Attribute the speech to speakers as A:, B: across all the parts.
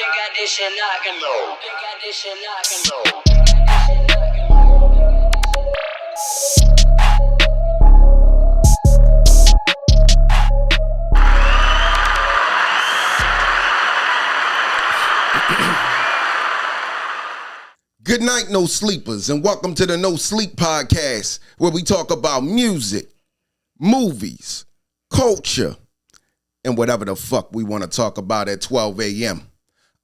A: got this shit knocking low. They got this shit knocking low.
B: Good night, no sleepers, and welcome to the No Sleep Podcast, where we talk about music, movies, culture, and whatever the fuck we want to talk about at 12 a.m.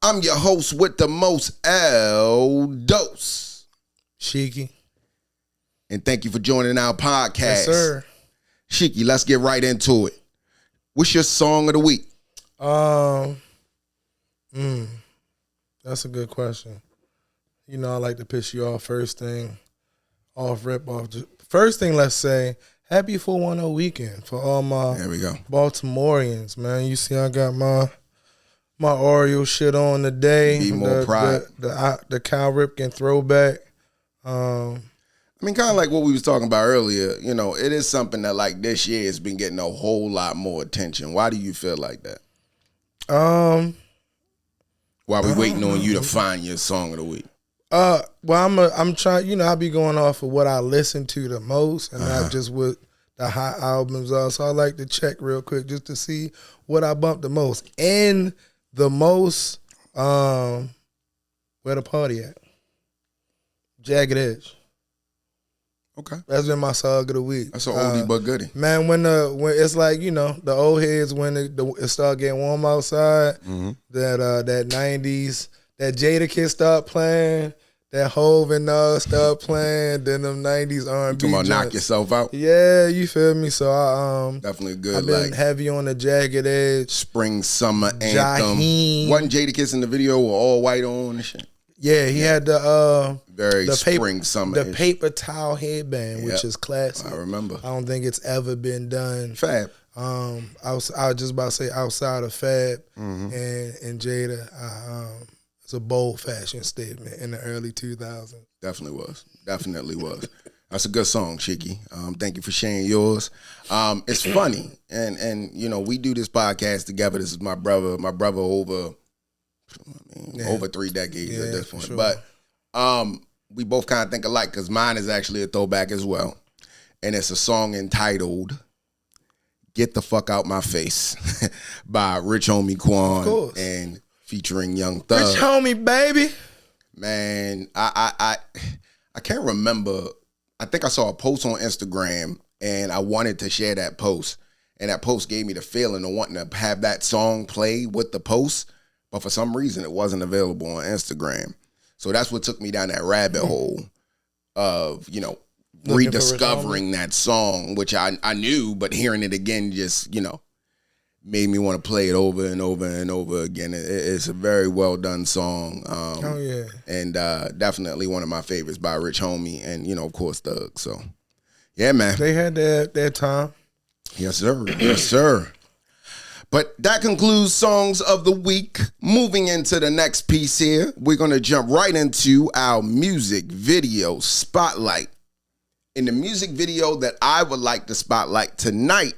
B: I'm your host with the most, L-Dos
C: Shiki.
B: And thank you for joining our podcast.
C: Yes, sir.
B: Shiki, let's get right into it. What's your song of the week?
C: That's a good question. You know, I like to piss you off first thing. First thing, let's say, happy 410 weekend for all my
B: There we go.
C: Baltimoreans, man. You see, I got my Oreo shit on today.
B: Be more pride.
C: The Cal Ripken throwback.
B: I mean, kind of like what we was talking about earlier, you know, it is something that like this year has been getting a whole lot more attention. Why do you feel like that? While we waiting on you to find your song of the week.
C: Well, I'm trying, you know, I be going off of what I listen to the most and not just what the hot albums are. So I like to check real quick just to see what I bumped the most. And the most, where the party at? Jagged Edge.
B: Okay.
C: That's been my song of the week.
B: That's an oldie but goodie.
C: Man, when it's like, you know, the old heads, when it start getting warm outside, that 90s, that Jada start playing, that Hov and start playing, then them 90s R&B.
B: Talking about knock yourself out?
C: Yeah, you feel me? So I
B: definitely good.
C: I've been
B: like
C: heavy on the Jagged Edge.
B: Spring Summer Anthem.
C: Jaheim.
B: Wasn't Jada in the video with all white on and shit?
C: Yeah, he had the
B: Very
C: the
B: spring summer.
C: the paper towel headband, which is classic.
B: I remember.
C: I don't think it's ever been done.
B: Fab.
C: I was just about to say outside of Fab and Jada. It's a bold fashion statement in the early 2000s.
B: Definitely was. That's a good song, Shiki. Thank you for sharing yours. It's funny, and you know, we do this podcast together. This is my brother over 3 decades at this point.
C: Sure.
B: But we both kind of think alike because mine is actually a throwback as well. And it's a song entitled Get the Fuck Out My Face by Rich Homie Quan and featuring Young Thug.
C: Rich Homie, baby.
B: Man, I can't remember. I think I saw a post on Instagram and I wanted to share that post. And that post gave me the feeling of wanting to have that song play with the post. But for some reason, it wasn't available on Instagram. So that's what took me down that rabbit hole of, you know, rediscovering that song, which I knew, but hearing it again just, you know, made me want to play it over and over and over again. It's a very well done song.
C: Oh, yeah.
B: And definitely one of my favorites by Rich Homie and, you know, of course, Thug. So, yeah, man.
C: They had their time.
B: Yes, sir. Yes, sir. But that concludes Songs of the Week. Moving into the next piece here, we're going to jump right into our music video spotlight. And the music video that I would like to spotlight tonight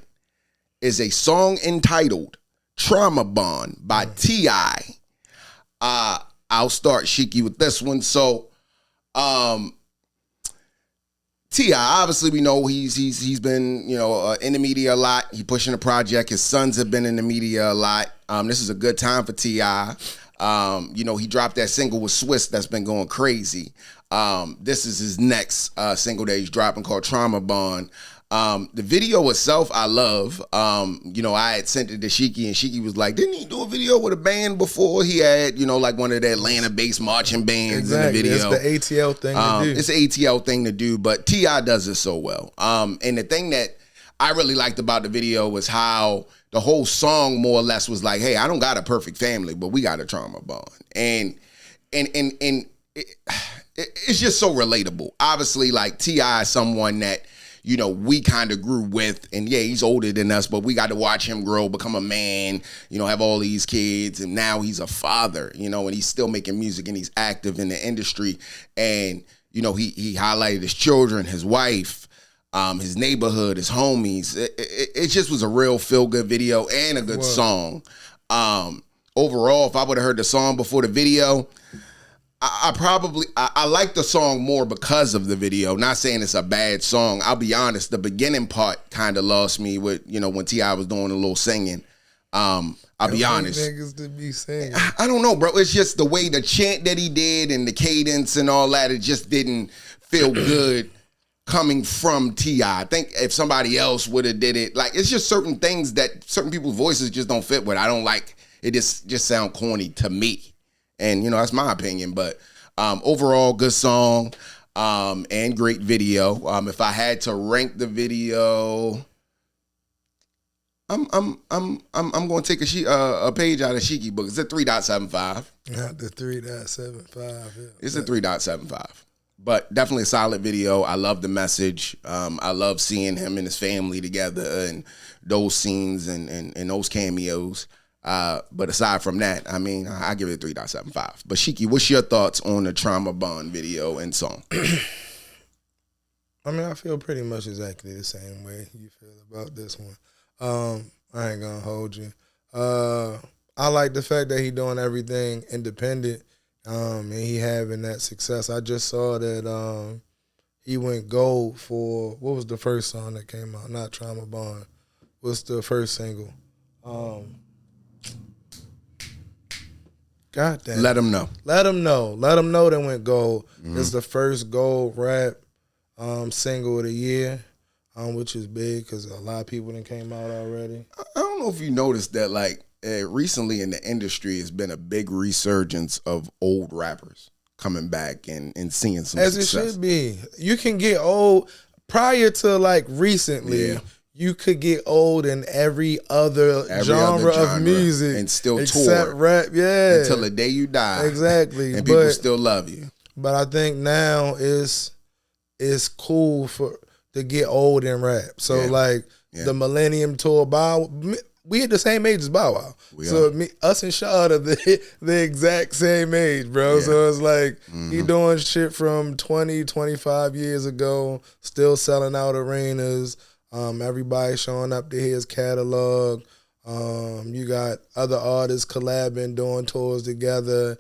B: is a song entitled Trauma Bond by Tjay. I'll start, Shiki, with this one. So, Tjay, obviously we know he's been, you know, in the media a lot. He pushing the project. His sons have been in the media a lot. This is a good time for Tjay. You know, he dropped that single with Swiss that's been going crazy. This is his next single that he's dropping called Trauma Bond. The video itself, I love. You know, I had sent it to Shiki, and Shiki was like, didn't he do a video with a band before? He had, you know, like one of the Atlanta-based marching bands in the video.
C: It's the ATL thing to do.
B: It's an ATL thing to do, but Tjay does it so well. And the thing that I really liked about the video was how the whole song more or less was like, hey, I don't got a perfect family, but we got a trauma bond. And it's just so relatable. Obviously, like, Tjay is someone that, you know, we kind of grew with, and yeah, he's older than us, but we got to watch him grow, become a man, you know, have all these kids, and now he's a father, you know, and he's still making music, and he's active in the industry, and, you know, he highlighted his children, his wife, his neighborhood, his homies. It just was a real feel-good video and a good song. overall, if I would have heard the song before the video, I like the song more because of the video. Not saying it's a bad song. I'll be honest, the beginning part kind of lost me with, when T.I. was doing a little singing. I'll be honest.
C: Niggas to be singing.
B: I don't know, bro. It's just the way the chant that he did and the cadence and all that, it just didn't feel good coming from T.I. I think if somebody else would have did it, like, it's just certain things that certain people's voices just don't fit with. I don't like it. Just sound corny to me. And, that's my opinion. But overall, good song and great video. If I had to rank the video, I'm going to take a page out of Shiki book. It's a 3.75.
C: Not the 3.75. Yeah.
B: It's a 3.75. But definitely a solid video. I love the message. I love seeing him and his family together and those scenes and those cameos. But aside from that, I mean, I give it a 3.75. But Shiki, what's your thoughts on the Trauma Bond video and song?
C: I mean, I feel pretty much exactly the same way you feel about this one. I ain't gonna hold you. I like the fact that he doing everything independent, and he having that success. I just saw that he went gold for, what was the first song that came out? Not Trauma Bond. What's the first single? God damn.
B: Let them know.
C: Let them know. Let them know they went gold. It's the first gold rap single of the year, which is big because a lot of people done came out already.
B: I don't know if you noticed that, like, recently in the industry has been a big resurgence of old rappers coming back and seeing some
C: As
B: success.
C: it should be. You can get old prior to, like, recently.
B: Yeah.
C: You could get old in every other genre of music
B: and still
C: except
B: tour
C: rap. Yeah,
B: until the day you die.
C: Exactly,
B: and people still love you.
C: But I think now it's cool to get old in rap. So the Millennium Tour, we at the same age as Bow Wow. Us and Shad are the exact same age, bro. Yeah. So it's like he doing shit from 20, 25 years ago, still selling out arenas. Everybody showing up to his catalog. You got other artists collabing, doing tours together.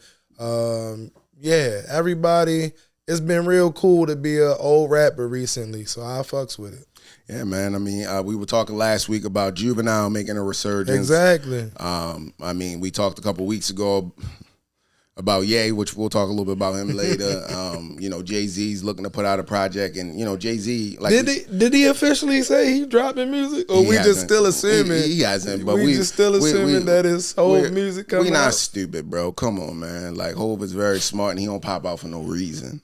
C: Everybody. It's been real cool to be an old rapper recently, so I fucks with it.
B: Yeah, man. I mean, we were talking last week about Juvenile making a resurgence.
C: Exactly.
B: I mean, we talked a couple weeks ago about Ye, which we'll talk a little bit about him later. Jay-Z's looking to put out a project, and Jay-Z, like,
C: did he officially say he dropping music, or we just still assuming
B: he hasn't? But
C: we just still assuming that his whole music coming out.
B: We not stupid, bro. Come on, man. Like, Hov is very smart, and he don't pop out for no reason.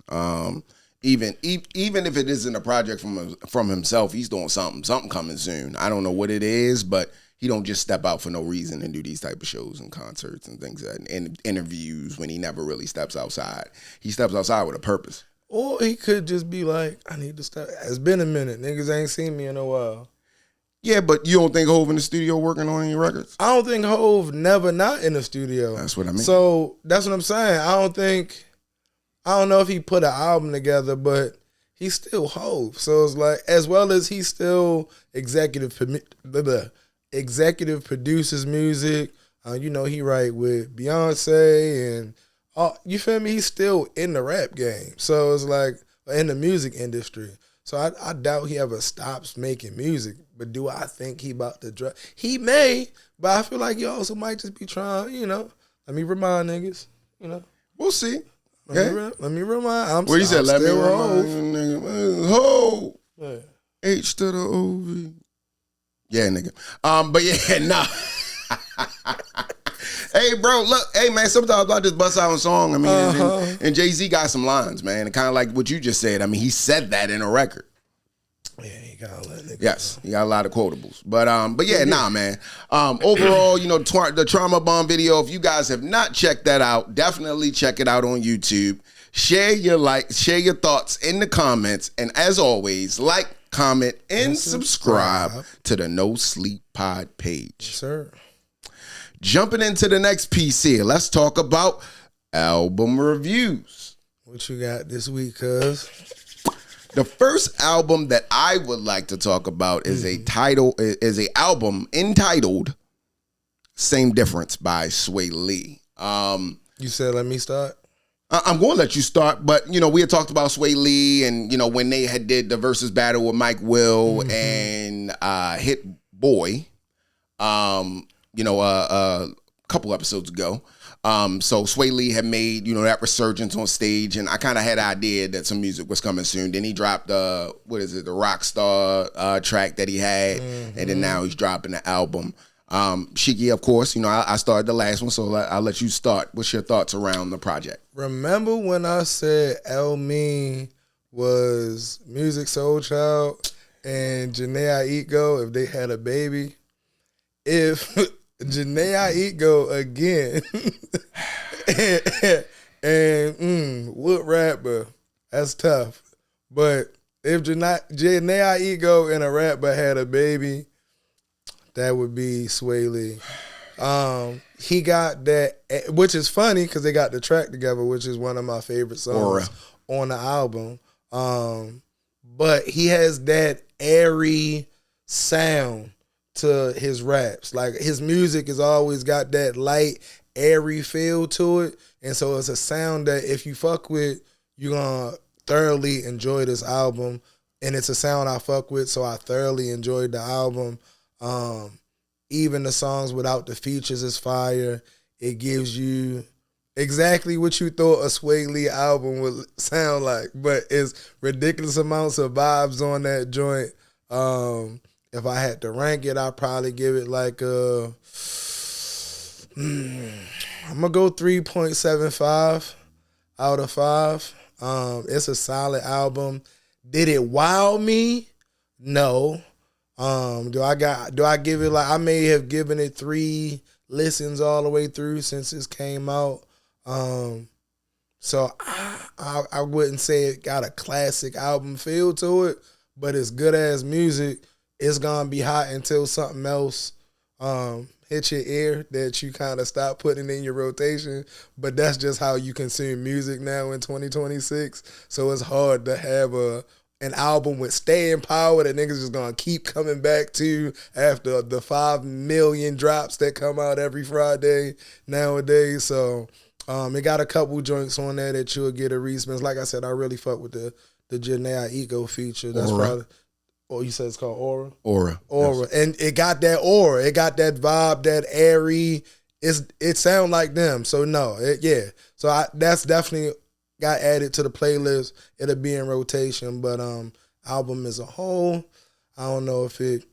B: Even if it isn't a project from himself, he's doing something coming soon. I don't know what it is, but he don't just step out for no reason and do these type of shows and concerts and things and interviews when he never really steps outside. He steps outside with a purpose.
C: Or he could just be like, I need to step. It's been a minute. Niggas ain't seen me in a while.
B: Yeah, but you don't think Hov in the studio working on any records?
C: I don't think Hov never not in the studio.
B: That's what I mean.
C: So that's what I'm saying. I don't know if he put an album together, but he's still Hov. So it's like, as well as he's still executive produces music. He write with Beyonce and you feel me? He's still in the rap game. So it's like in the music industry. So I doubt he ever stops making music. But do I think he about to drop? He may, but I feel like he also might just be trying, let me remind niggas,
B: We'll see.
C: Let me remind.
B: What you said? Let me remind nigga. Ho.
C: Yeah.
B: H to the O-V. Yeah, nigga. But yeah, nah. Hey, bro, look, hey, man, sometimes I just bust out a song. I mean, and Jay-Z got some lines, man. And kind of like what you just said. I mean, he said that in a record.
C: Yeah, he got all that nigga.
B: Yes, he got a lot of quotables. But yeah, nah, man. Overall, the Trauma Bomb video, if you guys have not checked that out, definitely check it out on YouTube. Share your thoughts in the comments. And as always, like, comment, and subscribe to the No Sleep Pod page.
C: Yes, sir.
B: Jumping into the next piece here, let's talk about album reviews.
C: What you got this week, cuz?
B: The first album that I would like to talk about is a album entitled Same Difference by Swae Lee.
C: You said let me start?
B: I'm going to let you start, but, we had talked about Swae Lee and, when they had did the versus battle with Mike Will and Hit Boy, a couple episodes ago. So Swae Lee had made, that resurgence on stage, and I kind of had an idea that some music was coming soon. Then he dropped, the Rockstar track that he had, and then now he's dropping the album. Shiki, of course, I started the last one, so I'll let you start. What's your thoughts around the project?
C: Remember when I said El-Mean was Music Soul Child and Jhené Aiko if they had a baby? If Jhené Aiko again and what rapper? That's tough. But if Jhené Aiko and a rapper had a baby, that would be Swae Lee. He got that, which is funny because they got the track together, which is one of my favorite songs on the album. But he has that airy sound to his raps. Like his music has always got that light, airy feel to it. And so it's a sound that if you fuck with, you're going to thoroughly enjoy this album. And it's a sound I fuck with, so I thoroughly enjoyed the album. Even the songs without the features is fire. It gives you exactly what you thought a Swae Lee album would sound like, but it's ridiculous amounts of vibes on that joint. If I had to rank it, I'd probably give it like I'm gonna go 3.75 out of 5. It's a solid album. Did it wow me? No. Do I give it like I may have given it 3 listens all the way through since it came out. So I wouldn't say it got a classic album feel to it, but it's good ass music. It's gonna be hot until something else hit your ear that you kind of stop putting in your rotation. But that's just how you consume music now in 2026. So it's hard to have an album with staying power that niggas is gonna keep coming back to after the 5 million drops that come out every Friday nowadays. So it got a couple joints on there that you'll get a respins. Like I said, I really fuck with the Jhené Aiko feature. That's probably, you said it's called Aura? Aura. Yes. And it got that aura. It got that vibe, that airy. It sound like them. So no, So that's definitely got added to the playlist. It'll be in rotation, but album as a whole, I don't know if it,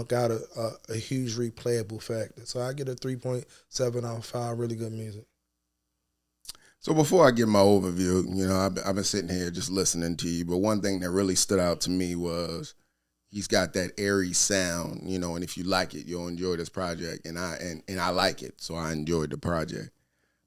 C: got a huge replayable factor. So I get a 3.7 out of 5. Really good music.
B: So before I give my overview, I've been sitting here just listening to you, but one thing that really stood out to me was he's got that airy sound, and if you like it, you'll enjoy this project, and I like it, so I enjoyed the project.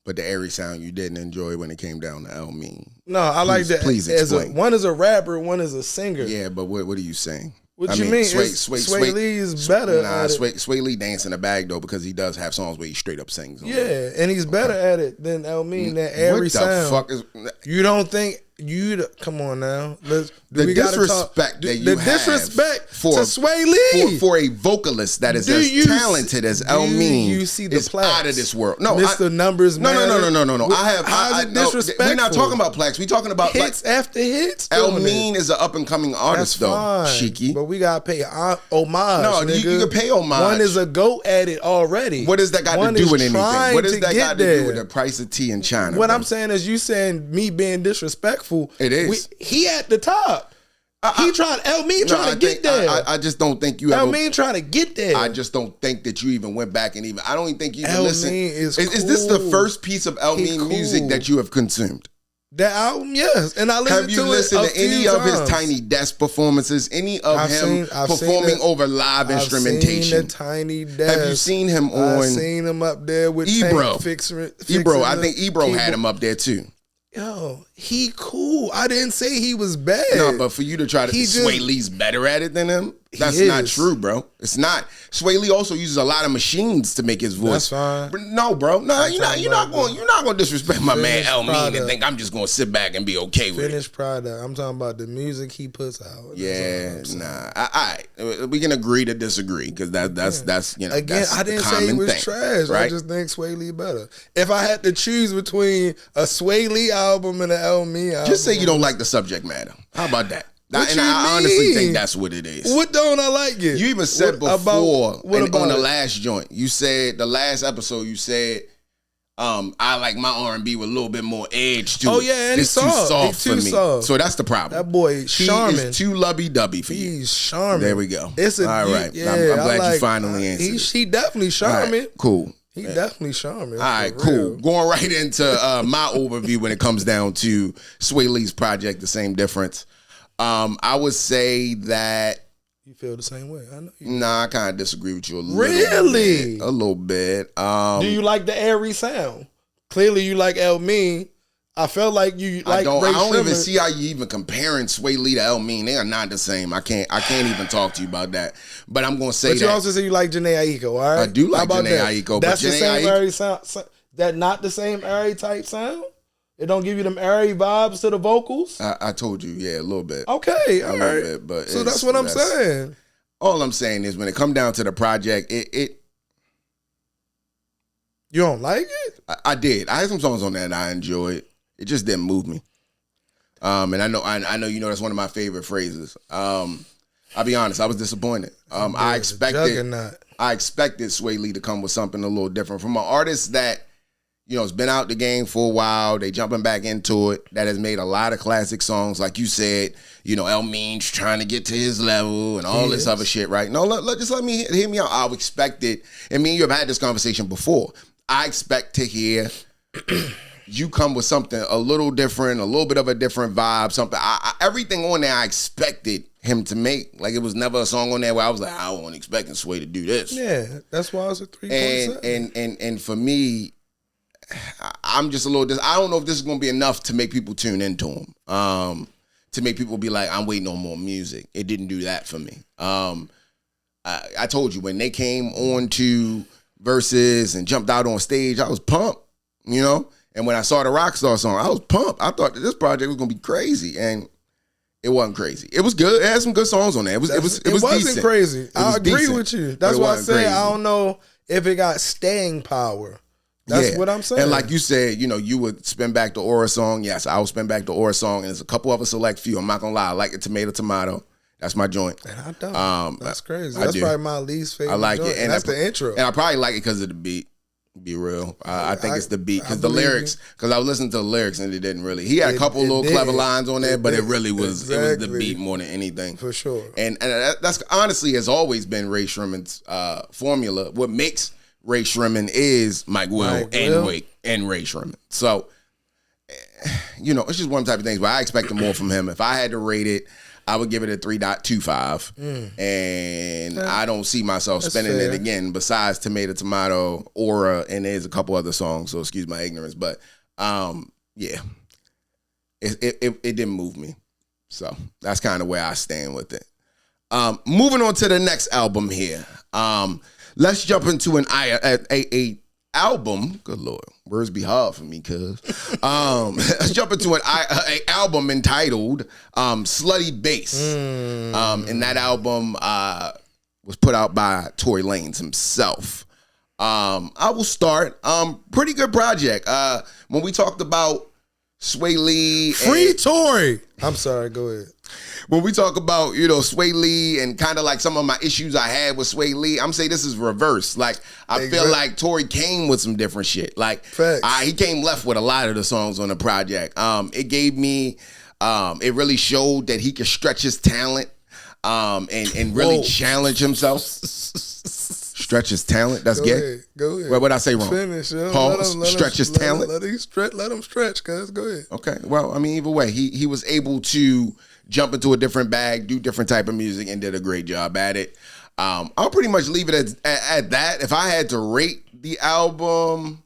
B: But the airy sound you didn't enjoy when it came down to El-Mean. No, I like that. Please explain.
C: One is a rapper, one is a singer.
B: Yeah, but what are you saying?
C: What you mean? Swae Lee is better at it.
B: Swae Lee dance in the bag, though, because he does have songs where he straight up sings.
C: Yeah, and he's better at it than El-Mean, that airy sound.
B: What the fuck is...
C: You don't think... Come on now.
B: The disrespect that you have
C: to Swae Lee
B: for a vocalist that is as talented as El-Mean
C: you see the plaques?
B: Out of this world. No,
C: Mr. Numbers
B: no.
C: How's it disrespectful?
B: We're not talking about plaques. We're talking about
C: hits after hits.
B: El-Mean is an up and coming artist, though. Shiki,
C: but we gotta pay homage.
B: No, you can pay homage.
C: One is a GOAT at it already.
B: What does that got to do with anything? What does that got to do with the price of tea in China?
C: What I'm saying is, you saying me being disrespectful.
B: It is.
C: He at the top. El-Mean trying to get there.
B: I just don't think you
C: El-Mean trying to get there.
B: I just don't think that you even went back and I don't even think you even listened.
C: Is
B: this the first piece of El-Mean music that you have consumed?
C: That album, yes. And I listened to it.
B: Have you listened to any of his Tiny Desk performances? Any of him performing over live instrumentation?
C: I've seen the Tiny Desk.
B: Have you seen him on?
C: I've seen him up there with
B: Ebro.
C: Ebro.
B: I think Ebro had him up there too.
C: Yo, he cool. I didn't say he was bad.
B: No, but for you to try to Swae Lee's better at it than him? That's not true, bro. It's not. Swae Lee also uses a lot of machines to make his voice.
C: That's fine.
B: No, bro. No, you're not going to disrespect my man El Mean and think I'm just going to sit back and be okay with it.
C: Finished product. I'm talking about the music he puts out.
B: Yeah, nah. All right, we can agree to disagree because that's you know.
C: Again,
B: that's
C: I didn't
B: the
C: say he was
B: thing,
C: trash.
B: right?
C: I just think Swae Lee better. If I had to choose between a Swae Lee album and an El Mean album,
B: just say you don't like the subject matter. How about that?
C: What
B: I honestly think that's what it is.
C: What don't I like it?
B: You even said before on the
C: it?
B: last joint. You said the last episode. You said I like my R&B with a little bit more edge to it.
C: Oh yeah, and
B: it's too soft for me. So that's the problem.
C: That boy is charming.
B: He is too lovey-dovey for you.
C: He's charming.
B: There we go.
C: It's a
B: all right.
C: Yeah,
B: I'm glad you finally answered.
C: He definitely charming.
B: Right, cool.
C: He definitely charming.
B: All right, cool. Going right into my overview when it comes down to Swae Lee's project, The Same Difference. I would say that
C: you feel the same way. I know.
B: Nah, I kind of disagree with you a little
C: really
B: bit. A little bit.
C: Do you like the airy sound? Clearly, you like El Mean. I felt like you like.
B: I don't even see how you even comparing Swae Lee to El Mean. They are not the same. I can't even talk to you about that. But I'm gonna say
C: But you also say you like Jhené Aiko, all right?
B: I do like Jhené Aiko.
C: That's
B: but
C: the same airy sound. That not the same airy type sound. It don't give you them airy vibes to the vocals.
B: I told you, yeah, a little bit.
C: Okay, all right.
B: Bit, but
C: so that's what I'm saying.
B: All I'm saying is when it come down to the project, it
C: you don't like it?
B: I did. I had some songs on there that I enjoyed. It just didn't move me. And I know you know that's one of my favorite phrases. I'll be honest, I was disappointed. I expected Swae Lee to come with something a little different from an artist that, you know, it's been out the game for a while. They jumping back into it. That has made a lot of classic songs. Like you said, you know, El Mean's trying to get to his level and all this other shit, right? No, just let me hear me out. I expected, and me and you have had this conversation before. I expect to hear you come with something a little different, a little bit of a different vibe, something. Everything on there I expected him to make. Like, it was never a song on there where I was like, I wasn't expecting Swae to do this.
C: Yeah, that's why I was a 3.7.
B: And for me, I'm just a little. I don't know if this is going to be enough to make people tune into him. To make people be like, I'm waiting on more music. It didn't do that for me. I told you when they came on to Versus and jumped out on stage, I was pumped. You know, and when I saw the Rockstar song, I was pumped. I thought that this project was going to be crazy, and it wasn't crazy. It was good. It had some good songs on there. It wasn't
C: decent. Crazy. I agree with you. That's why I say
B: crazy.
C: I don't know if it got staying power. That's what I'm saying.
B: And like you said, you know, you would spin back the Aura song. Yes, I will spin back the Aura song. And there's a couple of a select few. I'm not going to lie. I like it Tomato. That's my joint.
C: And I don't. That's crazy. That's probably my least favorite
B: I like
C: joint.
B: it. And
C: that's the intro.
B: And I probably like it because of the beat. Be real. I think it's the beat. Because the lyrics, because I was listening to the lyrics and it didn't really. He had a couple little clever lines on there, but it really was, it was the beat more than anything.
C: For sure.
B: And that's honestly has always been Ray Sherman's formula. What makes Ray Sherman is Mike Will and Ray Sherman. So, you know, it's just one type of things. But I expected more from him. If I had to rate it, I would give it a 3.25. And I don't see myself spinning it again besides Tomato, Aura, and there's a couple other songs. So excuse my ignorance. But yeah, it didn't move me. So that's kind of where I stand with it. Moving on to the next album here. Let's jump into a album. Good Lord, words be hard for me, cuz. Let's jump into an album entitled Slutty Bass. And that album was put out by Tory Lanez himself. I will start. Pretty good project. When we talked about Swae Lee,
C: Free Tory. I'm sorry, go ahead.
B: When we talk about, you know, Swae Lee and kind of like some of my issues I had with Swae Lee, I'm saying this is reverse. Like, I feel like Tory came with some different shit. Like, he came left with a lot of the songs on the project. It gave me, it really showed that he could stretch his talent and really challenge himself. Stretch his talent. That's gay.
C: Go ahead.
B: What would I say wrong?
C: Finish.
B: Pause. Stretch his talent.
C: Let him stretch, cuz. Go ahead.
B: Okay. Well, I mean, either way, he was able to jump into a different bag, do different type of music, and did a great job at it. I'll pretty much leave it at that. If I had to rate the album,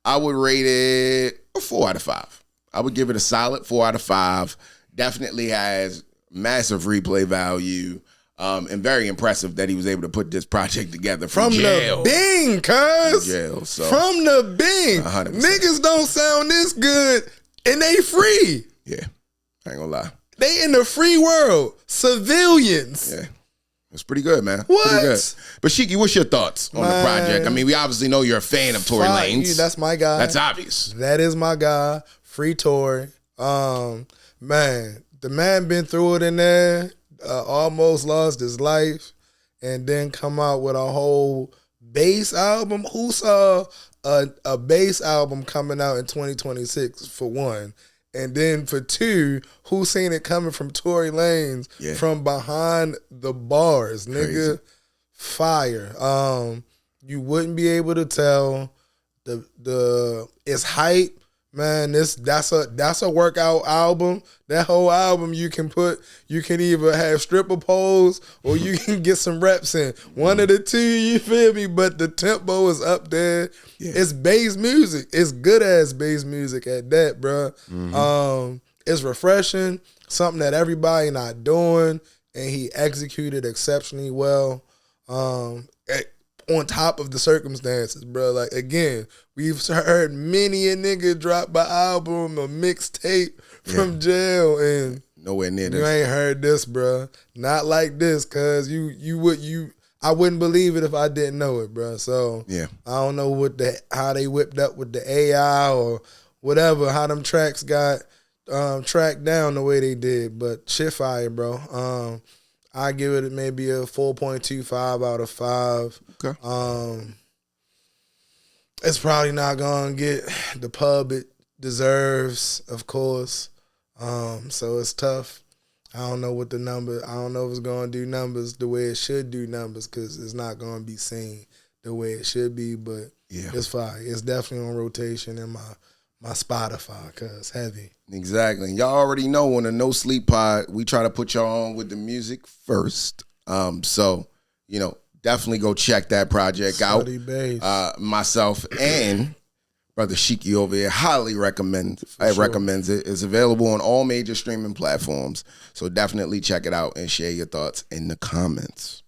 B: I would rate it a 4 out of 5. I would give it a solid 4 out of 5. Definitely has massive replay value. And very impressive that he was able to put this project together
C: from
B: jail.
C: the Bing, cuz.
B: Jail, so.
C: From the Bing.
B: 100%.
C: Niggas don't sound this good, and they free.
B: Yeah, I ain't gonna lie.
C: They in the free world. Civilians.
B: Yeah. It's pretty good, man.
C: What?
B: Pretty good. But Shiki, what's your thoughts on the project? I mean, we obviously know you're a fan of Tory Lanez.
C: That's my guy.
B: That's obvious.
C: That is my guy. Free Tory. Man, the man been through it in there. Almost lost his life, and then come out with a whole bass album. Who saw a bass album coming out in 2026 for one? And then for two, who seen it coming from Tory Lanez from behind the bars, nigga? Crazy. Fire. You wouldn't be able to tell the it's hype. Man, that's a workout album. That whole album you can either have stripper poles or you can get some reps in. One of the two, you feel me? But the tempo is up there. Yeah. It's bass music. It's good ass bass music at that, bro. Mm-hmm. It's refreshing, something that everybody not doing, and he executed exceptionally well. On top of the circumstances, bro. Like, again, we've heard many a nigga drop an album, a mixtape from jail, and
B: nowhere near this.
C: You ain't heard this, bro. Not like this, cause I wouldn't believe it if I didn't know it, bro. So I don't know how they whipped up with the AI or whatever, how them tracks got tracked down the way they did, but shit fire, bro. I give it maybe a 4.25 out of 5. Okay. It's probably not gonna get the pub it deserves, of course. So it's tough. I don't know what the number. I don't know if it's gonna do numbers the way it should do numbers, because it's not gonna be seen the way it should be. But it's fine. It's definitely on rotation in my Spotify, cause heavy.
B: Exactly. Y'all already know on the No Sleep Pod, we try to put y'all on with the music first. So, definitely go check that project
C: Slutty
B: out.
C: Bass.
B: Myself and Brother Shiki over here highly recommends it. It's available on all major streaming platforms. So definitely check it out and share your thoughts in the comments.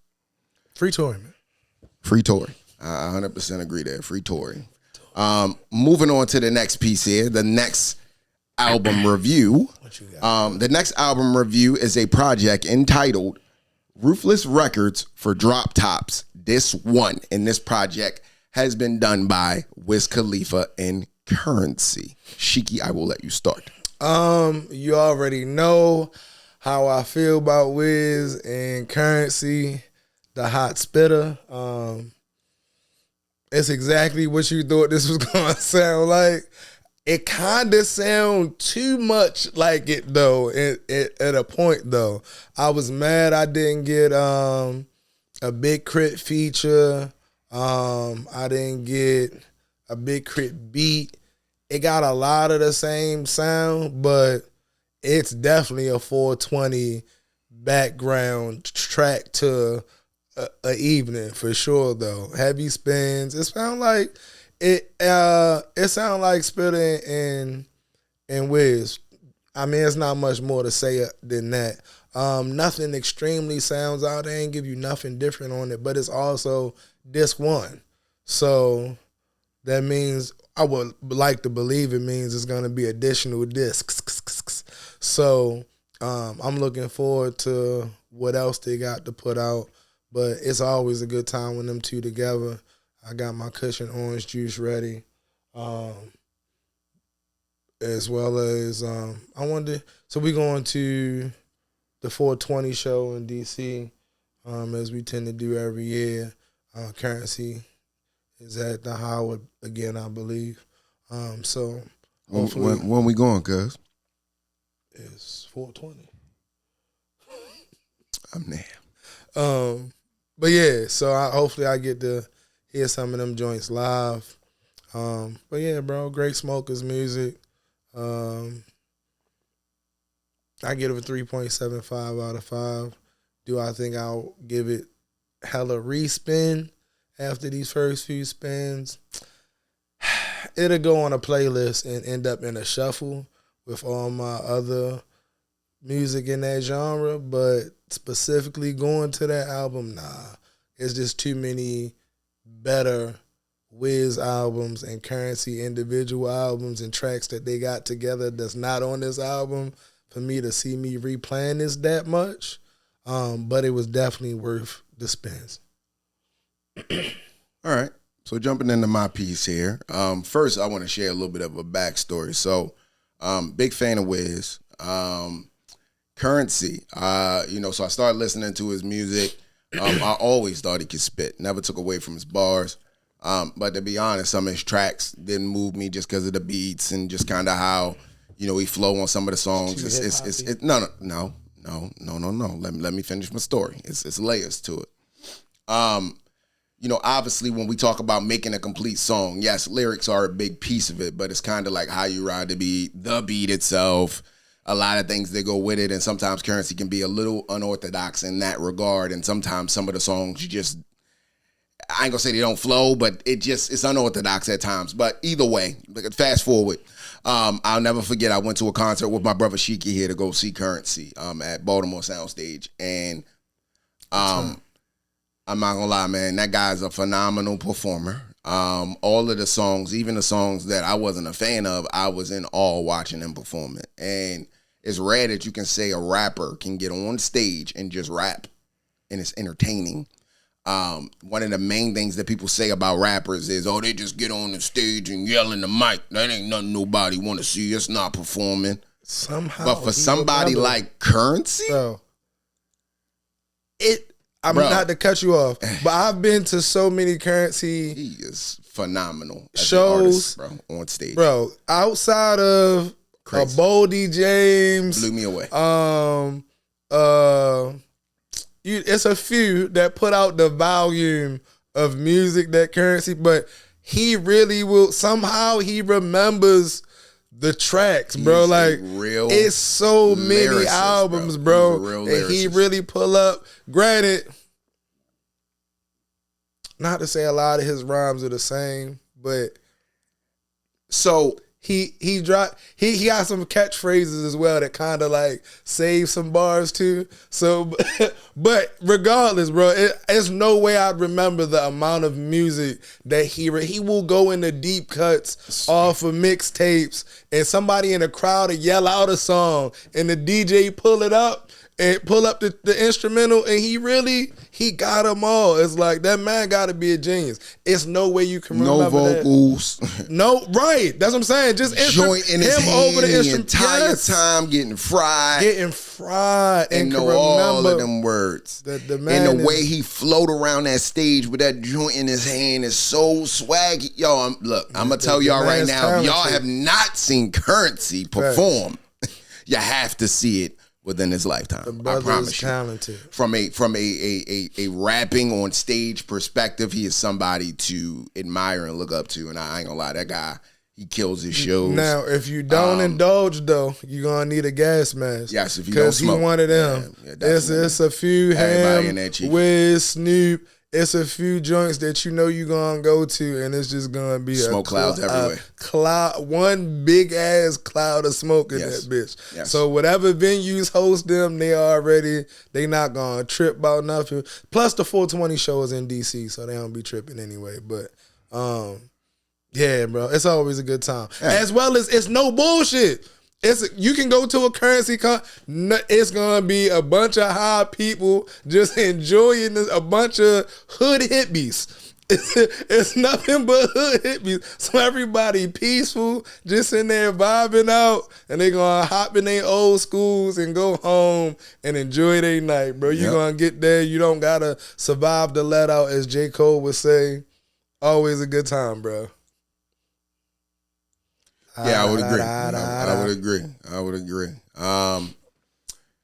C: Free Tory, man.
B: Free Tory. I 100% agree there. Free Tory. Moving on to the next piece here, the next album review.
C: What you got?
B: The next album review is a project entitled Roofless Records for Drop Tops. This one in this project has been done by Wiz Khalifa and Currency. Shiki, I will let you start.
C: You already know how I feel about Wiz and Currency, the hot spitter. It's exactly what you thought this was gonna sound like. It kind of sound too much like it though. At a point though, I was mad I didn't get a Big Crit feature. I didn't get a Big Crit beat. It got a lot of the same sound, but it's definitely a 420 background track to a evening for sure though. Heavy spins. It sound like Spitter and Wiz. I mean, it's not much more to say than that. Nothing extremely sounds out. They ain't give you nothing different on it, but it's also disc one. So that means, I would like to believe it means it's going to be additional discs. So I'm looking forward to what else they got to put out. But it's always a good time when them two together. I got my cushion orange juice ready, as well as I wanted. So we going to the 420 show in DC, as we tend to do every year. Currency is at the Howard again, I believe. So hopefully,
B: when we going, cuz?
C: It's 420.
B: I'm there.
C: But yeah, so hopefully I get to hear some of them joints live. But yeah, bro, great smokers music. I give it a 3.75 out of 5. Do I think I'll give it hella respin after these first few spins? It'll go on a playlist and end up in a shuffle with all my other music in that genre, but specifically going to that album, nah. It's just too many better Wiz albums and Currency individual albums and tracks that they got together that's not on this album for me to see me replaying this that much. But it was definitely worth the spins.
B: All right. So jumping into my piece here. First, I want to share a little bit of a backstory. So, big fan of Wiz. Currency. So I started listening to his music. I always thought he could spit. Never took away from his bars. But to be honest, some of his tracks didn't move me just because of the beats and just kind of how, he flow on some of the songs. No. Let me finish my story. It's layers to it. Obviously when we talk about making a complete song, yes, lyrics are a big piece of it, but it's kind of like how you ride the beat itself, a lot of things that go with it, and sometimes Currency can be a little unorthodox in that regard, and sometimes some of the songs I ain't gonna say they don't flow, but it's unorthodox at times. But either way, fast forward. I'll never forget, I went to a concert with my brother Shiki here to go see Currency at Baltimore Soundstage. And I'm not gonna lie, man, that guy's a phenomenal performer. All of the songs, even the songs that I wasn't a fan of, I was in awe watching him perform it. And it's rare that you can say a rapper can get on stage and just rap and it's entertaining. One of the main things that people say about rappers is, they just get on the stage and yell in the mic. That ain't nothing nobody want to see. It's not performing.
C: Somehow,
B: but for somebody like Currency,
C: not to cut you off, but I've been to so many Currency.
B: He is phenomenal as
C: shows,
B: an artist, bro, on stage.
C: Bro, outside of Boldy James,
B: blew me away.
C: It's a few that put out the volume of music that Currency, but he really will. Somehow he remembers the tracks, bro. It's so many albums, bro. And he really pull up. Granted, not to say a lot of his rhymes are the same, but
B: so
C: he got some catchphrases as well that kind of save some bars too. So, but regardless, bro, it's no way I'd remember the amount of music that he will go into deep cuts off of mixtapes, and somebody in the crowd will yell out a song, and the DJ pull it up and pull up the instrumental, and he got them all. It's like, that man got to be a genius. It's no way you can remember
B: no vocals.
C: that. No, right. That's what I'm saying. Just
B: joint in his hand over the entire time getting fried.
C: And
B: know all of them words.
C: The man
B: and the way he float around that stage with that joint in his hand is so swaggy. Yo, I'm going to tell y'all right now, if y'all have not seen Currency perform, you have to see it within his lifetime.
C: The brother,
B: I promise
C: is
B: you.
C: Talented.
B: From a rapping on stage perspective, he is somebody to admire and look up to. And I ain't gonna lie, that guy, he kills his shows.
C: Now, if you don't indulge though, you're gonna need a gas mask.
B: Yes, if you don't smoke.
C: Because he one of them. It's a few Ham, Wiz, Snoop. It's a few joints that you're gonna go to, and it's just gonna be
B: smoke clouds everywhere.
C: One big ass cloud of smoke in that bitch.
B: Yes.
C: So whatever venues host them, they not gonna trip about nothing. Plus the 420 show is in DC, so they don't be tripping anyway. But yeah, bro, it's always a good time. Yeah. As well as it's no bullshit. You can go to a Currency it's gonna be a bunch of high people just enjoying this, a bunch of hood hippies. It's nothing but hood hippies. So everybody peaceful, just in there vibing out, and they gonna hop in their old schools and go home and enjoy their night, bro. You gonna get there. You don't gotta survive the let out, as J. Cole would say. Always a good time, bro.
B: Yeah, I would agree. I would agree.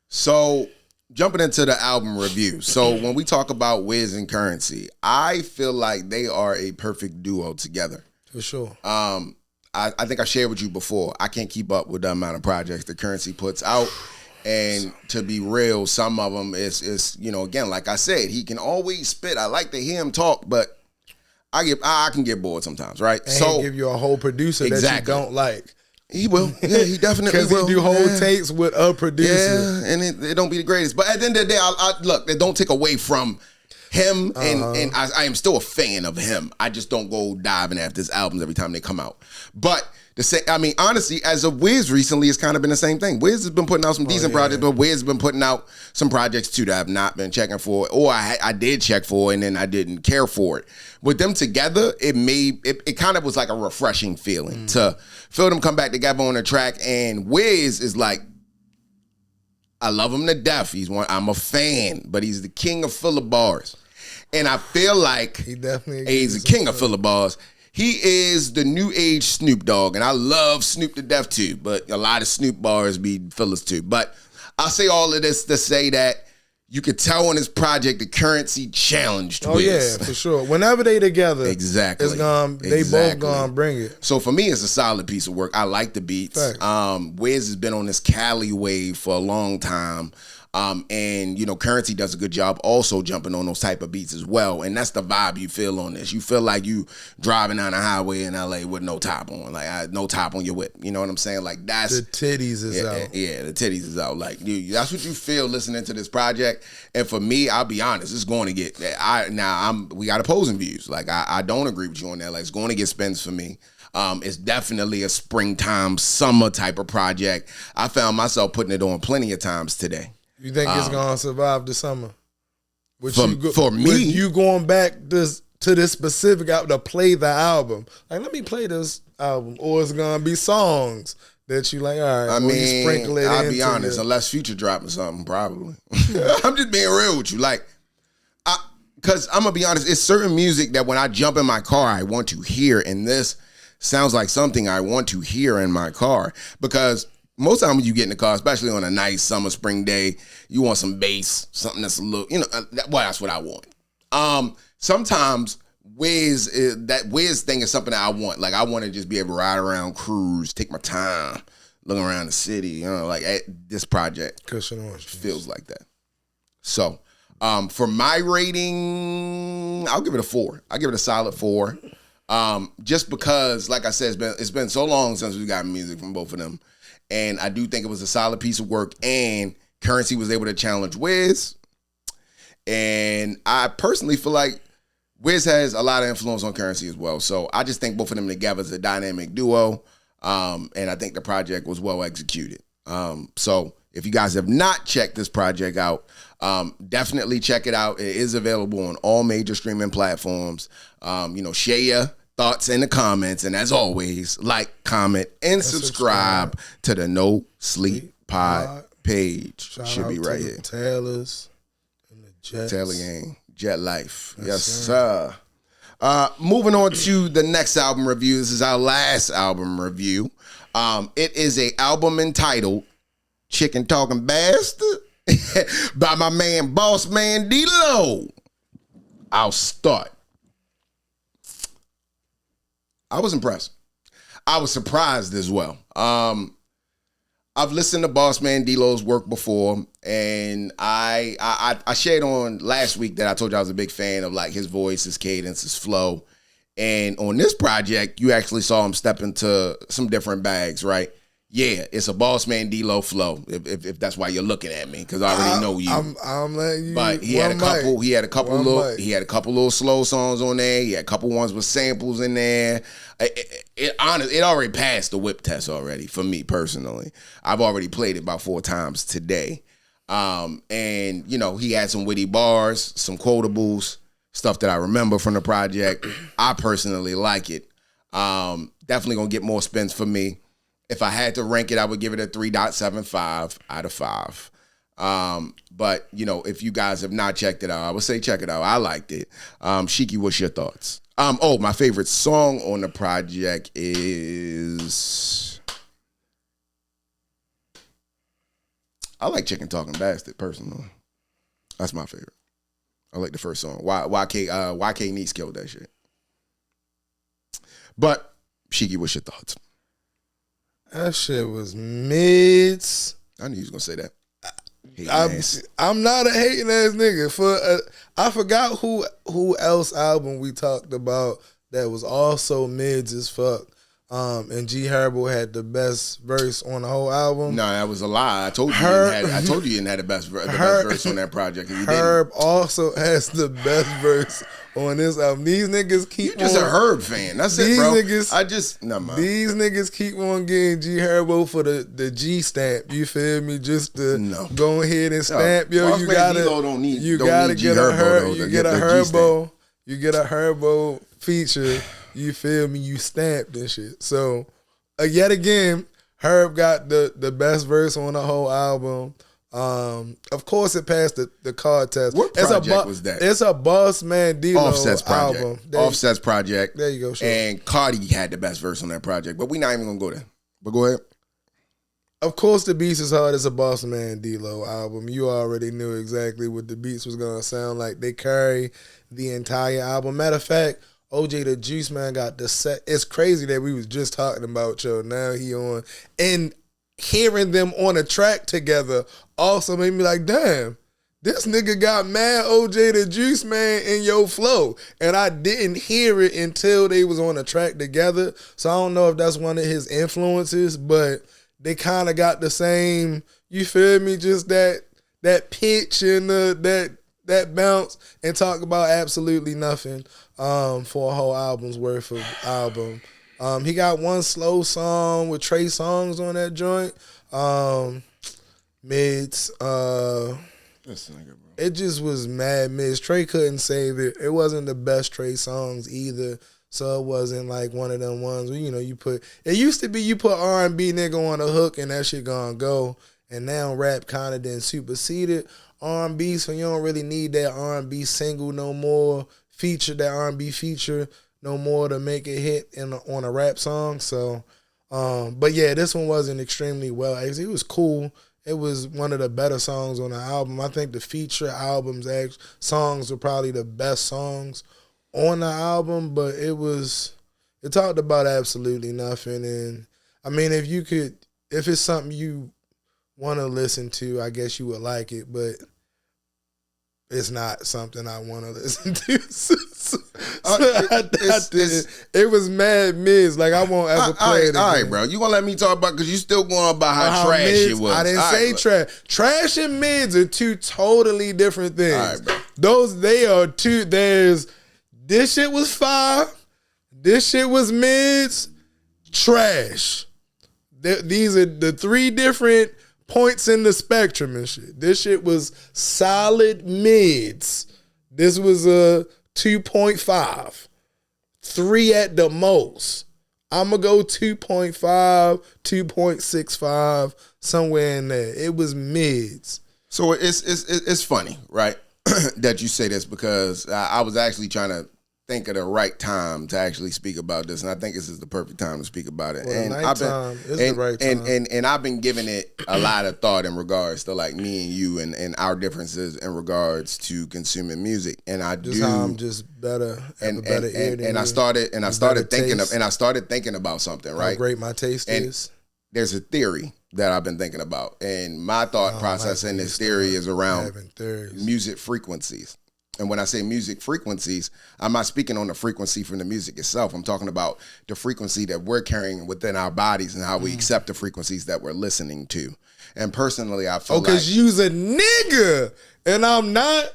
B: So jumping into the album review. So when we talk about Wiz and Currency, I feel like they are a perfect duo together.
C: For sure.
B: I think I shared with you before, I can't keep up with the amount of projects that Currency puts out. And to be real, some of them is again, like I said, he can always spit. I like to hear him talk, but I can get bored sometimes, right?
C: And so give you a whole producer that you don't like.
B: He will. Yeah, he definitely
C: Because
B: will.
C: he do whole
B: Yeah.
C: takes with a producer.
B: Yeah, and it don't be the greatest. But at the end of the day, look, it don't take away from him, and I am still a fan of him. I just don't go diving after his albums every time they come out. But honestly, as of Wiz recently, it's kind of been the same thing. Wiz has been putting out some decent projects, but Wiz has been putting out some projects too that I've not been checking for, or I did check for, and then I didn't care for it. With them together, it kind of was like a refreshing feeling to feel them come back together on the track. And Wiz is like, I love him to death. I'm a fan, but he's the king of filler bars. And I feel like he's the king of filler bars. He is the new age Snoop Dogg, and I love Snoop to death too, but a lot of Snoop bars be fillers too. But I'll say all of this to say that you could tell on his project the currency challenged Wiz.
C: Yeah, for sure. Whenever they together,
B: exactly,
C: they both gonna bring it.
B: So for me, it's a solid piece of work. I like the beats. Wiz has been on this Cali wave for a long time. And Currency does a good job also jumping on those type of beats as well. And that's the vibe you feel on this. You feel like you driving down the highway in LA with no top on, like no top on your whip. You know what I'm saying? Like that's
C: the titties is out.
B: Yeah, the titties is out. Like that's what you feel listening to this project. And for me, I'll be honest, it's going to get. We got opposing views. Like I don't agree with you on that. Like it's going to get spins for me. It's definitely a springtime, summer type of project. I found myself putting it on plenty of times today.
C: You think it's gonna survive the summer?
B: For me,
C: you going back to this specific album to play the album? Like, let me play this album, or it's gonna be songs that you like. All right, you sprinkle it.
B: I'll be honest, unless Future dropping something, probably. I'm just being real with you, like, because I'm gonna be honest. It's certain music that when I jump in my car, I want to hear, and this sounds like something I want to hear in my car because. Most of the time when you get in the car, especially on a nice summer, spring day, you want some bass, something that's a little, that's what I want. Sometimes that Wiz thing is something that I want. Like I want to just be able to ride around, cruise, take my time, look around the city. Like this project feels like that. So for my rating, I'll give it a 4. I'll give it a solid 4. Just because, like I said, it's been so long since we got music from both of them. And I do think it was a solid piece of work, and Currency was able to challenge Wiz. And I personally feel like Wiz has a lot of influence on Currency as well. So I just think both of them together is a dynamic duo. And I think the project was well executed. So if you guys have not checked this project out, definitely check it out. It is available on all major streaming platforms. Share your thoughts in the comments, and as always, like, comment, and subscribe to the No Sleep Pod page. Should be right here.
C: Taylors and the Jets.
B: Taylor Gang, Jet Life. Yes, sir. Moving on to the next album review. This is our last album review. It is a album entitled Chicken Talking Bastard by my man BossMan Dlow. I'll start. I was impressed. I was surprised as well. I've listened to BossMan Dlow's work before, and I shared on last week that I told you I was a big fan of like his voice, his cadence, his flow. And on this project, you actually saw him step into some different bags, right? Yeah, it's a BossMan Dlow flow. If that's why you're looking at me, because I already know you.
C: I'm letting you.
B: But he had a couple little slow songs on there. He had a couple ones with samples in there. It already passed the whip test already for me personally. I've already played it about 4 times today. And he had some witty bars, some quotables, stuff that I remember from the project. I personally like it. Definitely gonna get more spins for me. If I had to rank it, I would give it a 3.75 out of 5. But, if you guys have not checked it out, I would say check it out. I liked it. Shiki, what's your thoughts? My favorite song on the project is... I like Chicken Talking Bastard, personally. That's my favorite. I like the first song. YK Niece killed that shit. But, Shiki, what's your thoughts?
C: That shit was mids.
B: I knew you was gonna say that.
C: I'm not a hating ass nigga. I forgot who else album we talked about that was also mids as fuck. and G Herbo had the best verse on the whole album.
B: No, that was a lie. I told you you didn't have the best verse on that project. And you
C: Herb
B: didn't.
C: also has the best verse on this album. These niggas keep
B: You just a Herb fan. That's it, bro. These
C: niggas keep on getting G Herbo for the G stamp. You feel me? Just to go ahead and stamp. Yo, you gotta get a Herbo feature. You feel me? You stamped and shit. So, yet again, Herb got the best verse on the whole album. Of course, it passed the card test.
B: What project was that?
C: It's a BossMan Dlow album.
B: Offset's project.
C: There you go. Sure.
B: And Cardi had the best verse on that project, but we're not even gonna go there. But go ahead.
C: Of course, The Beats Is Hard is a BossMan Dlow album. You already knew exactly what the beats was gonna sound like. They carry the entire album. Matter of fact, OJ the Juiceman got the set. It's crazy that we was just talking about now he on, and hearing them on a track together also made me like, damn, this nigga got mad OJ the Juiceman in your flow, and I didn't hear it until they was on a track together. So I don't know if that's one of his influences, but they kind of got the same. You feel me? Just that pitch and that bounce, and talk about absolutely nothing. For a whole album's worth of album. He got one slow song with Trey songs on that joint. Mids.
B: This nigga, bro.
C: It just was mad mids. Trey couldn't save it. It wasn't the best Trey songs either. So it wasn't like one of them ones where, you put, it used to be you put R&B nigga on a hook and that shit gonna go. And now rap kind of then superseded R&B, so you don't really need that R&B single no more. That R&B feature no more to make it hit on a rap song. So, but yeah, this one wasn't extremely well. It was cool. It was one of the better songs on the album. I think the feature songs were probably the best songs on the album, but it talked about absolutely nothing. And I mean, if it's something you want to listen to, I guess you would like it, but it's not something I want to listen to. It was mad mids. Like, I won't ever play it again.
B: All right, bro. You gonna let me talk about, because you still going about how trash
C: mids,
B: it was.
C: I didn't say trash. Trash and mids are two totally different things.
B: All right, bro.
C: They are two. This shit was fire. This shit was mids. Trash. These are the three different points in the spectrum and shit. This shit was solid mids. This was a 2.5. 3 at the most. I'm going to go 2.5, 2.65, somewhere in there. It was mids.
B: So it's funny, right, that you say this, because I was actually trying to think of the right time to actually speak about this, and I think this is the perfect time to speak about it.
C: Well, the right time.
B: And I've been giving it a lot of thought in regards to, like, me and you and our differences in regards to consuming music. And I
C: just how I'm just better,
B: I started thinking about something, right?
C: How great my taste is.
B: There's a theory that I've been thinking about, and my thought process in this theory is around music frequencies. And when I say music frequencies, I'm not speaking on the frequency from the music itself. I'm talking about the frequency that we're carrying within our bodies and how we accept the frequencies that we're listening to. And personally, I feel
C: because you's a nigga and I'm not.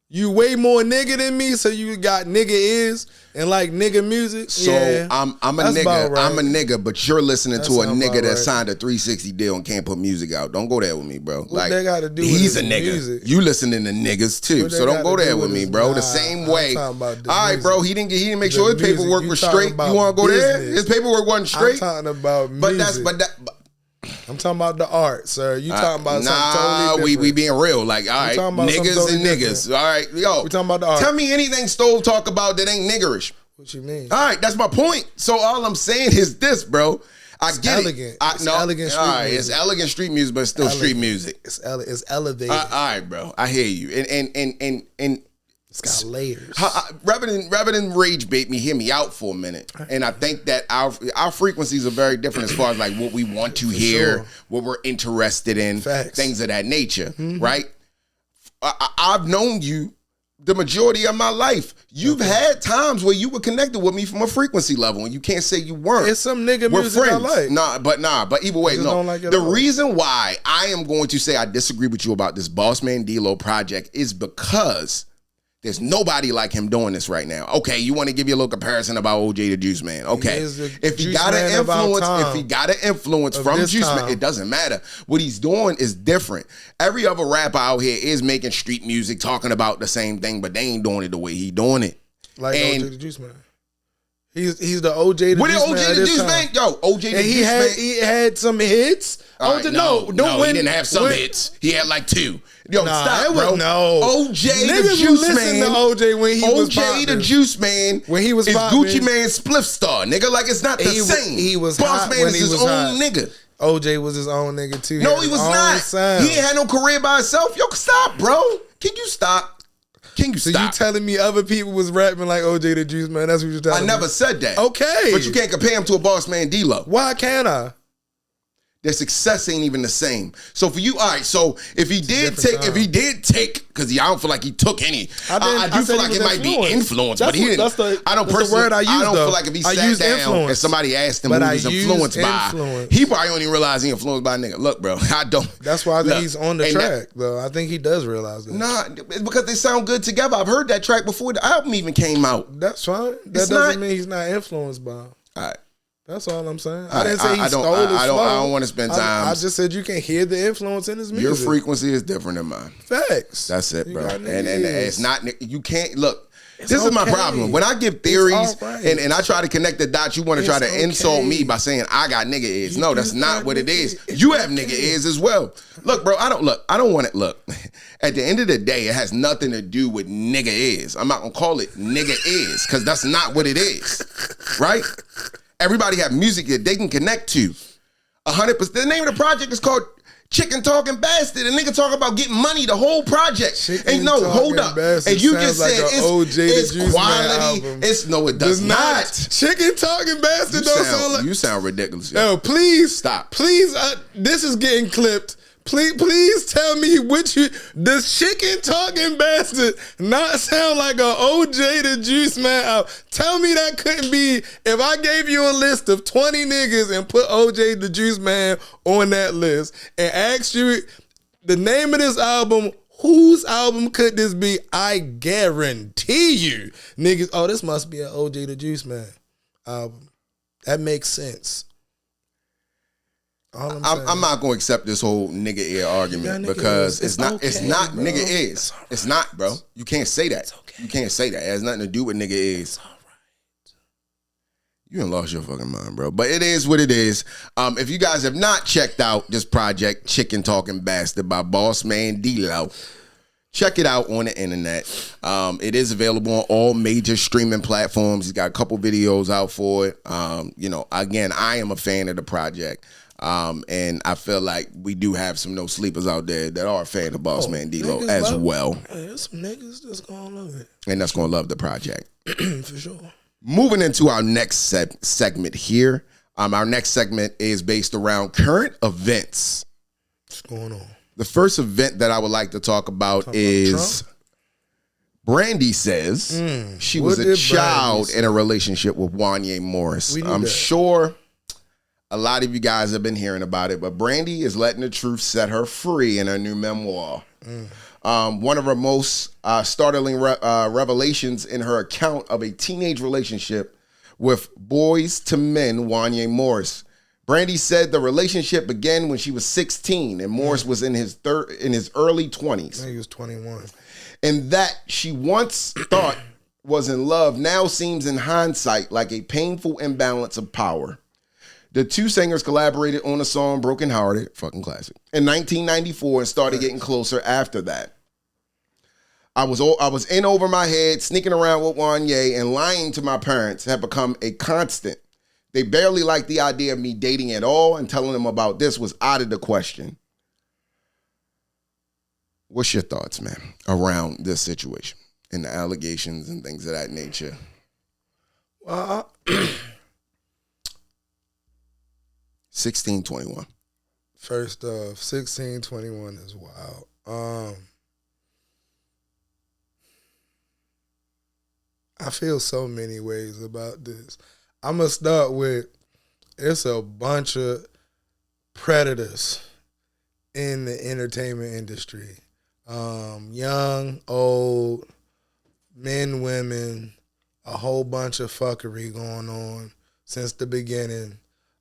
C: You way more nigga than me, so you got nigga ears and like nigga music.
B: So yeah, I'm a nigga. Right. I'm a nigga, but you're listening to a nigga that signed a 360 deal and can't put music out. Don't go there with me, bro.
C: What they got to do
B: he's
C: with
B: a nigga.
C: Music?
B: You listening to niggas too, so don't go there with me, bro. The same way. All right, bro. He didn't make sure his paperwork was straight. You want to go there? His paperwork wasn't straight.
C: I'm talking about music. I'm talking about the art, sir. You talking about something totally different.
B: we being real. Like, all right, niggas totally and niggas. All right, yo.
C: We talking about the art.
B: Tell me anything Stove talk about that ain't niggerish.
C: What you mean?
B: All right, that's my point. So all I'm saying is this, bro.
C: It's elegant. It's elegant street music.
B: It's elegant street music, but it's still street music.
C: It's elevated.
B: All right, bro. I hear you. And
C: it's got layers.
B: Rather than rage bait me, hear me out for a minute. And I think that our frequencies are very different as far as like what we want to hear, what we're interested in,
C: Facts.
B: Things of that nature, right? I've known you the majority of my life. You've had times where you were connected with me from a frequency level, and you can't say you weren't.
C: It's some nigga
B: We're
C: music
B: friends.
C: I like.
B: But either way,
C: just
B: no.
C: don't like it
B: The
C: all.
B: reason why I am going to say I disagree with you about this BossMan Dlow project is because there's nobody like him doing this right now. Okay, you want to give you a little comparison about OJ the Juiceman. Okay, if he got an influence from Juiceman, it doesn't matter. What he's doing is different. Every other rapper out here is making street music, talking about the same thing, but they ain't doing it the way he doing it.
C: Like OJ the Juiceman. He's the OJ the Juiceman.
B: What did OJ the Juiceman? Yo, OJ the Juiceman.
C: He had some hits.
B: Right, no, he didn't have some hits. He had like 2. Yo, stop, bro. OJ
C: Niggas
B: the
C: will listen
B: Juiceman.
C: to OJ when he was
B: OJ the Juiceman.
C: When he was
B: is
C: popping.
B: Gucci Man Spliff Star, nigga. Like it's not the same.
C: He was
B: Boss Man is his own nigga.
C: OJ was his own nigga too.
B: No, he was not.
C: Sound.
B: He ain't had no career by himself. Yo, stop, bro. Can you stop?
C: So you telling me other people was rapping like OJ the Juiceman? That's what you're telling me.
B: I never said that.
C: Okay.
B: But you can't compare him to a BossMan Dlow.
C: Why can't I?
B: Their success ain't even the same. So for you, all right. So if he did take, because I don't feel like he took any. I do feel like it might be influenced, but he didn't. I don't personally. I don't feel like if he sat down and somebody asked him who he was influenced by, he probably only realized he influenced by a nigga. Look, bro, I don't.
C: That's why I think he's on the track, though. I think he does realize that.
B: Nah, it's because they sound good together. I've heard that track before the album even came out.
C: That's fine. That doesn't mean he's not influenced by him.
B: All right.
C: That's all I'm saying. I didn't say he stole his flow.
B: I don't want to spend time.
C: I just said you can hear the influence in his music.
B: Your frequency is different than mine.
C: Facts.
B: That's it, bro. And it's not, you can't, look, this is my problem. When I give theories and I try to connect the dots, you want to try to insult me by saying I got nigga ears. No, that's not what it is. You have nigga ears as well. Look, bro, I don't want it. Look, at the end of the day, it has nothing to do with nigga ears. I'm not going to call it nigga ears because that's not what it is. Right? Everybody have music that they can connect to. 100%. The name of the project is called Chicken Talking Bastard. And nigga talk about getting money the whole project. Hold up. And you just said it's quality. It does not.
C: Chicken Talking Bastard don't sound like.
B: You sound ridiculous.
C: Yo, please
B: stop.
C: Please, this is getting clipped. Please tell me does Chicken Talking Bastard not sound like a OJ the Juiceman album? Tell me that couldn't be, if I gave you a list of 20 niggas and put OJ the Juiceman on that list and asked you the name of this album, whose album could this be? I guarantee you, niggas, oh, this must be an OJ the Juiceman album. That makes sense.
B: I'm not going to accept this whole nigga ear argument because it's not bro. Nigga ears. It's not, bro. You can't say that. You can't say that. It has nothing to do with nigga ears. You done lost your fucking mind, bro. But it is what it is. If you guys have not checked out this project, Chicken Talking Bastard by BossMan Dlow, check it out on the internet. It is available on all major streaming platforms. He's got a couple videos out for it. Again, I am a fan of the project. And I feel like we do have some no sleepers out there that are a fan of BossMan Dlow as well.
C: There's some niggas that's gonna love it.
B: And that's gonna love the project.
C: For sure.
B: Moving into our next segment here. Our next segment is based around current events.
C: What's going on?
B: The first event that I would like to talk about is Brandy says she was a child in a relationship with Wanya Morris. I'm sure a lot of you guys have been hearing about it, but Brandy is letting the truth set her free in her new memoir. One of her most startling revelations in her account of a teenage relationship with Boys to Men Wanya Morris. Brandy said the relationship began when she was 16 and Morris was in his early 20s.
C: He was 21.
B: And that she once thought was in love now seems in hindsight like a painful imbalance of power. The two singers collaborated on the song Broken Hearted, fucking classic, in 1994 and started getting closer after that. I was in over my head, sneaking around with Wanya and lying to my parents had become a constant. They barely liked the idea of me dating at all, and telling them about this was out of the question. What's your thoughts, man, around this situation and the allegations and things of that nature?
C: Well,
B: 1621.
C: First off, 1621 is wild. I feel so many ways about this. I'm going to start with, it's a bunch of predators in the entertainment industry. Young, old, men, women, a whole bunch of fuckery going on since the beginning.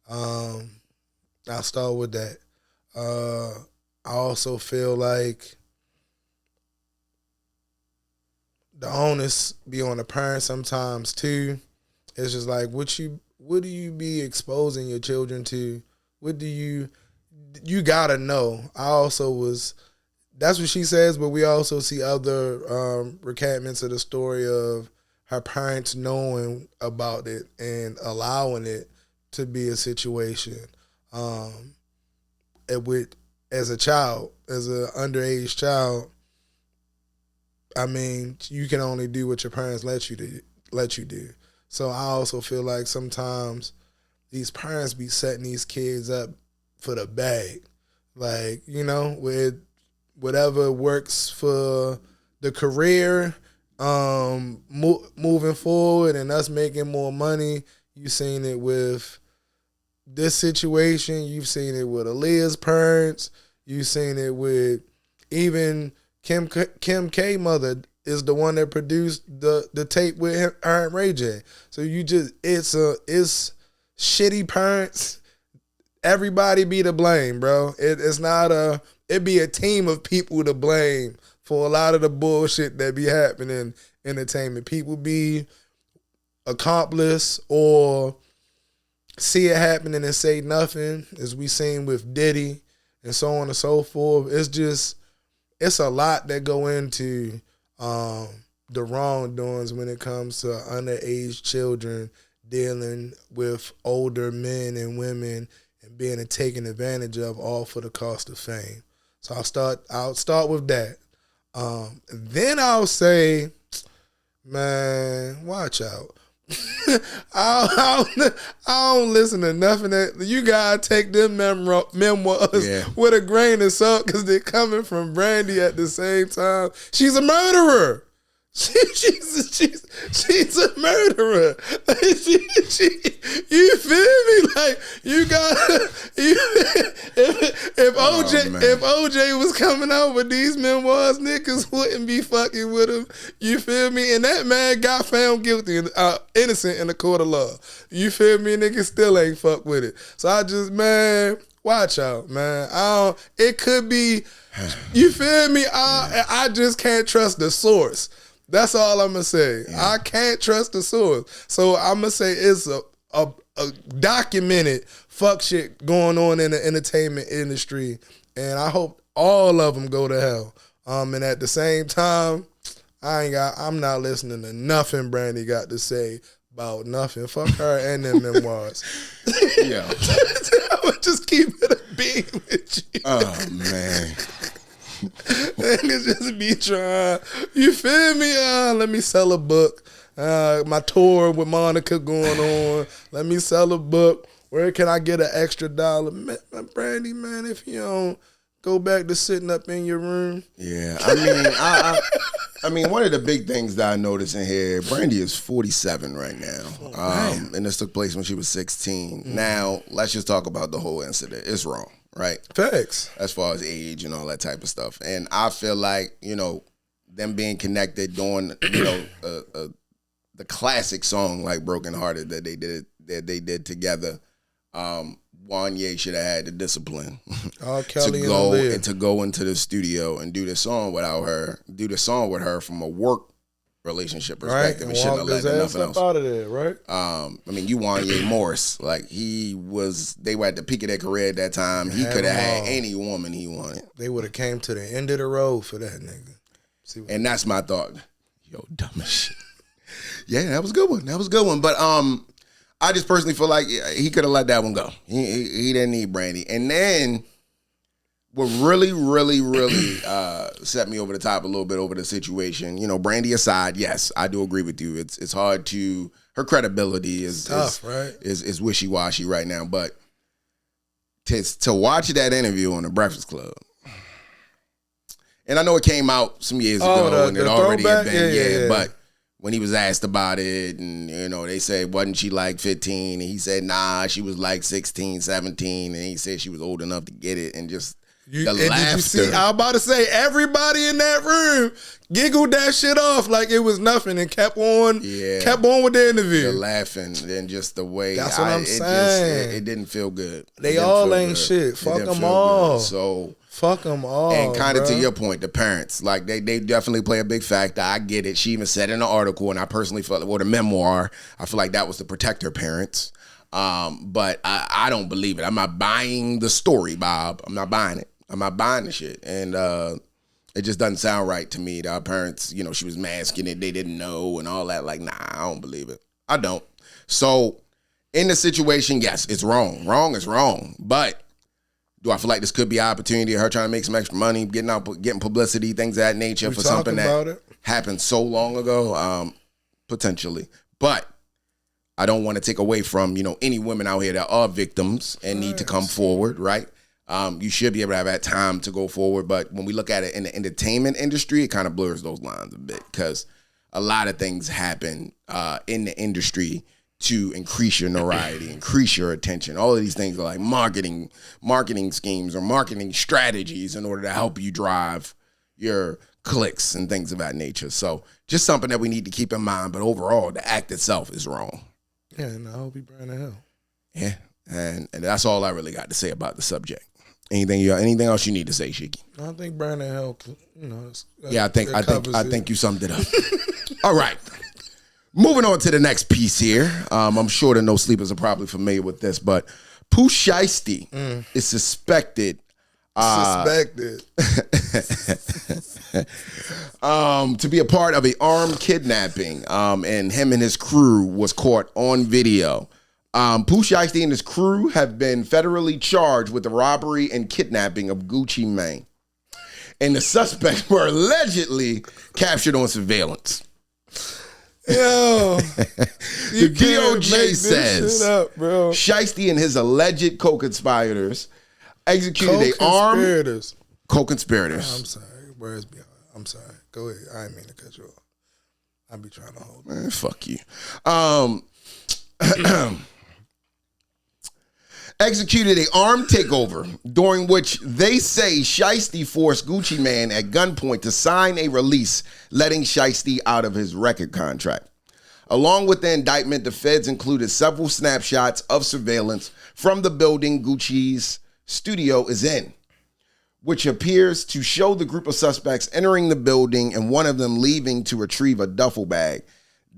C: I'll start with that. I also feel like the onus be on the parents sometimes too. It's just like, what do you be exposing your children to? What do you gotta know. That's what she says, but we also see other recantments of the story of her parents knowing about it and allowing it to be a situation. As a child, as an underage child, I mean, you can only do what your parents let you do. So I also feel like sometimes these parents be setting these kids up for the bag. Like, with whatever works for the career, moving forward and us making more money. You've seen it with this situation. You've seen it with Aaliyah's parents. You've seen it with even Kim K mother is the one that produced the tape with her and Ray J. So it's shitty parents. Everybody be to blame, bro. It be a team of people to blame for a lot of the bullshit that be happening in entertainment. People be accomplice or see it happening and say nothing, as we seen with Diddy and so on and so forth. It's a lot that go into the wrongdoings when it comes to underage children dealing with older men and women and being taken advantage of, all for the cost of fame. So I'll start with that. Then I'll say, man, watch out. I don't listen to nothing that you gotta take them memoirs with a grain of salt, because they're coming from Brandy at the same time. She's a murderer. She's a murderer. You feel me? Like, you got if OJ was coming out with these memoirs, niggas wouldn't be fucking with him. You feel me? And that man got found guilty and innocent in the court of law. You feel me? Niggas still ain't fuck with it. So man, watch out, man. It could be. You feel me? I just can't trust the source. That's all I'm going to say. Yeah. I can't trust the source. So I'm going to say it's a documented fuck shit going on in the entertainment industry. And I hope all of them go to hell. And at the same time, I'm not listening to nothing Brandy got to say about nothing. Fuck her and them memoirs. Yeah. I would just keep it a beat with you.
B: Oh, man.
C: Niggas just be trying. You feel me? Let me sell a book. My tour with Monica going on. Let me sell a book. Where can I get an extra $1? Man, Brandy, man, if you don't go back to sitting up in your room. Yeah,
B: I mean, one of the big things that I noticed in here, Brandy is 47 right now. And this took place when she was 16. Now, let's just talk about the whole incident. It's wrong. Right.
C: Facts.
B: As far as age and all that type of stuff. And I feel like, them being connected doing, the classic song like Broken Hearted that they did together. Wanya should have had the discipline to go into the studio and do the song with her from a work relationship perspective, and shouldn't have let nothing else
C: out of there, right?
B: I mean, you Wanya Morris, like they were at the peak of their career at that time. He could have had any woman he wanted.
C: They would have came to the end of the road for that nigga.
B: And that's my thought. Yo, dumb as shit. Yeah, that was a good one. But I just personally feel like he could have let that one go. He didn't need Brandy. And then what really, really, really set me over the top a little bit over the situation, Brandy aside, yes, I do agree with you. It's hard to, her credibility is tough, right? Is wishy-washy right now. But to watch that interview on the Breakfast Club, and I know it came out some years ago and it already had been, but when he was asked about it, and they said, wasn't she like 15? And he said, nah, she was like 16, 17, and he said she was old enough to get it, and just the laughter. Did you see?
C: I was about to say, everybody in that room giggled that shit off like it was nothing and kept on with the interview.
B: The laughing and just the way.
C: That's what I'm saying.
B: It didn't feel good.
C: They all ain't shit. Fuck them all.
B: So
C: fuck them all.
B: And kind of to your point, the parents, like they definitely play a big factor. I get it. She even said in the article, and I personally felt, the memoir, I feel like that was to protect her parents. But I don't believe it. I'm not buying the story, Bob. I'm not buying it. I'm not buying the shit. And it just doesn't sound right to me that our parents, she was masking it, they didn't know and all that. Like, nah, I don't believe it. I don't. So in the situation, yes, it's wrong. Wrong is wrong. But do I feel like this could be an opportunity of her trying to make some extra money, getting publicity, things of that nature for something that happened so long ago? Potentially. But I don't want to take away from, any women out here that are victims and need to come forward, right? You should be able to have that time to go forward. But when we look at it in the entertainment industry, it kind of blurs those lines a bit because a lot of things happen in the industry to increase your notoriety, increase your attention. All of these things are like marketing schemes or marketing strategies in order to help you drive your clicks and things of that nature. So just something that we need to keep in mind. But overall, the act itself is wrong.
C: Yeah, and I hope he burn to hell.
B: Yeah, and that's all I really got to say about the subject. Anything else you need to say, Shiki?
C: I think burn to hell.
B: I think you summed it up. All right. Moving on to the next piece here. I'm sure the no sleepers are probably familiar with this, but Pooh Shiesty is suspected to be a part of an armed kidnapping, and him and his crew was caught on video. Pooh Shiesty and his crew have been federally charged with the robbery and kidnapping of Gucci Mane, and the suspects were allegedly captured on surveillance.
C: Yo,
B: the DOJ says Shiesty and his alleged co-conspirators executed co-conspirators.
C: I'm sorry. Where's beyond? I'm sorry. Go ahead. I didn't mean to cut you off. I be trying to hold.
B: Man, fuck you. Executed an armed takeover during which they say Shiesty forced Gucci Mane at gunpoint to sign a release letting Shiesty out of his record contract. Along with the indictment, the feds included several snapshots of surveillance from the building Gucci's studio is in, which appears to show the group of suspects entering the building and one of them leaving to retrieve a duffel bag.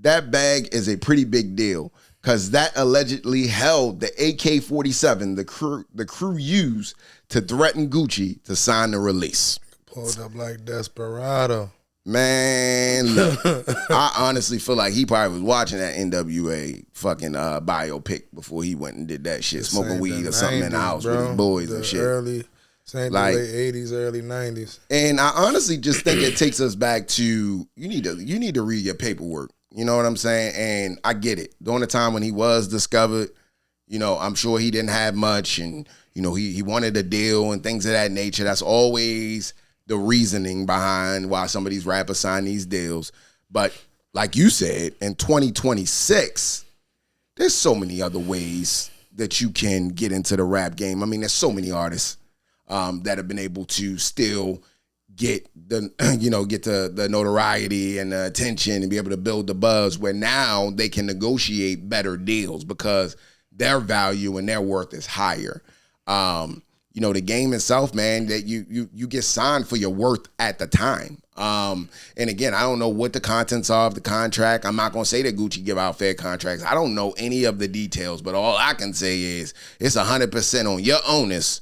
B: That bag is a pretty big deal because that allegedly held the AK-47 the crew used to threaten Gucci to sign the release.
C: Pulled up like Desperado.
B: Man, look, I honestly feel like he probably was watching that NWA fucking biopic before he went and did that shit, smoking weed or something in the house with his boys and shit.
C: The late 80s, early 90s.
B: And I honestly just think it takes us back to you need to read your paperwork. You know what I'm saying? And I get it. During the time when he was discovered, I'm sure he didn't have much, and he wanted a deal and things of that nature. That's always the reasoning behind why some of these rappers sign these deals. But like you said, in 2026, there's so many other ways that you can get into the rap game. I mean, there's so many artists that have been able to still get the notoriety and the attention and be able to build the buzz where now they can negotiate better deals because their value and their worth is higher. The game itself, man, that you get signed for your worth at the time. And again, I don't know what the contents are of the contract. I'm not going to say that Gucci give out fair contracts. I don't know any of the details, but all I can say is it's 100% on your onus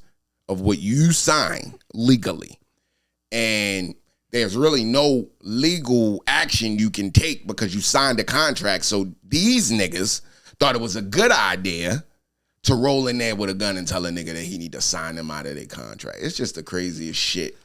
B: of what you sign legally. And there's really no legal action you can take because you signed a contract. So these niggas thought it was a good idea to roll in there with a gun and tell a nigga that he need to sign them out of their contract. It's just the craziest shit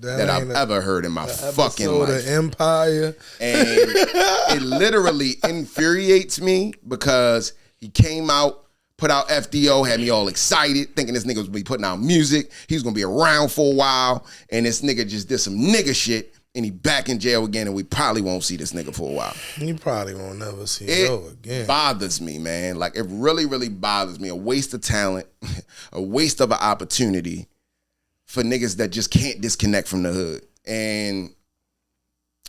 B: that I've ever heard in my fucking life.
C: Empire.
B: And it literally infuriates me because he came out, put out FDO, had me all excited, thinking this nigga was going to be putting out music. He was going to be around for a while, and this nigga just did some nigga shit and he back in jail again, and we probably won't see this nigga for a while.
C: You probably won't never see
B: It
C: again.
B: bothers me, man. Like, it really, really bothers me. A waste of talent, a waste of an opportunity for niggas that just can't disconnect from the hood. And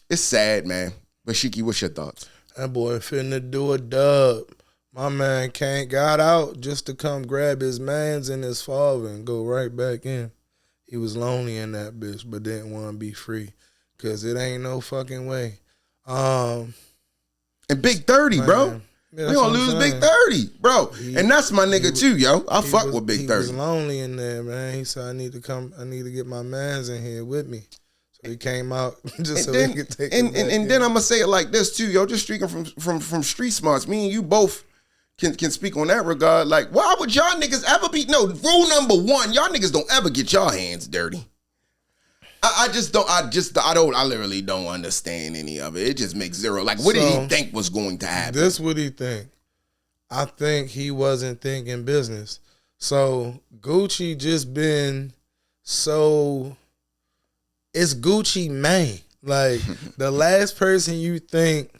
B: it's sad, man. But Shiki, what's your thoughts?
C: That boy finna do a dub. My man got out just to come grab his mans and his father and go right back in. He was lonely in that bitch, but didn't want to be free. Cause it ain't no fucking way.
B: And Big 30, man, bro. Yeah, we gonna lose Big 30, bro. And that's my nigga too, yo. I fuck with Big 30.
C: He was lonely in there, man. He said, I need to get my mans in here with me. So he came out just so he could take
B: and then I'm gonna say it like this too, yo. Just speaking from street smarts, me and you both can speak on that regard. Like, why would y'all niggas ever be rule number one, y'all niggas don't ever get y'all hands dirty. I literally don't understand any of it. It just makes zero. Like, what did he think was going to happen?
C: This what he think. I think he wasn't thinking business. So Gucci just been so, it's Gucci Mane. Like, the last person you think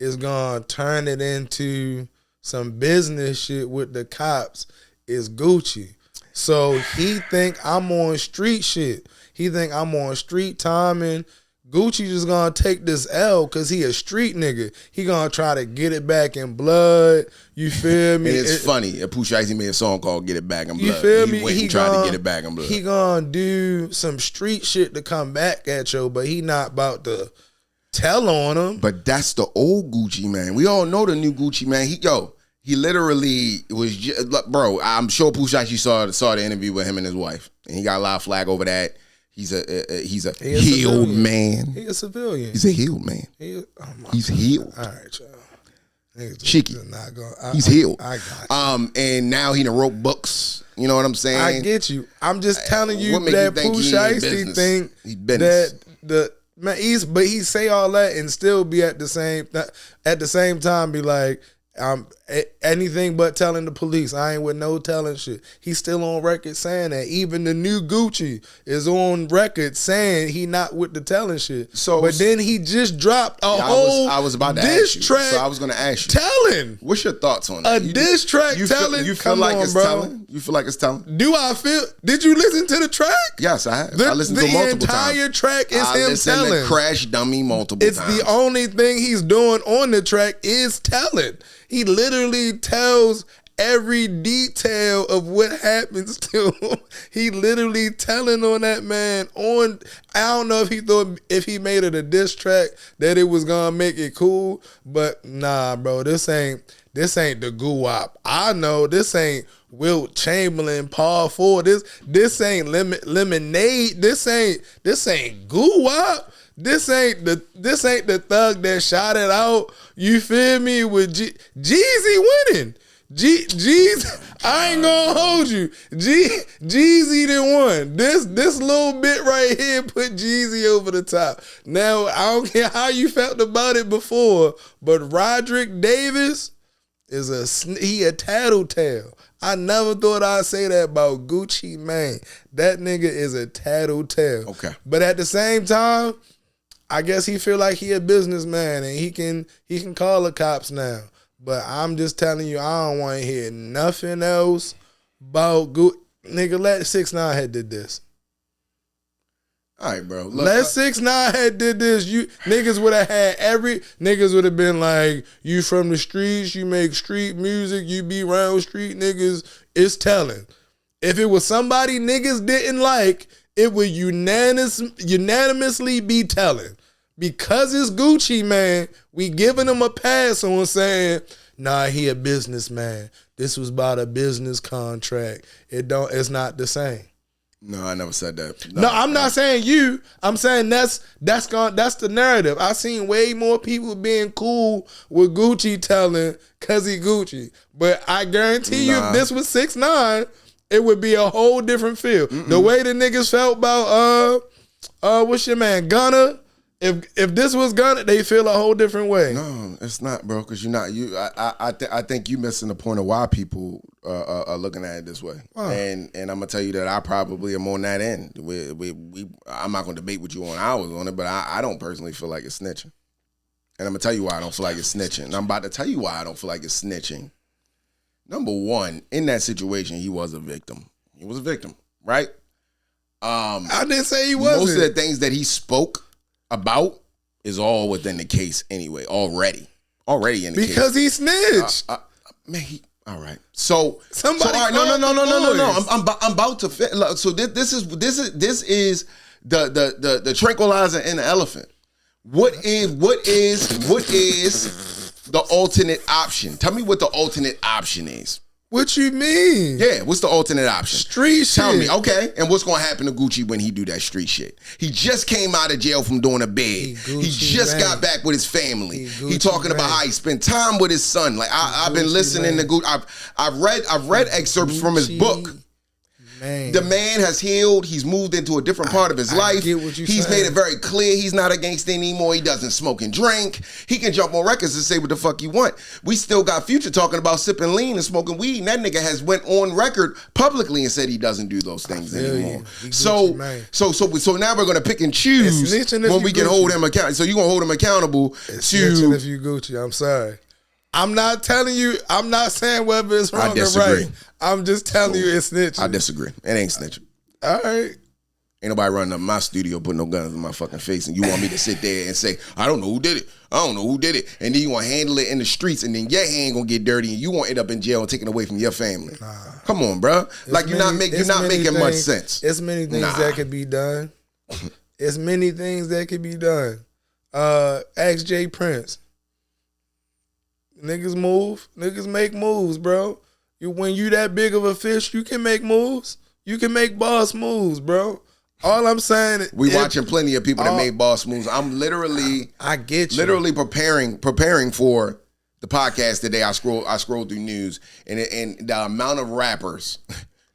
C: is gonna turn it into some business shit with the cops is Gucci. So he think I'm on street shit. He think I'm on street timing. Gucci just gonna take this L because he a street nigga. He gonna try to get it back in blood. You feel me?
B: And it's funny. Pooh Shiesty made a song called "Get It Back in Blood."
C: You feel me?
B: He went and tried to get it back in blood.
C: He gonna do some street shit to come back at you, but he not about to tell on him.
B: But that's the old Gucci man. We all know the new Gucci man. He literally was just, bro. I'm sure Pooh Shiesty saw the interview with him and his wife, and he got a lot of flag over that. He's a healed man.
C: He a civilian.
B: He's a healed man. He's healed.
C: All right, y'all.
B: Shiki. He's healed.
C: I got you.
B: And now he done wrote books. You know what I'm saying?
C: I get you. I'm just telling you that Pooh Shiesty think that the man. But he say all that and still be at the same time be like, anything but telling the police. I ain't with no telling shit. He's still on record saying that. Even the new Gucci is on record saying he not with the telling shit. So, but then he just dropped a whole
B: I was about to
C: diss
B: ask you.
C: track.
B: So I was gonna ask you.
C: Telling.
B: What's your thoughts on that?
C: Diss track telling.
B: You feel like it's telling? You feel like it's telling?
C: Do I feel? Did you listen to the track?
B: Yes, I have. I listened to it multiple times.
C: The entire track is him telling.
B: To Crash Dummy multiple times.
C: It's the only thing he's doing on the track is telling. He literally tells every detail of what happens to him. He literally telling on that man on. I don't know if he thought if he made it a diss track that it was gonna make it cool, but nah, bro, this ain't the goo-wop. I know this ain't Wilt Chamberlain, Paul Ford. This ain't Lemonade. This ain't goo-wop. This ain't the thug that shot it out. You feel me? With Jeezy winning. Jeezy, I ain't gonna hold you. Jeezy done won. This little bit right here put Jeezy over the top. Now, I don't care how you felt about it before, but Roderick Davis is a tattletale. I never thought I'd say that about Gucci Mane. That nigga is a tattletale.
B: Okay.
C: But at the same time, I guess he feel like he a businessman and he can call the cops now. But I'm just telling you, I don't want to hear nothing else about nigga. Let 6ix9ine had did this.
B: All right, bro. Look,
C: let 6ix9ine had did this. You niggas would have had niggas would have been like, you from the streets, you make street music, you be around street niggas. It's telling. If it was somebody niggas didn't like, it would unanimously be telling. Because it's Gucci, man, we giving him a pass on saying, nah, he a businessman. This was about a business contract. It's not the same.
B: No, I never said that.
C: No, I'm not saying you. I'm saying that's the narrative. I seen way more people being cool with Gucci telling cause he Gucci. But I guarantee you if this was 6ix9ine, it would be a whole different feel. The way the niggas felt about what's your man, Gunna, If this was Gunna, they feel a whole different way.
B: No, it's not, bro. Because you're not you. I think you missing the point of why people are looking at it this way.
C: Wow.
B: And I'm gonna tell you that I probably am on that end. I'm not gonna debate with you on hours on it, but I don't personally feel like it's snitching. And I'm gonna tell you why I don't feel like it's snitching. And I'm about to tell you why I don't feel like it's snitching. Number one, in that situation, he was a victim. He was a victim, right?
C: I didn't say he wasn't.
B: Most of the things that he spoke about is all within the case anyway, already in the case.
C: Because he snitched.
B: Man, all right. So
C: Somebody
B: all right, no. I'm about to so this is the tranquilizer in the elephant. What is the alternate option? Tell me what the alternate option is.
C: What you mean?
B: Yeah, what's the alternate option?
C: Street shit.
B: Tell me, okay. And what's gonna happen to Gucci when he do that street shit? He just came out of jail from doing a bid. He just got back with his family. He talking about how he spent time with his son. Like I've been listening to Gucci. I've read excerpts from his book.
C: Man.
B: The man has healed. He's moved into a different part of his life. He's made it very clear he's not a gangster anymore. He doesn't smoke and drink. He can jump on records and say what the fuck you want. We still got Future talking about sipping lean and smoking weed, and that nigga has went on record publicly and said he doesn't do those things anymore. So now we're gonna pick and choose when we can hold him accountable. So you gonna hold him accountable to
C: if you Gucci. I'm sorry. I'm not telling you. I'm not saying whether it's wrong or right. I'm just telling you it's snitching.
B: I disagree. It ain't snitching.
C: All right.
B: Ain't nobody running up my studio putting no guns in my fucking face, and you want me to sit there and say, I don't know who did it. I don't know who did it. And then you want to handle it in the streets, and then your hand gonna get dirty, and you want to end up in jail and taken away from your family. Come on, bro. Like you're not making much sense.
C: It's many things that could be done. It's many things that could be done. Ask Jay Prince. Niggas move. Niggas make moves, bro. When you that big of a fish, you can make moves. You can make boss moves, bro. All I'm saying is
B: we watching plenty of people that made boss moves. I'm literally preparing for the podcast today. I scroll through news and the amount of rappers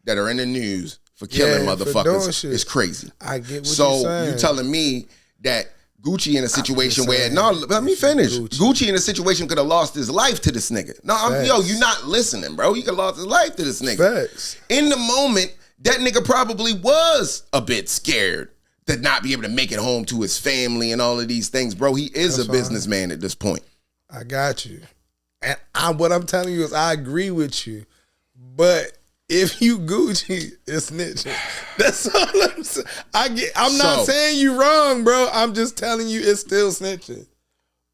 B: that are in the news for killing motherfuckers is crazy.
C: I get what you're saying.
B: So you telling me that Gucci in a situation where let me finish. Gucci in a situation could have lost his life to this nigga. You're not listening, bro. He could have lost his life to this nigga.
C: Facts.
B: In the moment, that nigga probably was a bit scared to not be able to make it home to his family and all of these things, bro. He is a businessman at this point.
C: I got you. And what I'm telling you is I agree with you. But if you Gucci, it's snitching. That's all I'm saying. I'm not saying you wrong, bro. I'm just telling you it's still snitching.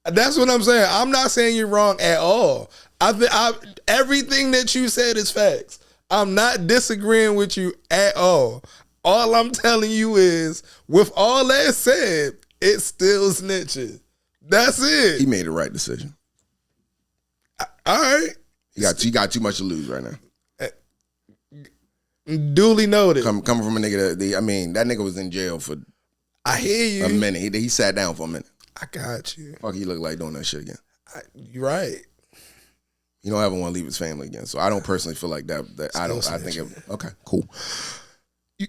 C: That's what I'm saying. I'm not saying you're wrong at all. Everything that you said is facts. I'm not disagreeing with you at all. All I'm telling you is, with all that said, it's still snitching. That's it.
B: He made the right decision.
C: All right.
B: He got too much to lose right now.
C: Duly noted.
B: Coming from a nigga that nigga was in jail for
C: I hear you.
B: A minute. He sat down for a minute.
C: I got you.
B: Fuck, he look like doing that shit again.
C: You're right.
B: You don't ever want to leave his family again. So I don't personally feel like that. Okay, cool.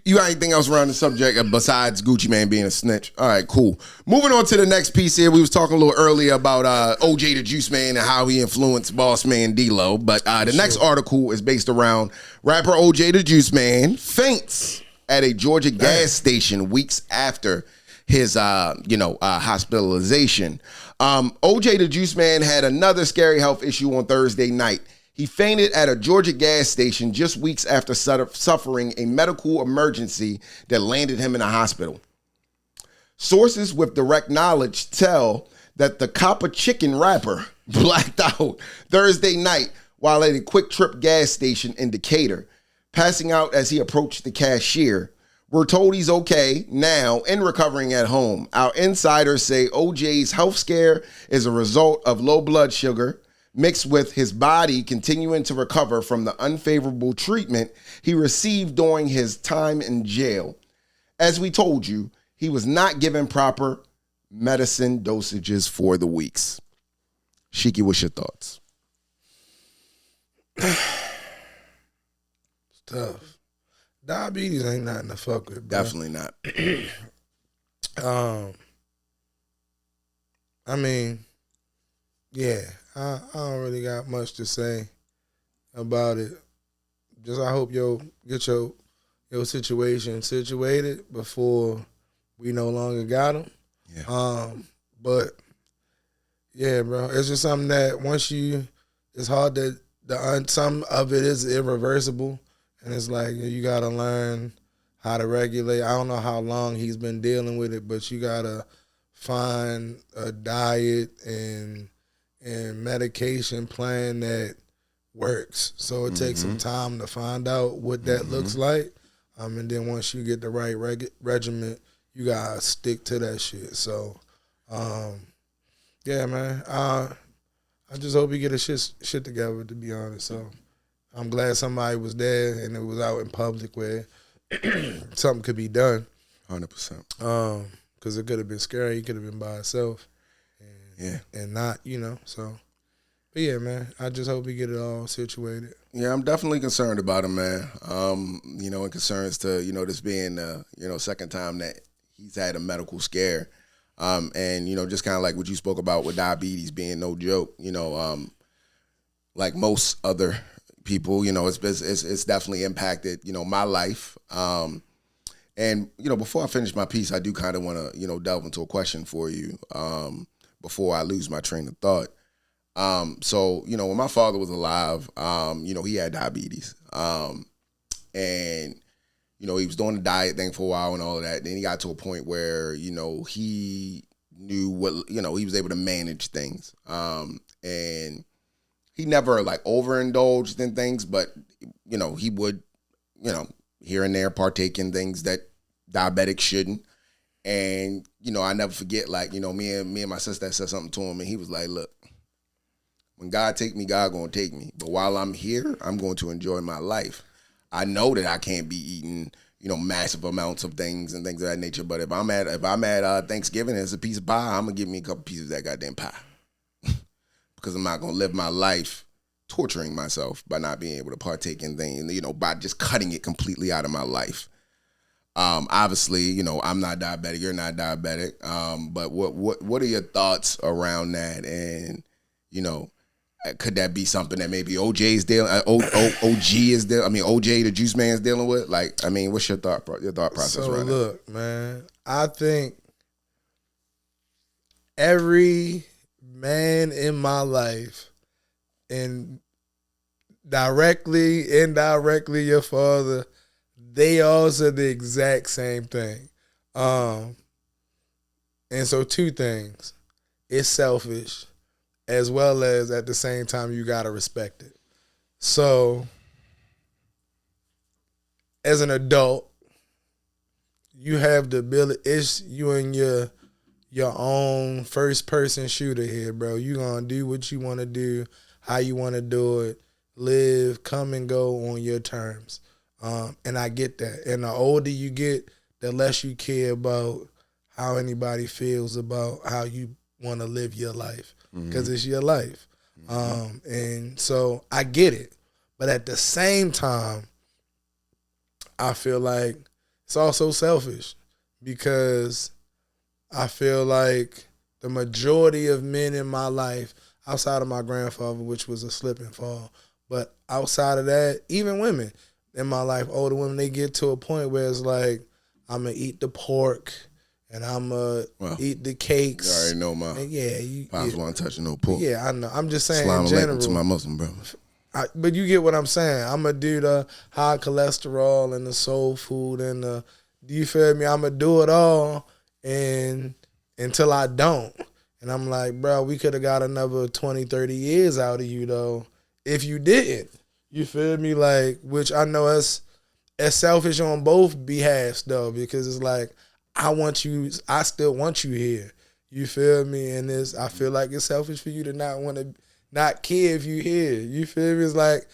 B: You got anything else around the subject besides Gucci Man being a snitch? All right, cool. Moving on to the next piece here. We was talking a little earlier about OJ the Juiceman and how he influenced BossMan Dlow. But the next article is based around rapper OJ the Juiceman faints at a Georgia gas station weeks after his hospitalization. OJ the Juiceman had another scary health issue on Thursday night. He fainted at a Georgia gas station just weeks after suffering a medical emergency that landed him in a hospital. Sources with direct knowledge tell that the Copper Chicken rapper blacked out Thursday night while at a Quick Trip gas station in Decatur, passing out as he approached the cashier. We're told he's okay now and recovering at home. Our insiders say OJ's health scare is a result of low blood sugar, mixed with his body continuing to recover from the unfavorable treatment he received during his time in jail. As we told you, he was not given proper medicine dosages for the weeks. Shiki, what's your thoughts?
C: It's tough. Diabetes ain't nothing to fuck with, bro.
B: Definitely not.
C: I mean, yeah, I don't really got much to say about it. Just I hope get your situation situated before we no longer got them.
B: Yeah.
C: But yeah, bro, it's just something that it's hard that some of it is irreversible, and it's like you gotta learn how to regulate. I don't know how long he's been dealing with it, but you gotta find a diet and medication plan that works. So it takes some time to find out what that looks like. And then once you get the right regimen, you gotta stick to that shit. So, yeah, man. I just hope he get his shit together, to be honest. So I'm glad somebody was there and it was out in public where something could be done.
B: 100%.
C: Because it could have been scary. He could have been by himself. And not, so. But yeah, man, I just hope we get it all situated.
B: Yeah, I'm definitely concerned about him, man. In concerns to, this being, second time that he's had a medical scare. And, just kind of like what you spoke about with diabetes being no joke, like most other people, it's definitely impacted, my life. And, before I finish my piece, I do kind of want to, delve into a question for you before I lose my train of thought. So, when my father was alive, he had diabetes. And, he was doing the diet thing for a while and all of that. Then he got to a point where, he knew what, he was able to manage things. And he never like overindulged in things, but, he would, here and there partake in things that diabetics shouldn't. And, I never forget, like, me and my sister said something to him and he was like, look, when God take me, God gonna take me. But while I'm here, I'm going to enjoy my life. I know that I can't be eating, massive amounts of things and things of that nature. But if I'm at Thanksgiving and it's a piece of pie, I'm gonna give me a couple pieces of that goddamn pie. Because I'm not gonna live my life torturing myself by not being able to partake in things, by just cutting it completely out of my life. Obviously, I'm not diabetic, you're not diabetic. But what are your thoughts around that? And, could that be something that maybe OJ the Juiceman is dealing with? Like, I mean, what's your thought process
C: so
B: around
C: look, man, I think every man in my life, and directly, indirectly, your father, they all said the exact same thing. And so two things. It's selfish, as well as at the same time you gotta respect it. So as an adult, you have the ability, it's you and your own first person shooter here, bro. You gonna do what you wanna do, how you wanna do it, live, come and go on your terms. And I get that. And the older you get, the less you care about how anybody feels about how you want to live your life, because it's your life. And so I get it. But at the same time, I feel like it's also selfish, because I feel like the majority of men in my life, outside of my grandfather, which was a slip and fall, but outside of that, even women in my life, older women, they get to a point where it's like, I'm going to eat the pork and I'm going to eat the cakes.
B: You already know my pops won't touch no pork.
C: Yeah, I know. I'm just saying
B: Slime
C: in general.
B: to my Muslim brothers.
C: But you get what I'm saying. I'm going to do the high cholesterol and the soul food and the, do you feel me? I'm going to do it all and until I don't. And I'm like, bro, we could have got another 20, 30 years out of you, though, if you didn't. You feel me? Like, which I know as selfish on both behalves, though, because it's like, I still want you here. You feel me? And I feel like it's selfish for you to not care if you here. You feel me? It's like,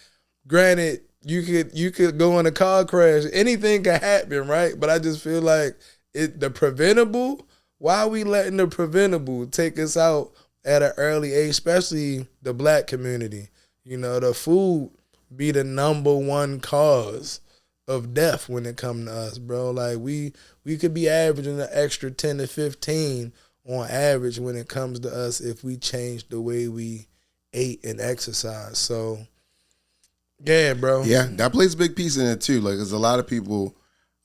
C: granted, you could go in a car crash. Anything can happen, right? But I just feel like the preventable, why are we letting the preventable take us out at an early age, especially the black community? The food be the number one cause of death when it come to us, bro. Like we could be averaging an extra 10 to 15 on average when it comes to us if we change the way we ate and exercise. So, yeah, bro.
B: Yeah, that plays a big piece in it too. Like, there's a lot of people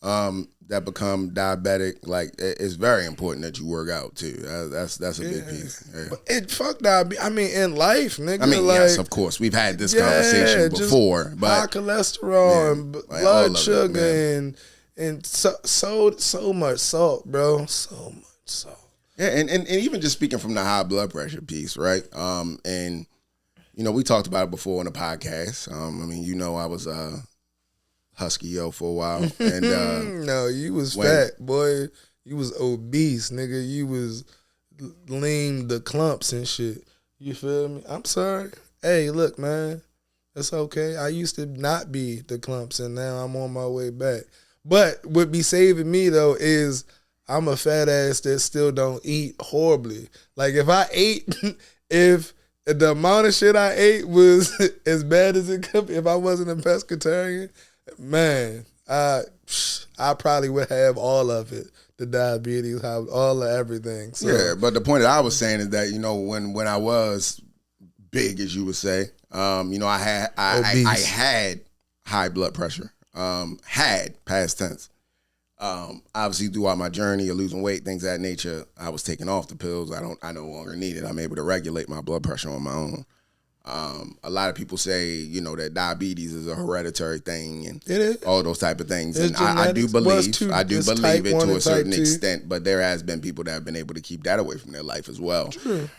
B: that become diabetic. Like, it's very important that you work out too. That's a big piece. Yeah.
C: But fuck diabetes. I mean, in life, nigga.
B: I mean,
C: like,
B: yes, of course, we've had this conversation before, but
C: high cholesterol and
B: like,
C: blood sugar and so much salt, bro. So much salt.
B: Yeah, and even just speaking from the high blood pressure piece, right? And you know, we talked about it before on the podcast. I mean, you know, I was husky for a while, and
C: no, you was fat, boy. You was obese, nigga. You was lean the clumps and shit. You feel me? I'm sorry. Hey, look, man, it's okay. I used to not be the clumps, and now I'm on my way back. But what be saving me though is I'm a fat ass that still don't eat horribly. Like if I ate, if the amount of shit I ate was as bad as it could be, if I wasn't a pescatarian, man, I probably would have all of it. The diabetes, all of everything. So,
B: yeah, but the point that I was saying is that, you know, when I was big, as you would say, you know, I had high blood pressure. Had past tense. Obviously throughout my journey of losing weight, things of that nature, I was taking off the pills. I no longer need it. I'm able to regulate my blood pressure on my own. A lot of people say, you know, that diabetes is a hereditary thing and
C: it is.
B: All those type of things.
C: It's
B: And I do believe it to a certain
C: 2.
B: extent, but there has been people that have been able to keep that away from their life as well.
C: True.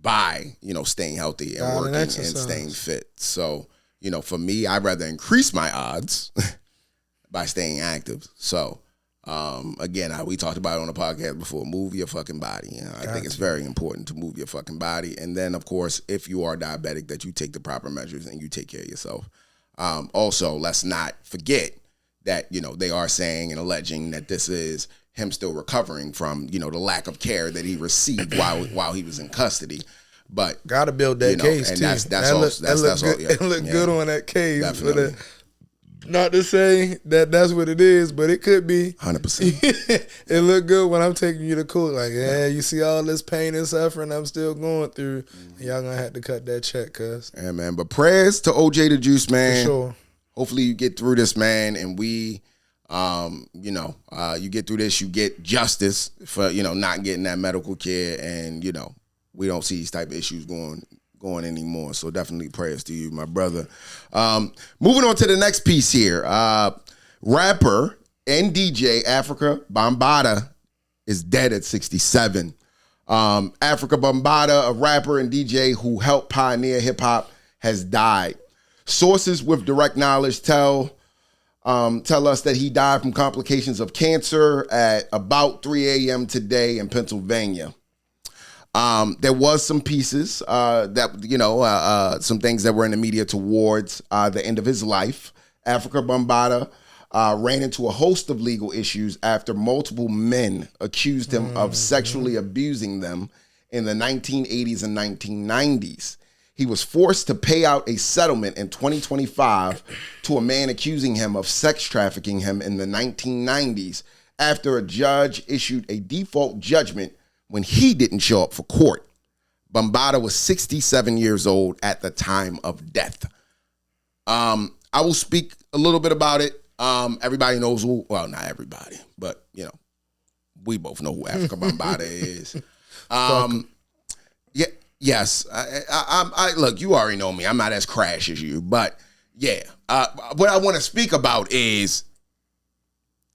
B: By, you know, staying healthy and working and
C: exercise.
B: staying fit. So, you know, for me, I'd rather increase my odds by staying active. So, again, we talked about it on the podcast before. Move your fucking body. I think it's very important to move your fucking body. And then, of course, if you are diabetic, that you take the proper measures and you take care of yourself. Also, let's not forget that, you know, they are saying and alleging that this is him still recovering from, you know, the lack of care that he received while he was in custody. But
C: gotta build that case
B: and
C: too.
B: That's all.
C: It looked good on that case.
B: Definitely.
C: Not to say that that's what it is, but it could be.
B: 100%.
C: It looked good when I'm taking you to court. Like, yeah, you see all this pain and suffering I'm still going through. Y'all gonna have to cut that check, cuz.
B: Yeah, man. But prayers to OJ the Juiceman.
C: For sure.
B: Hopefully you get through this, man, and we, you know, you get through this, you get justice for, you know, not getting that medical care, and, you know, we don't see these type of issues going anymore. So definitely prayers to you, my brother. Moving on to the next piece here. Rapper and DJ Afrika Bambaataa is dead at 67. Afrika Bambaataa, a rapper and DJ who helped pioneer hip hop, has died. Sources with direct knowledge tell us that he died from complications of cancer at about 3 a.m. today in Pennsylvania. There was some pieces that, you know, some things that were in the media towards the end of his life. Afrika Bambaataa ran into a host of legal issues after multiple men accused him of sexually abusing them in the 1980s and 1990s. He was forced to pay out a settlement in 2025 to a man accusing him of sex trafficking him in the 1990s after a judge issued a default judgment when he didn't show up for court. Bambaataa was 67 years old at the time of death. I will speak a little bit about it. Everybody knows who, well, not everybody, but, you know, we both know who Afrika Bambaataa is. Yeah, yes. I look, you already know me. I'm not as crash as you, but yeah. What I want to speak about is,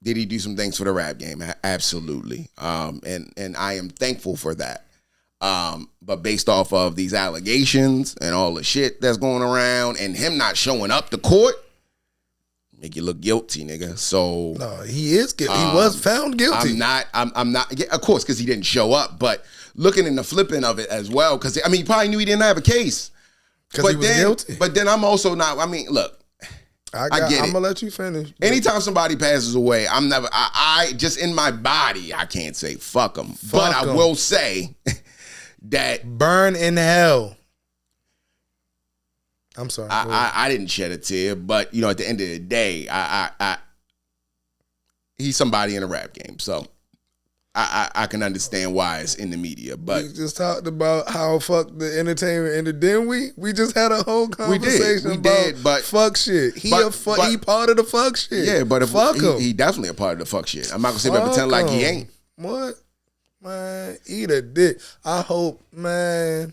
B: did he do some things for the rap game? Absolutely. And I am thankful for that. But based off of these allegations and all the shit that's going around and him not showing up to court, make you look guilty, nigga. So
C: no, he is guilty. He was found guilty.
B: I'm not, yeah, of course, because he didn't show up, but looking in the flipping of it as well, because I mean, he probably knew he didn't have a case.
C: Because he was guilty.
B: But then I'm also not, I mean, look, I get it.
C: I'm gonna let you finish.
B: Anytime somebody passes away, I just in my body, I can't say fuck them. But I will say that
C: burn in hell. I'm sorry.
B: I didn't shed a tear, but you know, at the end of the day, he's somebody in the rap game. So I can understand why it's in the media. But
C: we just talked about how fuck the entertainment ended, didn't we? We just had a whole conversation about
B: but
C: fuck shit. He part of the fuck shit.
B: Yeah, but
C: fuck him.
B: He definitely a part of the fuck shit. I'm not gonna sit there and pretend like he ain't.
C: What? Man, eat a dick. I hope, man.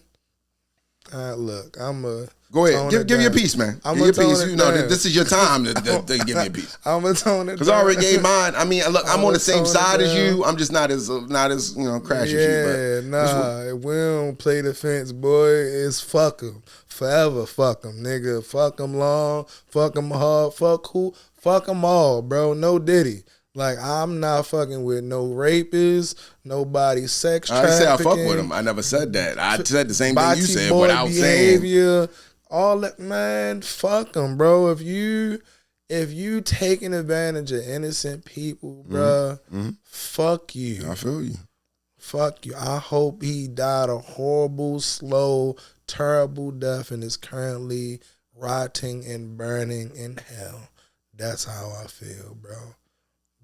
C: Look, I'm a...
B: Go ahead. Give your piece, man. Give your piece. You know, this is your time to give me a piece.
C: I'm gonna tone it.
B: Because I already gave mine. I mean, look, I'm on the same side as you. I'm just not as crash as you.
C: Yeah, nah. We don't play defense, boy. It's fuck 'em. Forever fuck 'em, nigga. Fuck 'em long. Fuck 'em hard. Fuck who? Fuck 'em all, bro. No Diddy. Like, I'm not fucking with no rapists, nobody sex trafficking.
B: I didn't say I fuck with him. I never said that. I said the same thing you said without
C: behavior, saying. All that, man, fuck them, bro. If you taking advantage of innocent people, bro, fuck you.
B: I feel you.
C: Fuck you. I hope he died a horrible, slow, terrible death and is currently rotting and burning in hell. That's how I feel, bro.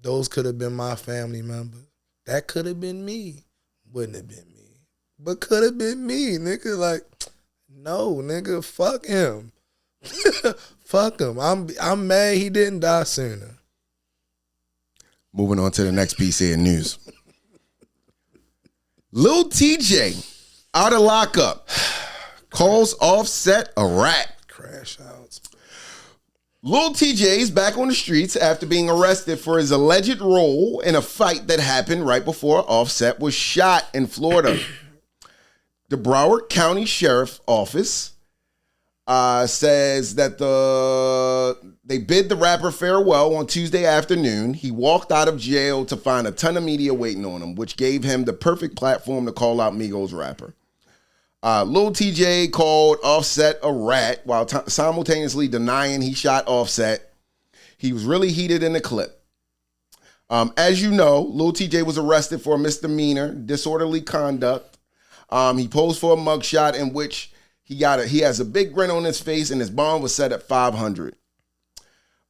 C: Those could have been my family members. That could have been me. Wouldn't have been me. But could have been me, nigga. Like, no, nigga, fuck him. Fuck him. I'm mad he didn't die sooner.
B: Moving on to the next piece of news. Lil Tjay out of lockup calls Offset a rat.
C: Crash outs.
B: Lil Tjay is back on the streets after being arrested for his alleged role in a fight that happened right before Offset was shot in Florida. The Broward County Sheriff's Office says that they bid the rapper farewell on Tuesday afternoon. He walked out of jail to find a ton of media waiting on him, which gave him the perfect platform to call out Migos rapper. Lil Tjay called Offset a rat while simultaneously denying he shot Offset. He was really heated in the clip. As you know, Lil Tjay was arrested for a misdemeanor, disorderly conduct. He posed for a mugshot in which he has a big grin on his face and his bond was set at $500.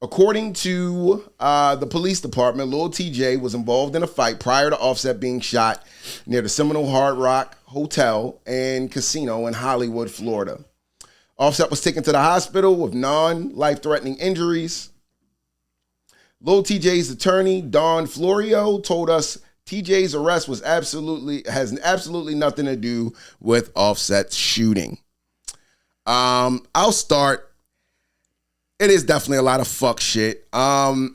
B: According to the police department, Lil Tjay was involved in a fight prior to Offset being shot near the Seminole Hard Rock Hotel and Casino in Hollywood, Florida. Offset was taken to the hospital with non-life-threatening injuries. Lil Tjay's attorney, Don Florio, told us TJ's arrest has absolutely nothing to do with Offset's shooting. I'll start. It is definitely a lot of fuck shit. The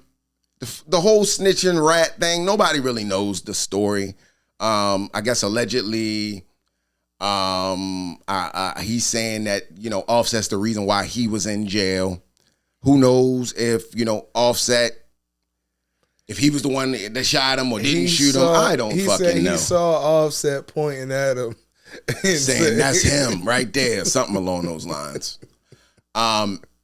B: whole snitching rat thing, nobody really knows the story. I guess allegedly, he's saying that, Offset's the reason why he was in jail. Who knows if, Offset, if he was the one that shot him or didn't shoot him, I don't fucking know.
C: He saw Offset pointing at him.
B: Saying that's him right there, something along those lines.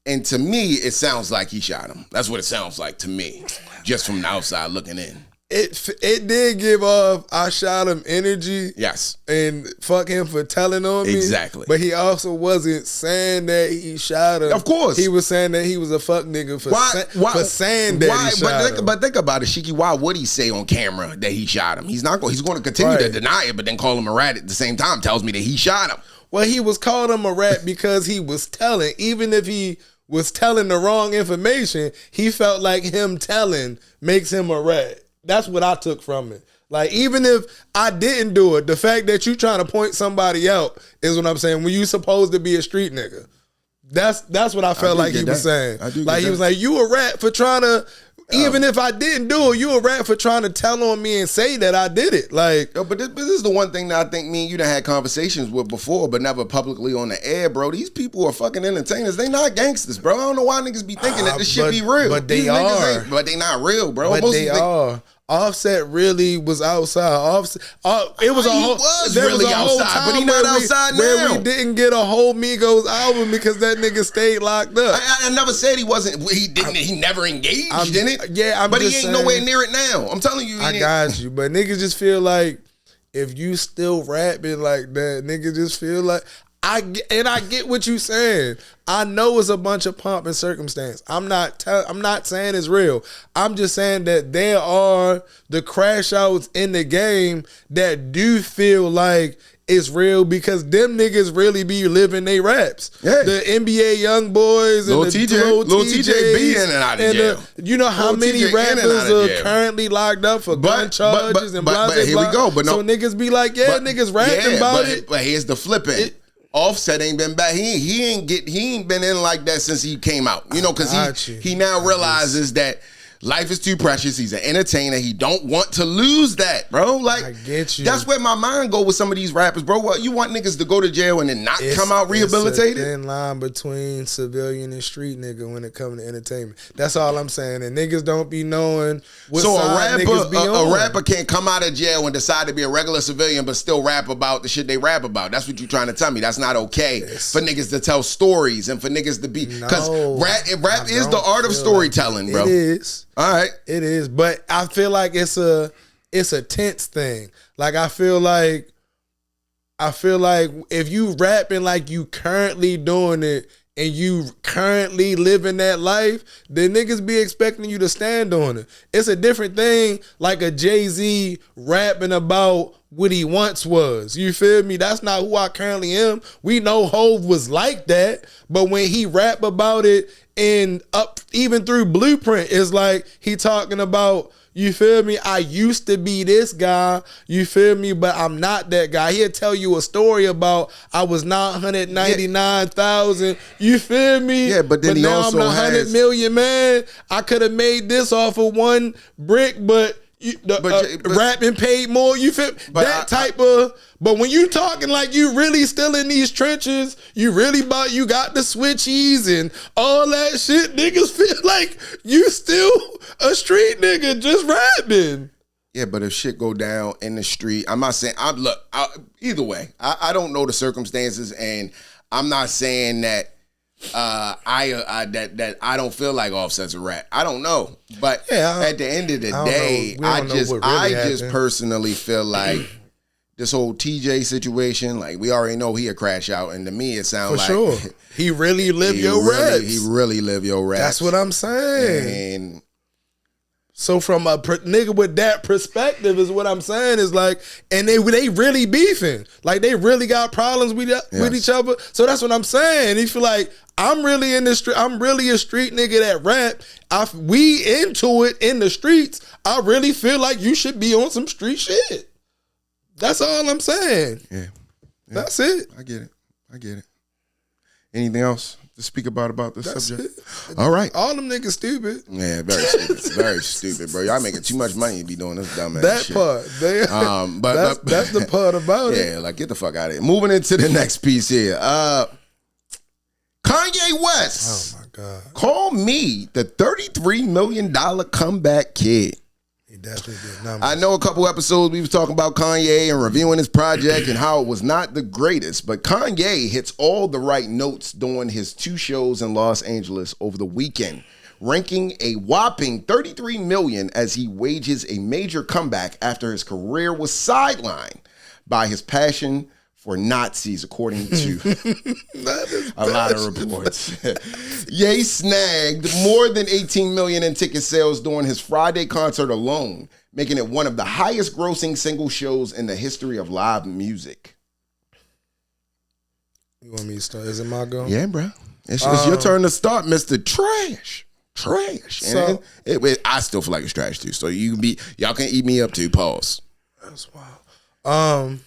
B: And to me, it sounds like he shot him. That's what it sounds like to me, just from the outside looking in.
C: It did give off I shot him energy.
B: Yes.
C: And fuck him for telling on me.
B: Exactly.
C: But he also wasn't saying that he shot him.
B: Of course.
C: He was saying that he was a fuck nigga for saying that he shot him.
B: But think about it, Shiki. Why would he say on camera that he shot him? He's going to continue to deny it, but then call him a rat at the same time tells me that he shot him.
C: Well, he was called him a rat because he was telling. Even if he was telling the wrong information, he felt like him telling makes him a rat. That's what I took from it. Like, even if I didn't do it, the fact that you trying to point somebody out is what I'm saying. When you supposed to be a street nigga. That's what I felt like he was saying. Like, he was like, you a rat for trying to, even if I didn't do it, you a rat for trying to tell on me and say that I did it. Like,
B: but this is the one thing that I think me and you done had conversations with before, but never publicly on the air, bro. These people are fucking entertainers. They not gangsters, bro. I don't know why niggas be thinking that this shit be real.
C: But they are.
B: But they not real, bro.
C: But they are. Offset really was outside. Offset, it was a whole. There
B: really
C: was a whole
B: outside,
C: time
B: but he not outside
C: where
B: now.
C: we didn't get a whole Migos album because that nigga stayed locked up.
B: I never said he wasn't. He didn't. He never engaged in it.
C: Yeah,
B: but he ain't nowhere near it now. I'm telling you.
C: I got you, but niggas just feel like if you still rapping like that, niggas just feel like I get what you saying. I know it's a bunch of pomp and circumstance. I'm not saying it's real. I'm just saying that there are the crash outs in the game that do feel like it's real because them niggas really be living they raps. Yeah. The NBA young boys and
B: Lil TJ be in and out of jail.
C: You know how many rappers are currently locked up for gun charges and blah, blah, blah.
B: But here we go. But no,
C: so niggas be like, niggas rapping about it.
B: But here's the flipping. Offset ain't been back. He ain't been in like that since he came out. You know, because he now realizes that life is too precious. He's an entertainer. He don't want to lose that, bro. Like, I get you. That's where my mind go with some of these rappers, bro. What, you want niggas to go to jail and then not come out rehabilitated?
C: It's a thin line between civilian and street nigga when it comes to entertainment. That's all I'm saying. And niggas don't be knowing what side niggas be on.
B: A rapper can't come out of jail and decide to be a regular civilian but still rap about the shit they rap about. That's what you're trying to tell me. That's not okay for nniggas to tell stories and for niggas to be... Because rap is the art of storytelling, bro.
C: It is.
B: All right.
C: It is, but I feel like it's a tense thing. Like I feel like if you rapping like you currently doing it and you currently living that life, then niggas be expecting you to stand on it. It's a different thing like a Jay-Z rapping about what he once was. You feel me? That's not who I currently am. We know Hov was like that, but when he rap about it and up even through Blueprint, it's like he talking about, you feel me? I used to be this guy, you feel me? But I'm not that guy. He'll tell you a story about I was not 199,000. You feel me?
B: Yeah, but then he
C: now
B: also
C: I'm the 100 million man. I could have made this off of one brick, but rapping paid more. You feel but when you talking like you really still in these trenches, you got the switchies and all that shit, niggas feel like you still a street nigga just rapping.
B: Yeah, but if shit go down in the street, I'm not saying either way. I don't know the circumstances, and I'm not saying that that I don't feel like Offset's a rat. I don't know, but at the end of the day, I just personally feel like this whole Tjay situation, like we already know he a crash out, and to me it sounds like
C: sure he really live your raps.
B: He really live your raps.
C: That's what I'm saying.
B: And
C: so from a nigga with that perspective is what I'm saying is like, and they really beefing. Like they really got problems with each other. So that's what I'm saying. He feel like I'm really in the street. I'm really a street nigga that rap. We into it in the streets. I really feel like you should be on some street shit. That's all I'm saying.
B: Yeah.
C: That's it.
B: I get it. Anything else to speak about this subject? All right.
C: All them niggas stupid.
B: Yeah, very stupid. Very stupid, bro. Y'all making too much money to be doing this dumb ass
C: that
B: shit.
C: Part. That's the part about it.
B: Yeah, like get the fuck out of here. Moving into the next piece here. Kanye West.
C: Oh my God.
B: Call me the $33 million comeback kid.
C: He definitely did numbers.
B: I know a couple episodes we was talking about Kanye and reviewing his project and how it was not the greatest, but Kanye hits all the right notes during his 2 shows in Los Angeles over the weekend, ranking a whopping $33 million as he wages a major comeback after his career was sidelined by his passion for Nazis, according to a lot of reports. Ye snagged more than $18 million in ticket sales during his Friday concert alone, making it one of the highest grossing single shows in the history of live music.
C: You want me to start? Is it my go?
B: Yeah, bro. It's your turn to start, Mr. Trash. So, and I still feel like it's trash too. So y'all can eat me up too. Pause.
C: That's wild.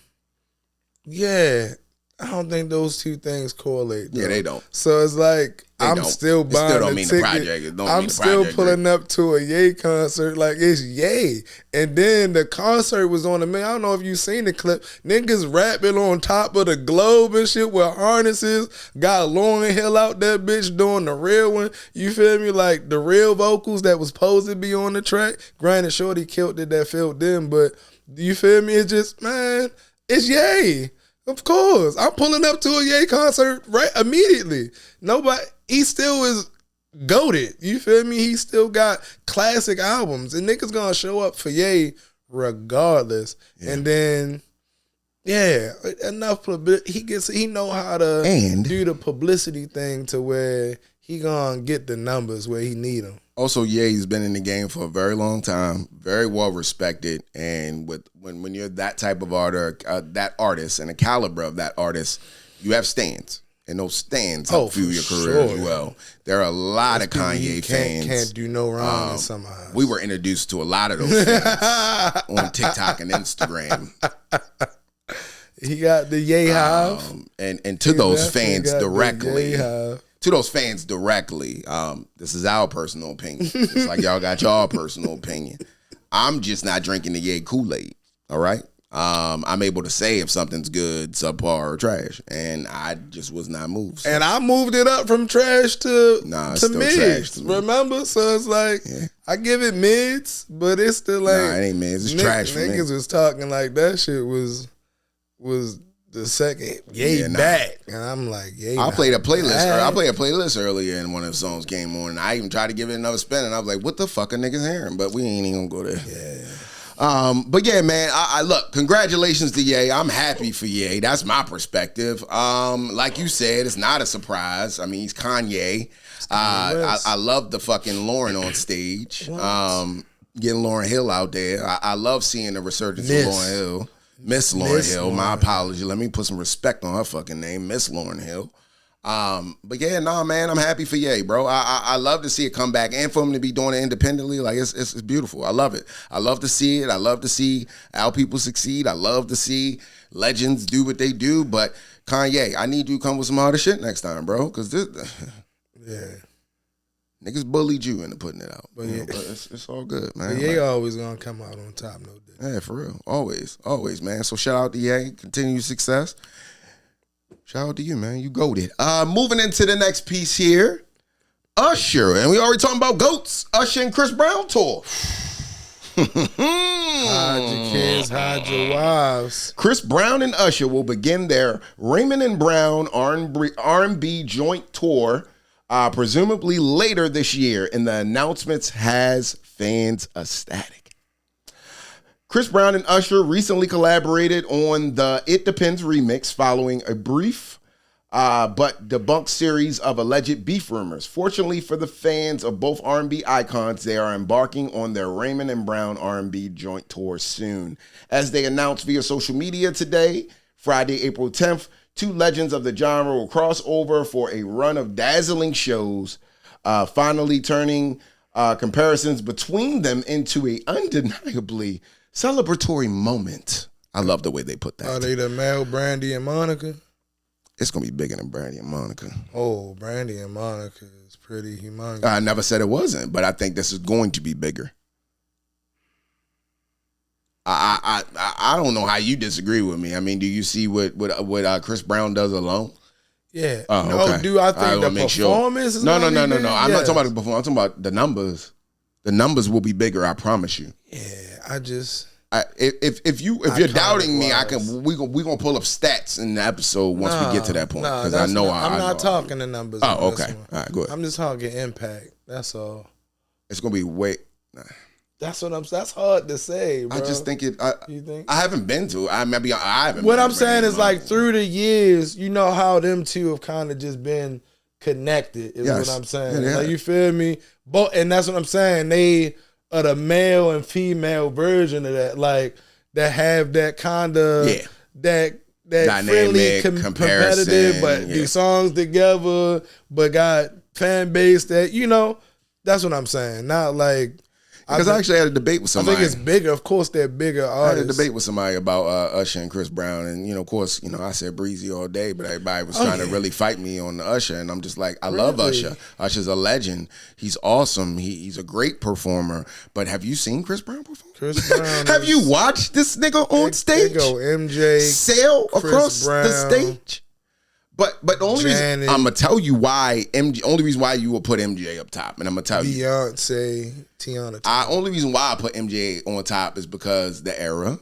C: Yeah, I don't think those two things correlate, though.
B: Yeah, they don't.
C: So it's like I'm still buying
B: still don't
C: the
B: mean
C: ticket.
B: The project.
C: I'm still pulling up to a Ye concert like it's Ye. And then the concert was on the man. I don't know if you seen the clip. Niggas rapping on top of the globe and shit with harnesses. Got Lauryn Hill out that bitch doing the real one. You feel me? Like the real vocals that was supposed to be on the track. Granted, Shorty killed it that filled them, but you feel me? It's just, man, it's Ye. Of course. I'm pulling up to a Ye concert right immediately. He still is goated. You feel me? He still got classic albums. And niggas gonna show up for Ye regardless. Yeah. And then Yeah, enough. He know how to do the publicity thing to where he gonna get the numbers where he need them.
B: Also, Ye's been in the game for a very long time, very well respected, and when you're that type of that artist, and the caliber of that artist, you have stands, and those stands help fuel your career as well. There are a lot of Kanye fans.
C: Can't do no wrong in some eyes.
B: We were introduced to a lot of those fans on TikTok and Instagram.
C: He got the Ye Hive.
B: And to those fans directly. To those fans directly, this is our personal opinion. It's like y'all got y'all personal opinion. I'm just not drinking the Ye Kool-Aid, all right? I'm able to say if something's good, subpar, or trash, and I just was not moved. So.
C: And I moved it up from trash to mids,
B: trash to me.
C: Remember? So it's like, I give it mids, but it's still like...
B: Nah, it ain't mids. It's trash for me.
C: Niggas was talking like that shit was the second back, and I'm like,
B: I played a playlist earlier, and one of the songs came on, and I even tried to give it another spin, and I was like, what the fuck are niggas hearing? But we ain't even gonna go there. But yeah, man, I look, congratulations to Ye. I'm happy for Ye. That's my perspective. Like you said, it's not a surprise. I mean, he's Kanye. I love the fucking Lauren on stage. Getting Lauryn Hill out there. I love seeing the resurgence of Lauryn Hill. Miss Lauryn Hill, my apology. Let me put some respect on her fucking name, Miss Lauryn Hill. But yeah, man, I'm happy for Ye, bro. I love to see it come back, and for him to be doing it independently. Like it's beautiful. I love it. I love to see it. I love to see our people succeed. I love to see legends do what they do. But Kanye, I need you to come with some harder shit next time, bro. Because this, niggas bullied you into putting it out. But but it's all good, man.
C: But Ye always gonna come out on top, no doubt.
B: Yeah, for real. Always, man. So shout out to Ye. Continued success. Shout out to you, man. You goated. Moving into the next piece here. Usher. And we already talking about GOATs. Usher and Chris Brown tour.
C: Hide your kids, hide your wives.
B: Chris Brown and Usher will begin their Raymond and Brown R&B joint tour presumably later this year, and the announcements has fans ecstatic. Chris Brown and Usher recently collaborated on the It Depends remix following a brief but debunked series of alleged beef rumors. Fortunately for the fans of both R&B icons, they are embarking on their Raymond and Brown R&B joint tour soon. As they announced via social media today, Friday, April 10th, two legends of the genre will cross over for a run of dazzling shows, finally turning comparisons between them into a undeniably celebratory moment. I love the way they put that.
C: Are they the male Brandy and Monica?
B: It's going to be bigger than Brandy and Monica.
C: Oh, Brandy and Monica is pretty humongous.
B: I never said it wasn't, but I think this is going to be bigger. I don't know how you disagree with me. I mean, do you see what Chris Brown does alone?
C: Yeah.
B: Oh, okay.
C: Do I think the performance is
B: No.
C: big?
B: I'm not talking about the performance. I'm talking about the numbers. The numbers will be bigger, I promise you.
C: Yeah,
B: if you're doubting me, we gonna pull up stats in the episode once we get to that point, because I know
C: I'm not talking the numbers.
B: Oh, okay, all right, good.
C: I'm just talking impact. That's all.
B: It's gonna be
C: That's hard to say, bro.
B: I just think it.
C: You think?
B: I haven't been to. I haven't.
C: What I'm saying is, like, through the years, you know how them two have kind of just been connected. Is what I'm saying.
B: Yeah,
C: like, you feel me? And that's what I'm saying. They are the male and female version of that, like that have that kind of that dynamic, friendly, competitive, but do songs together, but got fan base that that's what I'm saying. Not like.
B: Because I actually had a debate with somebody.
C: I think it's bigger. Of course, they're bigger artists.
B: I had a debate with somebody about Usher and Chris Brown, and of course, I said Breezy all day, but everybody was trying to really fight me on the Usher, and I'm just like, I love Usher. Usher's a legend. He's awesome. He's a great performer. But have you seen Chris Brown perform?
C: Chris Brown.
B: Have you watched this nigga on stage?
C: They go MJ
B: sail across the stage. But the only reason I'm gonna tell you why only reason why you will put MJ up top, and I'm gonna tell you
C: Beyonce, Tiana.
B: Only reason why I put MJ on top is because the era,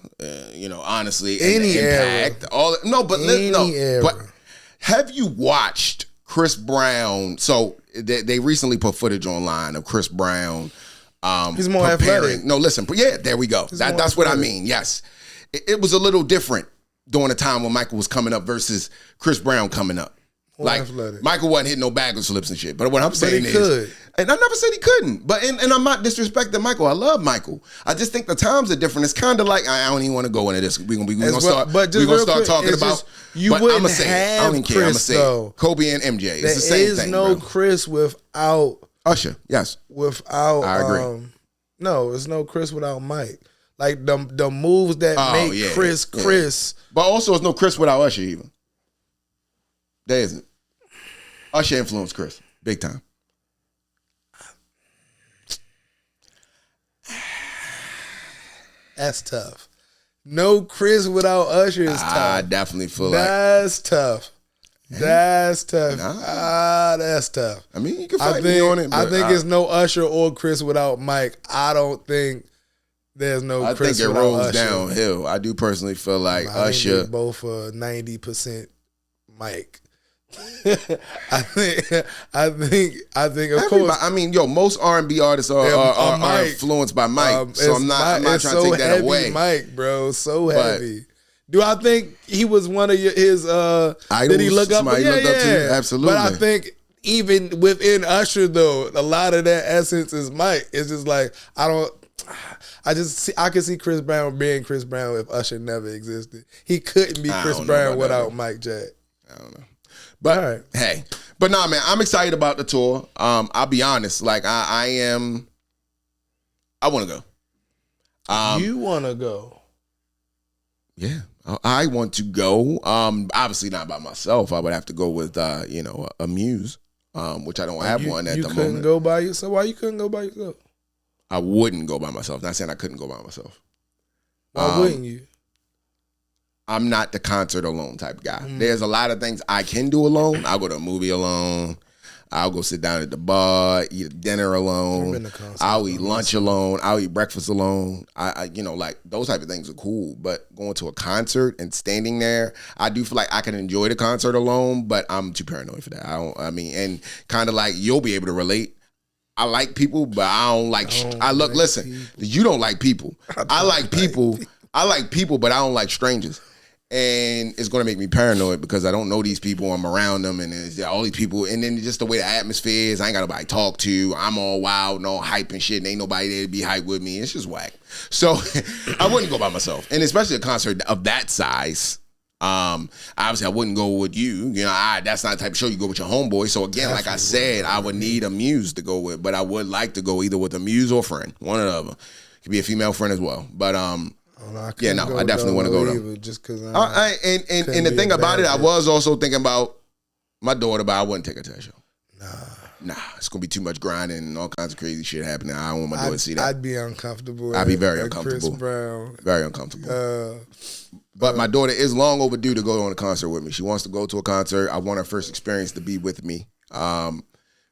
B: honestly,
C: any
B: and the impact,
C: era.
B: But have you watched Chris Brown? So they recently put footage online of Chris Brown.
C: He's more athletic.
B: No, listen, yeah, there we go. That's what I mean. Yes, it was a little different during the time when Michael was coming up versus Chris Brown coming up. Like, Michael wasn't hitting no bag of slips and shit. But what I'm saying is, and I never said he couldn't. But and I'm not disrespecting Michael. I love Michael. I just think the times are different. It's kind of like I don't even want to go into this. We're gonna start talking about.
C: You wouldn't have Chris though.
B: Kobe and MJ. It's the same thing.
C: There is no Chris without
B: Usher. Yes.
C: Without
B: I agree.
C: No, there's no Chris without Mike. Like the moves that make Chris.
B: But also, there's no Chris without Usher even. There isn't. Usher influenced Chris big time.
C: That's tough. No Chris without Usher is tough.
B: I definitely feel
C: that's tough. That's tough. That's tough.
B: I mean, you can fight me on it.
C: I think it's no Usher or Chris without Mike. I don't think there's no Chris without Usher. I think it rolls
B: downhill. I do personally feel like Usher.
C: Both 90% Mike. I think of course.
B: I mean, most R&B artists are influenced by Mike, so I'm not trying to take that away.
C: Mike, bro, so heavy. Do I think he was one of his idols? Did he look up?
B: Yeah, looked up to? Absolutely.
C: But I think even within Usher, though, a lot of that essence is Mike. It's just like I can see Chris Brown being Chris Brown if Usher never existed. He couldn't be Chris Brown without Mike J.
B: I don't know. But hey, nah, man, I'm excited about the tour. I'll be honest, like I want to go.
C: You want to go?
B: Yeah, I want to go. Obviously not by myself. I would have to go with a muse, which I don't have one at the moment.
C: You couldn't go by yourself. Why you couldn't go by yourself?
B: I wouldn't go by myself. Not saying I couldn't go by myself.
C: Why wouldn't you?
B: I'm not the concert alone type guy. There's a lot of things I can do alone. I'll go to a movie alone. I'll go sit down at the bar, eat dinner alone. I'll eat lunch alone. I'll eat breakfast alone. I like those type of things are cool. But going to a concert and standing there, I do feel like I can enjoy the concert alone, but I'm too paranoid for that. And kind of like you'll be able to relate. I like people, but I don't like. Listen, you don't like people. I like people. I like people, but I don't like strangers. And it's going to make me paranoid because I don't know these people. I'm around them, and there's all these people. And then just the way the atmosphere is, I ain't got nobody to talk to. I'm all wild and all hype and shit, and ain't nobody there to be hype with me. It's just whack. So I wouldn't go by myself. And especially a concert of that size. Obviously, I wouldn't go with you. That's not the type of show you go with your homeboy. So again, like I said, I would need a muse to go with. But I would like to go either with a muse or a friend. One or the other. Could be a female friend as well. But I definitely want to go though.
C: Just because
B: and the thing about it, I was also thinking about my daughter, but I wouldn't take her to that show. Nah, it's gonna be too much grinding and all kinds of crazy shit happening. I don't want my daughter to see that.
C: I'd be uncomfortable.
B: I'd be very uncomfortable.
C: Chris Brown,
B: very uncomfortable. But my daughter is long overdue to go on a concert with me. She wants to go to a concert. I want her first experience to be with me.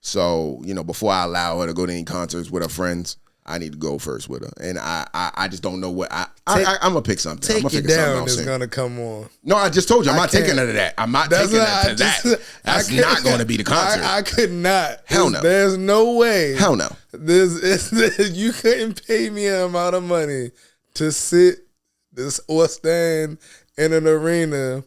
B: So before I allow her to go to any concerts with her friends, I need to go first with her, and I just don't know what I'm gonna pick something.
C: Take It Down is gonna come on.
B: No, I just told you I'm not taking her to that. I'm not taking her to that. That's not going to be the concert.
C: I could not.
B: Hell no.
C: There's no way.
B: Hell no.
C: You couldn't pay me an amount of money to sit or stand in an arena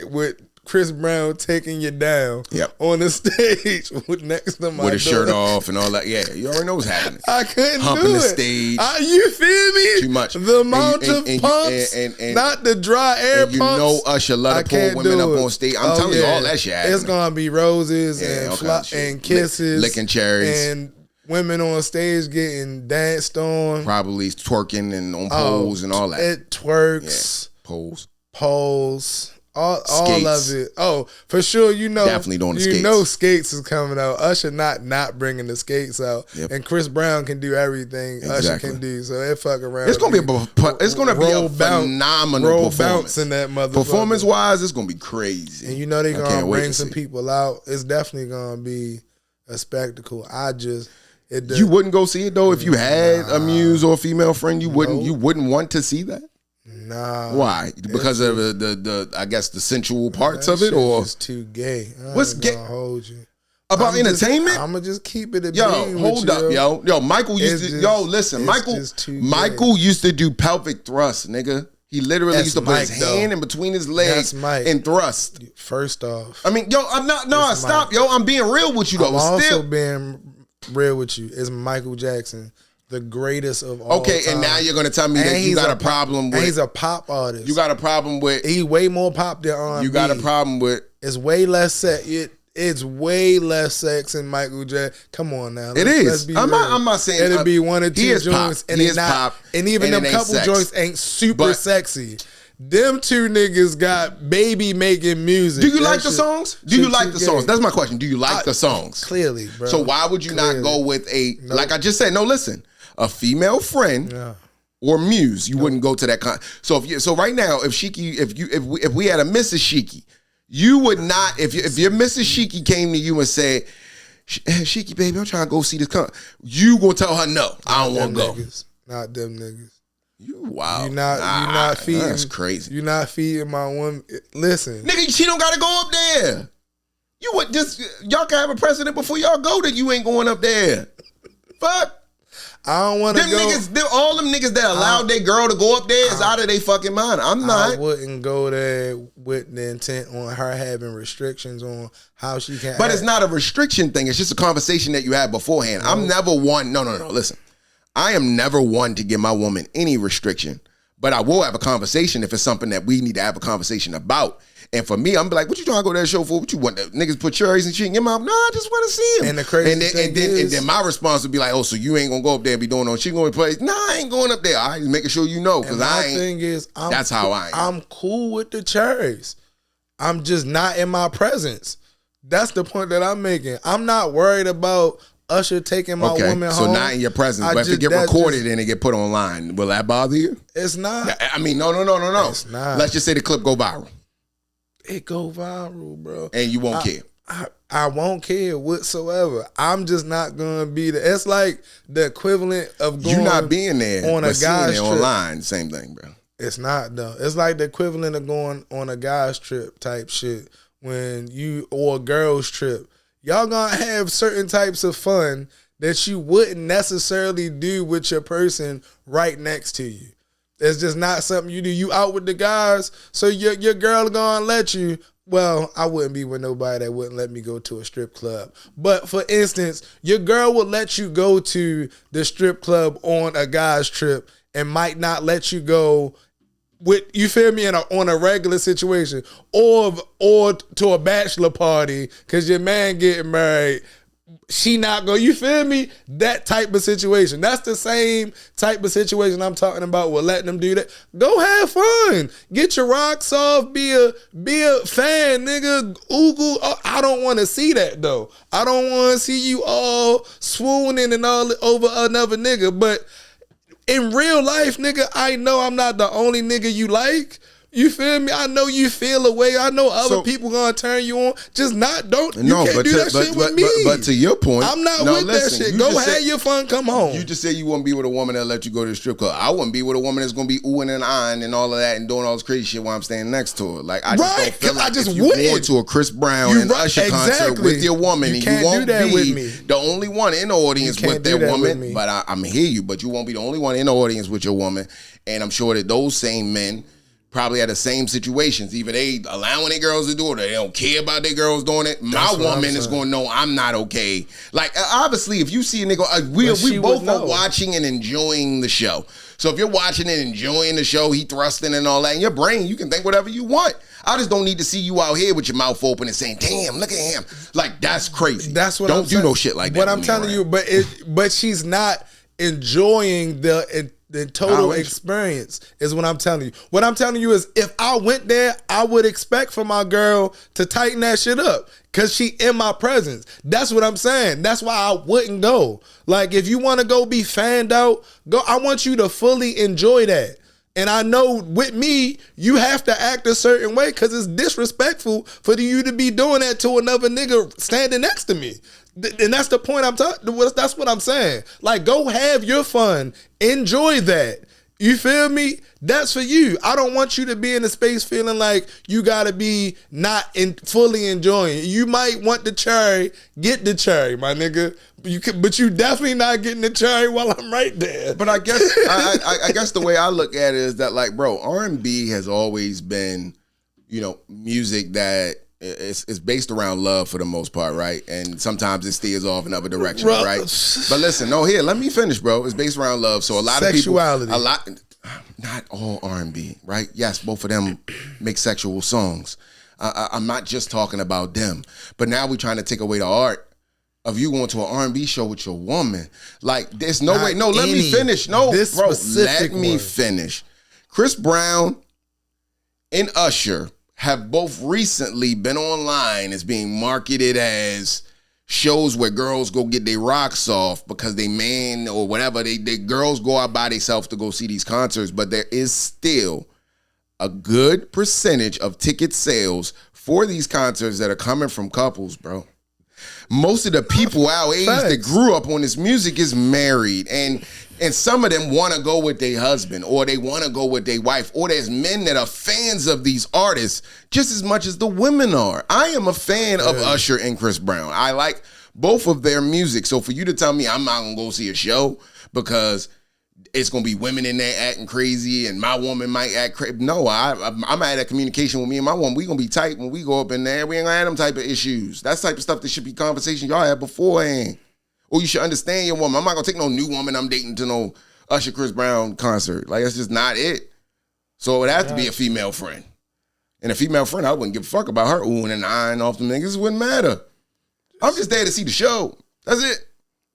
C: with Chris Brown taking you down on the stage next to my
B: with his shirt off and all that. Yeah, you already know what's happening.
C: I couldn't
B: Humping
C: do
B: the
C: it.
B: stage.
C: You feel me?
B: Too much.
C: The amount of pumps, not the dry air
B: and
C: pumps.
B: Usher love to pull women up on stage. I'm telling you, all that shit happening.
C: It's gonna be roses and kisses,
B: licking cherries,
C: and women on stage getting danced on,
B: probably twerking and on poles and all that.
C: It twerks, poles. All of it. Oh, for sure,
B: definitely doing the skates.
C: Skates is coming out. Usher not bringing the skates out, and Chris Brown can do everything Usher can do. So it fuck around.
B: It's gonna be a phenomenal performance
C: in that motherfucker.
B: Performance wise, it's gonna be crazy.
C: And they're gonna bring some people out. It's definitely gonna be a spectacle. You
B: wouldn't go see it though if you had a muse or a female friend. You wouldn't want to see that.
C: Nah.
B: Why? Because of the I guess the sensual parts of it, or
C: it's too gay.
B: What's gay?
C: Hold you
B: about entertainment?
C: I'm gonna just keep it.
B: Hold up, yo. Michael used to. Listen, Michael used to do pelvic thrusts, nigga. He literally
C: That's
B: used to put his
C: Mike, though.
B: hand in between his legs
C: That's Mike.
B: and thrust.
C: First off,
B: I mean, yo, I'm not. No,
C: It's
B: stop,
C: Mike.
B: yo. I'm being real with you though.
C: I'm also
B: Still,
C: being real with you. It's Michael Jackson, the greatest of all
B: okay.
C: time.
B: And now you're gonna tell me that you got a problem
C: And
B: with.
C: he's a pop artist.
B: You got a problem with.
C: He way more pop than R&B.
B: You got a problem with.
C: It's way less sex. It's way less sex than Michael Jackson. Come on now.
B: It is. I'm not saying
C: it'll be one or
B: he
C: two
B: is
C: joints,
B: pop.
C: and
B: He
C: it's
B: is
C: not.
B: pop,
C: And even
B: and
C: them
B: it ain't
C: couple
B: sex.
C: joints ain't super
B: But-
C: sexy. Them two niggas got baby making music.
B: Do you
C: That
B: like the
C: shit-
B: songs? Do you
C: shit
B: like the
C: gay.
B: songs? That's my question. Do you like the songs?
C: Clearly, bro.
B: So why would you not go with a like I just said? No, listen, a female friend
C: Yeah.
B: or muse. You wouldn't go to that So so right now, if Shiki, if we had a Mrs. Shiki, you would not. If your Mrs. Shiki came to you and said, "Shiki, baby, I'm trying to go see this," you gonna tell her no? I don't want to go.
C: Niggas. Not them niggas.
B: You wow.
C: You not feeding.
B: That's crazy.
C: You not feeding my woman. Listen,
B: Nigga, she don't gotta go up there. You would just y'all can have a precedent before y'all go that you ain't going up there. Fuck.
C: I don't want to
B: Them
C: go.
B: niggas, all them niggas that allowed their girl to go up there is out of their fucking mind. I'm
C: I
B: not.
C: wouldn't go there with the intent on her having restrictions on how she can.
B: But it's not a restriction thing. It's just a conversation that you had beforehand. I'm never one. No. Listen, I am never one to give my woman any restriction. But I will have a conversation if it's something that we need to have a conversation about. And for me, I'm be like, what you trying to go to that show for? What you want? Niggas put cherries and shit in your mouth? No, I just want to see him.
C: And the crazy thing is,
B: and then my response would be like, oh, so you ain't gonna go up there and be doing no shit going to play? Nah, I ain't going up there. I just making sure you know because
C: my
B: I ain't.
C: thing is,
B: That's how I am.
C: I'm cool with the cherries. I'm just not in my presence. That's the point that I'm making. I'm not worried about Usher taking my woman
B: so
C: home.
B: not in your presence, but if it get recorded and it get put online, will that bother you?
C: It's not.
B: I mean, no.
C: It's not.
B: Let's just say the clip go viral.
C: It go viral, bro.
B: And you won't care.
C: I won't care whatsoever. I'm just not gonna be there. It's like the equivalent of going
B: You not being there
C: on a
B: but seeing
C: guy's
B: it
C: trip.
B: online. Same thing, bro.
C: It's not though. It's like the equivalent of going on a guy's trip type shit when you or a girl's trip. Y'all gonna have certain types of fun that you wouldn't necessarily do with your person right next to you. It's just not something you do. You out with the guys, so your girl gonna let you. Well, I wouldn't be with nobody that wouldn't let me go to a strip club. But for instance, your girl would let you go to the strip club on a guy's trip and might not let you go with, you feel me, on a regular situation or to a bachelor party because your man getting married. She not go, you feel me? That type of situation. That's the same type of situation I'm talking about with letting them do that. Go have fun. Get your rocks off. Be a fan, nigga. Oogle. I don't want to see that though. I don't want to see you all swooning and all over another nigga. But in real life, nigga, I know I'm not the only nigga you like. You feel me? I know you feel a way. I know other people gonna turn you on. Just don't. You can't do that shit with me.
B: But to your point,
C: I'm not with that shit. Go have your fun. Come home.
B: You just said you wouldn't be with a woman that let you go to the strip club. I wouldn't be with a woman that's gonna be oohing and eyeing and all of that and doing all this crazy shit while I'm standing next to her. Like I just don't feel like if you going to a Chris Brown and Usher concert with your woman and you won't be the only one in the audience with their woman. But I'm hear you. But you won't be the only one in the audience with your woman. And I'm sure that those same men probably had the same situations. Either they allowing their girls to do it or they don't care about their girls doing it. My woman is going to know I'm not okay. Like, obviously, if you see a nigga, we both are watching and enjoying the show. So if you're watching and enjoying the show, he thrusting and all that, in your brain, you can think whatever you want. I just don't need to see you out here with your mouth open and saying, damn, look at him. Like, that's crazy.
C: That's what
B: don't do no shit like that.
C: But I'm telling you, but she's not enjoying the total experience is what I'm telling you. What I'm telling you is if I went there, I would expect for my girl to tighten that shit up because she in my presence. That's what I'm saying. That's why I wouldn't go. Like if you want to go be fanned out, go. I want you to fully enjoy that. And I know with me, you have to act a certain way because it's disrespectful for you to be doing that to another nigga standing next to me. And that's the point I'm talking. That's what I'm saying. Like, go have your fun, enjoy that, You feel me? That's for you. I don't want you to be in a space feeling like you gotta be not fully enjoying it. You might want the cherry, get the cherry, my nigga. But you definitely not getting the cherry while I'm right there.
B: But I guess I guess the way I look at it is that, like, bro, R&B has always been, music that is based around love for the most part, right? And sometimes it steers off in other directions, right? But listen, let me finish, bro. It's based around love. So a lot of people, not all R&B, right? Yes, both of them make sexual songs. I'm not just talking about them. But now we're trying to take away the art of you going to an R&B show with your woman. Like, there's no way. No, let me finish. No, bro, let me finish. Chris Brown and Usher have both recently been online as being marketed as shows where girls go get their rocks off because they man or whatever. They girls go out by themselves to go see these concerts, but there is still a good percentage of ticket sales for these concerts that are coming from couples, bro. Most of the people our age that grew up on this music is married, and some of them want to go with their husband, or they want to go with their wife, or there's men that are fans of these artists just as much as the women are. I am a fan of Usher and Chris Brown. I like both of their music. So for you to tell me I'm not going to go see a show because it's going to be women in there acting crazy and my woman might act crazy. No, I'm at a communication with me and my woman. We going to be tight when we go up in there. We ain't going to have them type of issues. That's the type of stuff that should be conversation y'all had beforehand. Or you should understand your woman. I'm not going to take no new woman I'm dating to no Usher Chris Brown concert. Like, that's just not it. So it would have to be a female friend. And a female friend, I wouldn't give a fuck about her oohing and eyeing off them niggas. It wouldn't matter. I'm just there to see the show. That's it.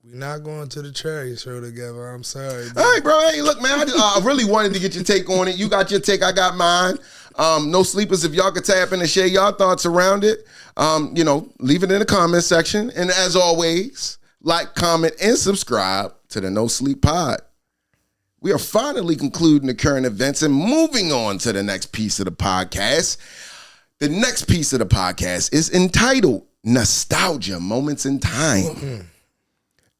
C: We're not going to the cherry show together. I'm sorry. Bro.
B: All right, bro. Hey, look, man. I really wanted to get your take on it. You got your take. I got mine. No sleepers. If y'all could tap in and share y'all thoughts around it, leave it in the comment section. And as always, like, comment, and subscribe to the No Sleep Pod. We are finally concluding the current events and moving on to the next piece of the podcast. The next piece of the podcast is entitled Nostalgia Moments in Time. Mm-hmm.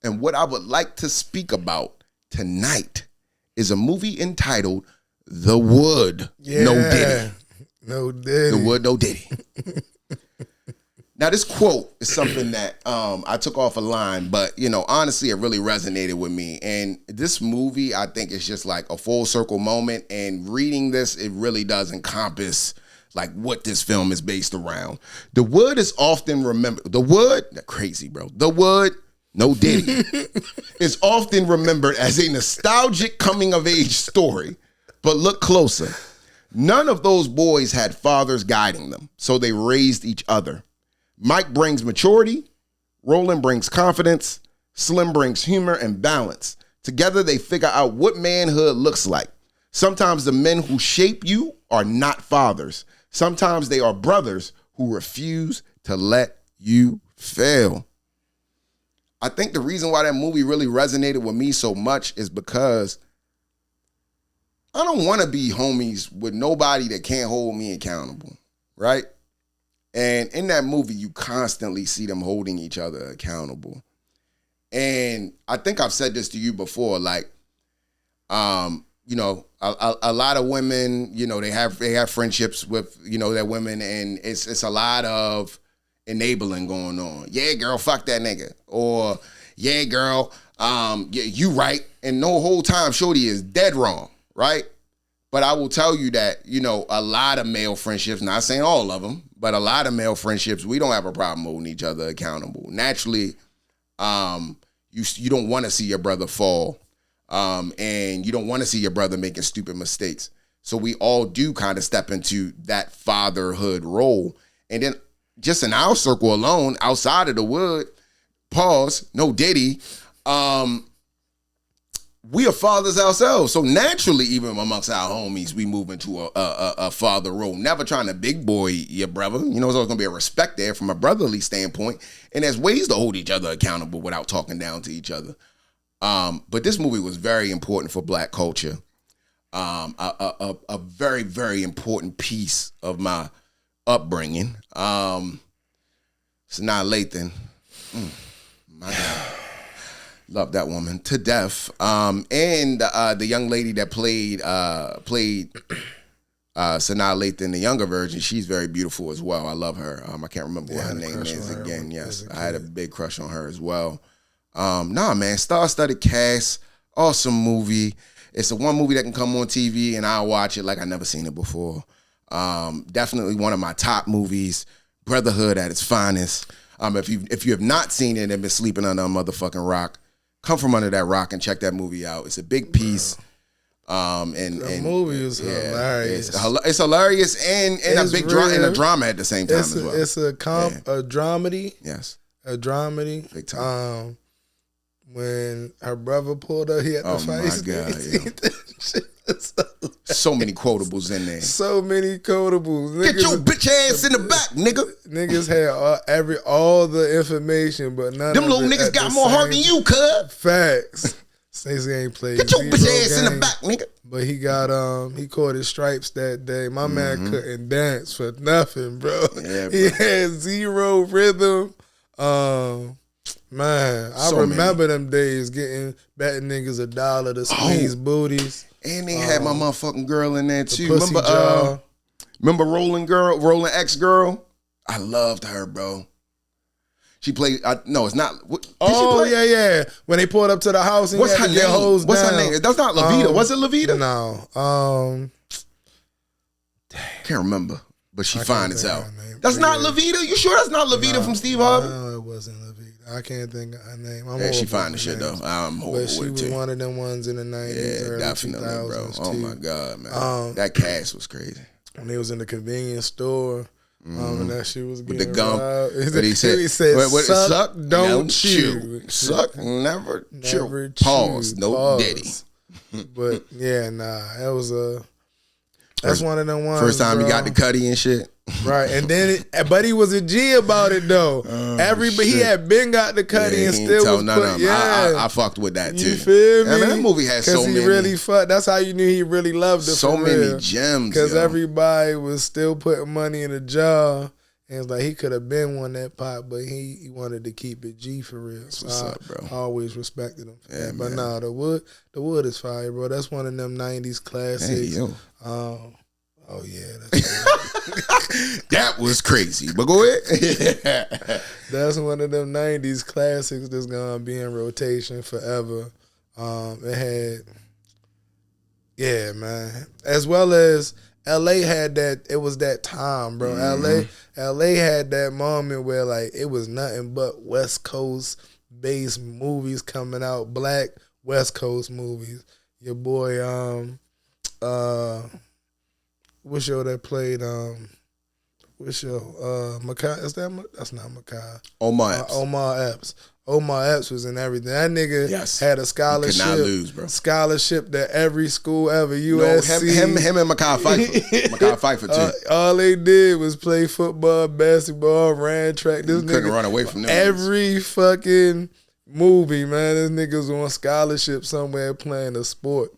B: And what I would like to speak about tonight is a movie entitled The Wood, No Diddy.
C: No Diddy.
B: The Wood, No Diddy. Now, this quote is something that I took off a line, but, honestly, it really resonated with me. And this movie, I think, is just like a full circle moment. And reading this, it really does encompass like what this film is based around. The Wood is often remembered. The Wood, crazy, bro. The Wood, No Diddy, is often remembered as a nostalgic coming-of-age story. But look closer. None of those boys had fathers guiding them, so they raised each other. Mike brings maturity, Roland brings confidence, Slim brings humor and balance. Together they figure out what manhood looks like. Sometimes the men who shape you are not fathers. Sometimes they are brothers who refuse to let you fail. I think the reason why that movie really resonated with me so much is because I don't want to be homies with nobody that can't hold me accountable, right? And in that movie, you constantly see them holding each other accountable. And I think I've said this to you before, like, a lot of women, they have friendships with, their women, and it's a lot of enabling going on. Yeah, girl, fuck that nigga. Or, yeah, girl, you right. And the whole time, shorty is dead wrong, right? But I will tell you that, a lot of male friendships, not saying all of them, but a lot of male friendships, we don't have a problem holding each other accountable. Naturally, you don't want to see your brother fall, and you don't want to see your brother making stupid mistakes. So we all do kind of step into that fatherhood role. And then just in our circle alone, outside of the Wood, pause, no Diddy, we are fathers ourselves. So naturally, even amongst our homies, we move into a father role. Never trying to big boy your brother. There's always going to be a respect there from a brotherly standpoint. And there's ways to hold each other accountable without talking down to each other. But this movie was very important for Black culture. A very, very important piece of my upbringing. It's not Lathan. My God. Love that woman to death. And the young lady that played Sanaa Lathan, the younger version, she's very beautiful as well. I love her. I can't remember what her name is again. Yes, I had a big crush on her as well. Nah, man, star-studded cast, awesome movie. It's the one movie that can come on TV and I'll watch it like I never seen it before. Definitely one of my top movies. Brotherhood at its finest. If you have not seen it and been sleeping under a motherfucking rock, come from under that rock and check that movie out. It's a big piece.
C: The movie is hilarious.
B: It's hilarious and a big drama at the same time as well.
C: It's a dramedy.
B: Yes,
C: a dramedy.
B: Big time.
C: When her brother pulled her, he had to fight.
B: Oh my God! So many quotables in there.
C: So many quotables.
B: Get your bitch ass in the back, nigga.
C: Niggas had all the information, but none.
B: Them
C: of
B: little
C: it
B: niggas got more heart than you, cuz.
C: Facts. Stacey ain't played.
B: Get your bitch ass in the back, nigga.
C: But he got he caught his stripes that day. My man couldn't dance for nothing, bro. Yeah, bro. He had zero rhythm. Man, I remember them days betting niggas $1 to squeeze booties.
B: And they had my motherfucking girl in there too. Remember Rolling X girl? I loved her, bro. She played. No, it's not.
C: Yeah. When they pulled up to the house, and
B: what's her name? What's her name? That's not Levita. Was it Levita?
C: No.
B: Can't remember. But she fine as hell. That's not Levita. You sure that's not Levita from Steve Harvey?
C: No, it wasn't Levita. I can't think of her name.
B: Yeah, she fine as shit though. I'm horrible
C: but she was one of them ones in the 90s, early
B: definitely,
C: 2000s,
B: bro.
C: too.
B: Oh my God, man. That cast was crazy.
C: When they was in the convenience store, and that shit was getting
B: with the gum.
C: But he said suck, don't chew.
B: Suck, never chew. Pause, no diddy.
C: But yeah, that was that's one of them ones.
B: First time he got the cutty and shit.
C: Right, and then but he was a G about it though. He had been got the cutty and still was put.
B: I fucked with that too.
C: You feel me?
B: Man, that movie had so many.
C: Because he really fucked. That's how you knew he really loved it.
B: So many gems.
C: Because everybody was still putting money in the jar. And it's like he could have been won that pot, but he wanted to keep it G for real. So
B: what's up, bro?
C: I always respected him.
B: Yeah,
C: but nah, the wood is fire, bro. That's one of them 90s classics.
B: Hey, yo.
C: Oh yeah,
B: that was crazy. But go ahead.
C: That's one of them 90s classics that's gonna be in rotation forever. It had, man. As well as LA had that. It was that time, bro. LA had that moment where like it was nothing but West Coast based movies coming out, black West Coast movies. Your boy, what show that played? What show? Makai? Is that? That's not Makai.
B: Omar Epps.
C: Omar Epps was in everything. That nigga had a scholarship.
B: You could not lose, bro.
C: Scholarship that every school ever. USC.
B: No, him and Makai Pfeiffer. Makai Pfeiffer too.
C: All they did was play football, basketball, ran track. This
B: couldn't run away from them.
C: Every fucking movie, man. This nigga's on scholarship somewhere playing a sport.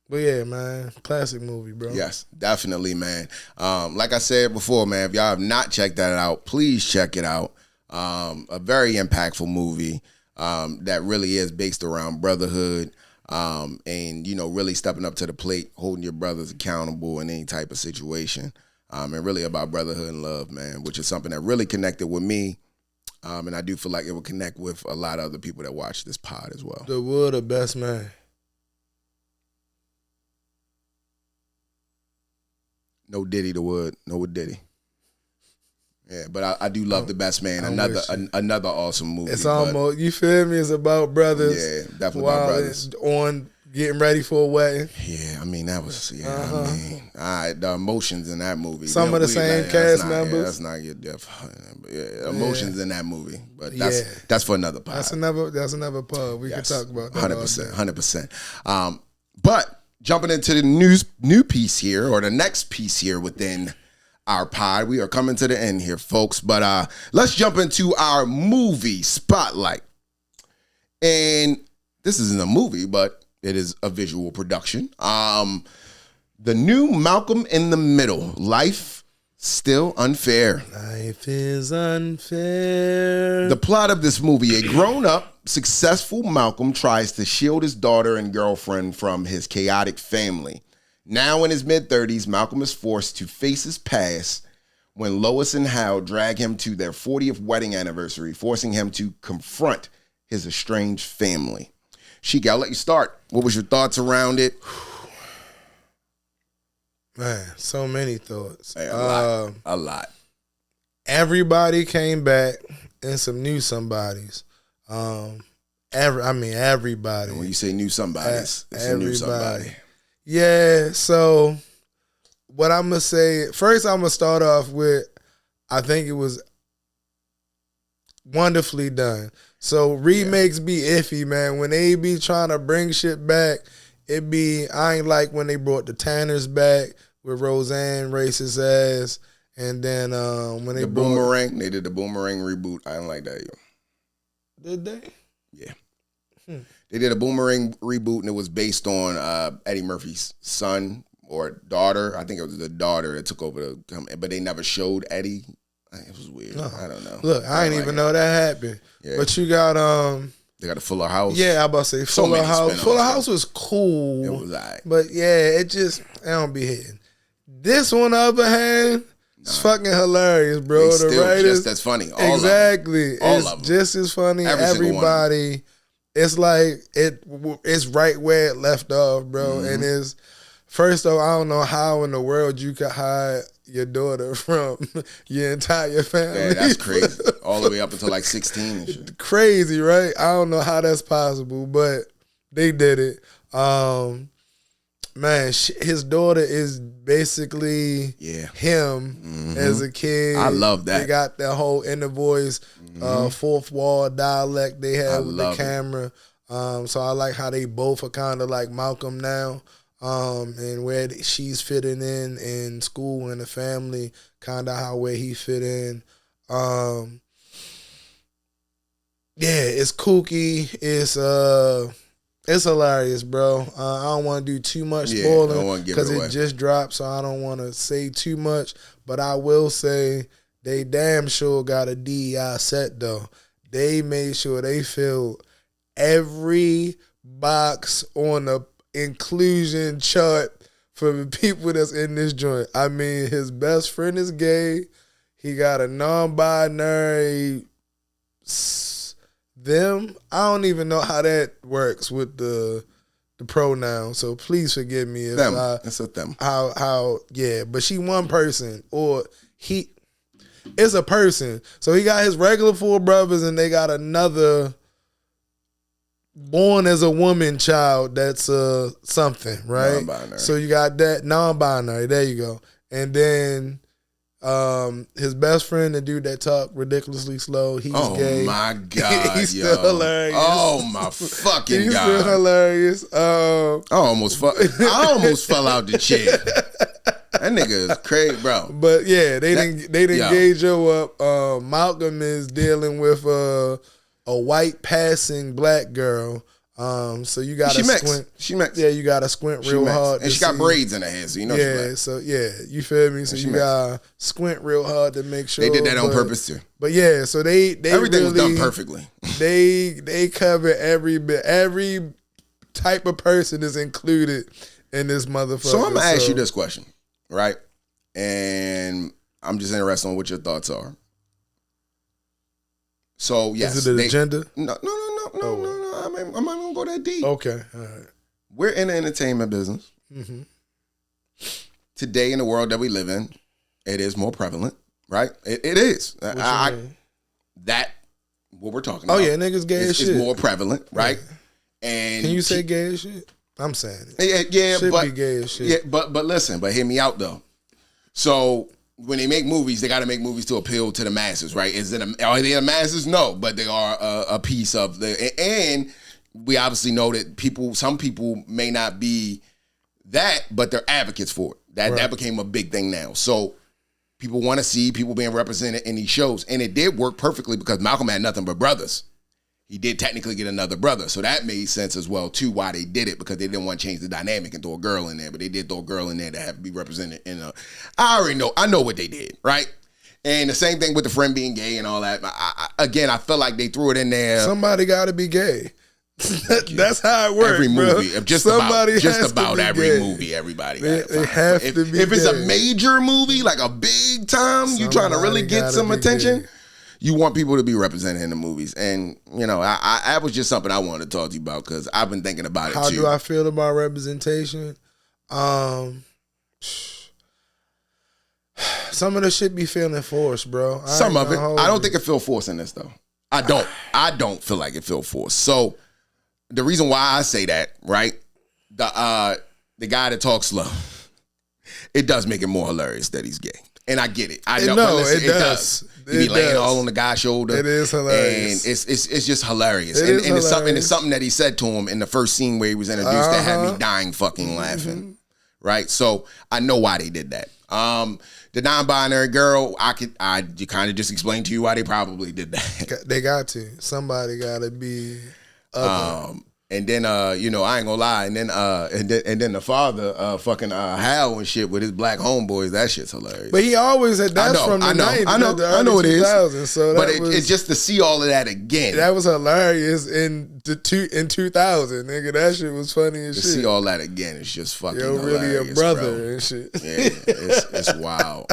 C: But yeah, man, classic movie, bro.
B: Yes, definitely, man. Like I said before, man, if y'all have not checked that out, please check it out. A very impactful movie that really is based around brotherhood and, you know, really stepping up to the plate, holding your brothers accountable in any type of situation. And really about brotherhood and love, man, which is something that really connected with me. And I do feel like it will connect with a lot of other people that watch this pod as well.
C: The Wood of Best Man.
B: No Diddy the Wood, no Diddy. Yeah, but I do love The Best Man. Another awesome movie.
C: It's almost, you feel me? It's about brothers.
B: Yeah, definitely about brothers.
C: On getting ready for a wedding.
B: Yeah, I mean that was the emotions in that movie.
C: Some of the same cast members.
B: Yeah, that's not your emotions in that movie. But that's for another pod.
C: That's another pod. We can talk about that.
B: 100%. But jumping into the new piece here, or the next piece here within our pod, we are coming to the end here, folks. But let's jump into our movie spotlight. And this isn't a movie, but it is a visual production. The new Malcolm in the Middle, Life Still Unfair.
C: Life is unfair.
B: The plot of this movie: a grown-up successful Malcolm tries to shield his daughter and girlfriend from his chaotic family. Now in his mid-30s, Malcolm is forced to face his past when Lois and Hal drag him to their 40th wedding anniversary, forcing him to confront his estranged family. Shiki, I'll let you start. What was your thoughts around it?
C: Man, so many thoughts.
B: Hey, a lot.
C: Everybody came back and some new somebodies. Everybody.
B: And when you say new somebodies, it's a new somebody.
C: Yeah, so what I'm going to say, first I'm going to start off with, I think it was wonderfully done. So remakes be iffy, man. When they be trying to bring shit back, I ain't like when they brought the Tanners back with Roseanne, racist ass. And then when they
B: Boomerang, they did the Boomerang reboot. I didn't like that either.
C: Did they?
B: Yeah. They did a Boomerang reboot, and it was based on Eddie Murphy's son or daughter. I think it was the daughter that took over but they never showed Eddie. It was weird. No. I don't know.
C: Look, I didn't even know that happened. Yeah. But you got
B: they got a Fuller House.
C: Yeah, I about to say Fuller House. Fuller House was cool.
B: It was alright.
C: But yeah, it don't be hitting. This on the other hand, it's fucking hilarious, bro.
B: The writers, just as funny.
C: Exactly. It's just as funny. Everybody. It's like it's right where it left off, bro. And it's first off, I don't know how in the world you could hide your daughter from your entire family.
B: Yeah, that's crazy. All the way up until like 16 and shit.
C: Crazy, right? I don't know how that's possible, but they did it. Man, his daughter is basically him as a kid.
B: I love that.
C: They got that whole inner voice, fourth wall dialect they have with the camera. So I like how they both are kind of like Malcolm now, and where she's fitting in school and the family, kind of where he fit in. Yeah, it's kooky. It's hilarious, bro. I don't want to do too much spoiling because it just dropped, so I don't want to say too much. But I will say they damn sure got a DEI set, though. They made sure they filled every box on the inclusion chart for the people that's in this joint. I mean, his best friend is gay. He got a non-binary them. I don't even know how that works with the pronoun. So please forgive me if
B: it's a them.
C: But she one person or he is a person. So he got his regular four brothers and they got another born as a woman child that's something, right?
B: Non-binary.
C: So you got that non-binary. There you go. And then his best friend, the dude that talk ridiculously slow, he's gay.
B: Oh my God,
C: he's still hilarious.
B: Oh my fucking
C: he's
B: God.
C: He's still hilarious.
B: I almost fell out the chair. That nigga is crazy, bro.
C: But yeah, they didn't gauge you up. Malcolm is dealing with a white passing black girl. So you gotta squint.
B: She mixed.
C: Yeah, you gotta squint real hard.
B: And she got braids in her hair, so you know she's black.
C: So yeah, you feel me? So you gotta squint real hard to make sure.
B: They did that on purpose too.
C: But yeah, so they
B: everything
C: really,
B: was done perfectly.
C: They cover every bit. Every type of person is included in this motherfucker.
B: So I'm gonna ask you this question, right? And I'm just interested in what your thoughts are. So yes,
C: is it an agenda?
B: No. I'm not gonna go that deep.
C: Okay, all right.
B: We're in the entertainment business. Mm-hmm. Today, in the world that we live in, it is more prevalent, right? It is. What we're talking about.
C: Oh yeah, niggas gay as shit.
B: It's more prevalent, right? Yeah. And
C: can you say gay as shit? I'm saying
B: it. Yeah,
C: should
B: but
C: be gay as shit.
B: Yeah, but listen, hear me out though. So when they make movies, they got to make movies to appeal to the masses, right? Are they the masses? No, but they are a piece of and we obviously know that some people may not be that, but they're advocates for it. That became a big thing now. So people want to see people being represented in these shows, and it did work perfectly because Malcolm had nothing but brothers. He did technically get another brother, so that made sense as well too. Why they did it, because they didn't want to change the dynamic and throw a girl in there, but they did throw a girl in there to have to be represented in a. I know what they did, right? And the same thing with the friend being gay and all that. Again, I feel like they threw it in there.
C: Somebody got to be gay. That's how it works.
B: Every movie,
C: bro.
B: just about every
C: gay.
B: movie, everybody.
C: They have to be.
B: If it's a
C: gay.
B: major movie, like a big time, you trying to really get some attention.
C: Gay.
B: You want people to be represented in the movies, and that was just something I wanted to talk to you about because I've been thinking about it too.
C: How do I feel about representation? Some of the shit be feeling forced, bro.
B: Some of it. I don't think it feel forced in this though. I don't feel like it feel forced. So the reason why I say that, right? The guy that talks slow, it does make it more hilarious that he's gay. And I get it. I know.
C: No,
B: listen,
C: it does.
B: He be laying all on the guy's shoulder.
C: It is hilarious.
B: And it's just hilarious.
C: It
B: and
C: is
B: it's something that he said to him in the first scene where he was introduced that had me dying fucking laughing. Right? So I know why they did that. The non-binary girl, I kind of just explained to you why they probably did that.
C: They got to. Somebody got to be other.
B: And then I ain't gonna lie, and then the father fucking Hal and shit with his black homeboys, that shit's hilarious.
C: But he always had that's from the 90s.
B: I know it is.
C: So
B: but it's just to see all of that again.
C: That was hilarious in 2000, nigga. That shit was funny as shit.
B: To see all that again, it's just fucking
C: Yo,
B: hilarious,
C: really a brother
B: bro.
C: and shit.
B: Yeah, it's wild.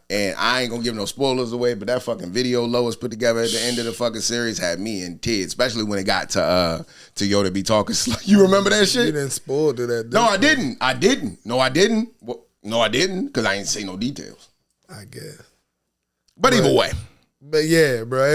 B: And I ain't gonna give no spoilers away, but that fucking video Lois put together at the end of the fucking series had me in tears, especially when it got to Yoda be talking slow. You remember that shit?
C: You didn't spoil to that.
B: No, I didn't. No, I didn't. Well, no, I didn't, because I ain't say no details.
C: I guess.
B: But either way.
C: But yeah, bro,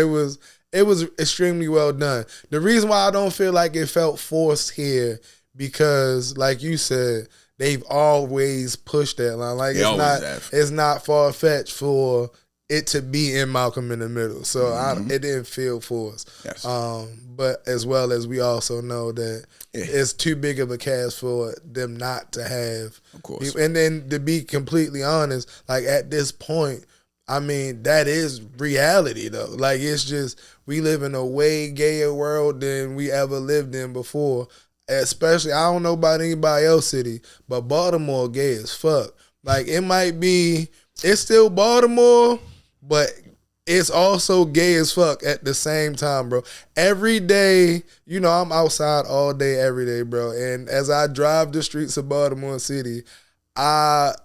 C: it was extremely well done. The reason why I don't feel like it felt forced here, because like you said, they've always pushed that line. Like it's not far fetched for it to be in Malcolm in the Middle. So it didn't feel forced.
B: Yes.
C: But as well as we also know that it's too big of a cast for them not to have.
B: Of course.
C: And then to be completely honest, like at this point, I mean, that is reality though. Like it's just, we live in a way gayer world than we ever lived in before. Especially, I don't know about anybody else city, but Baltimore gay as fuck. Like it's still Baltimore, but it's also gay as fuck at the same time, bro. Every day, I'm outside all day, every day, bro. And as I drive the streets of Baltimore City, at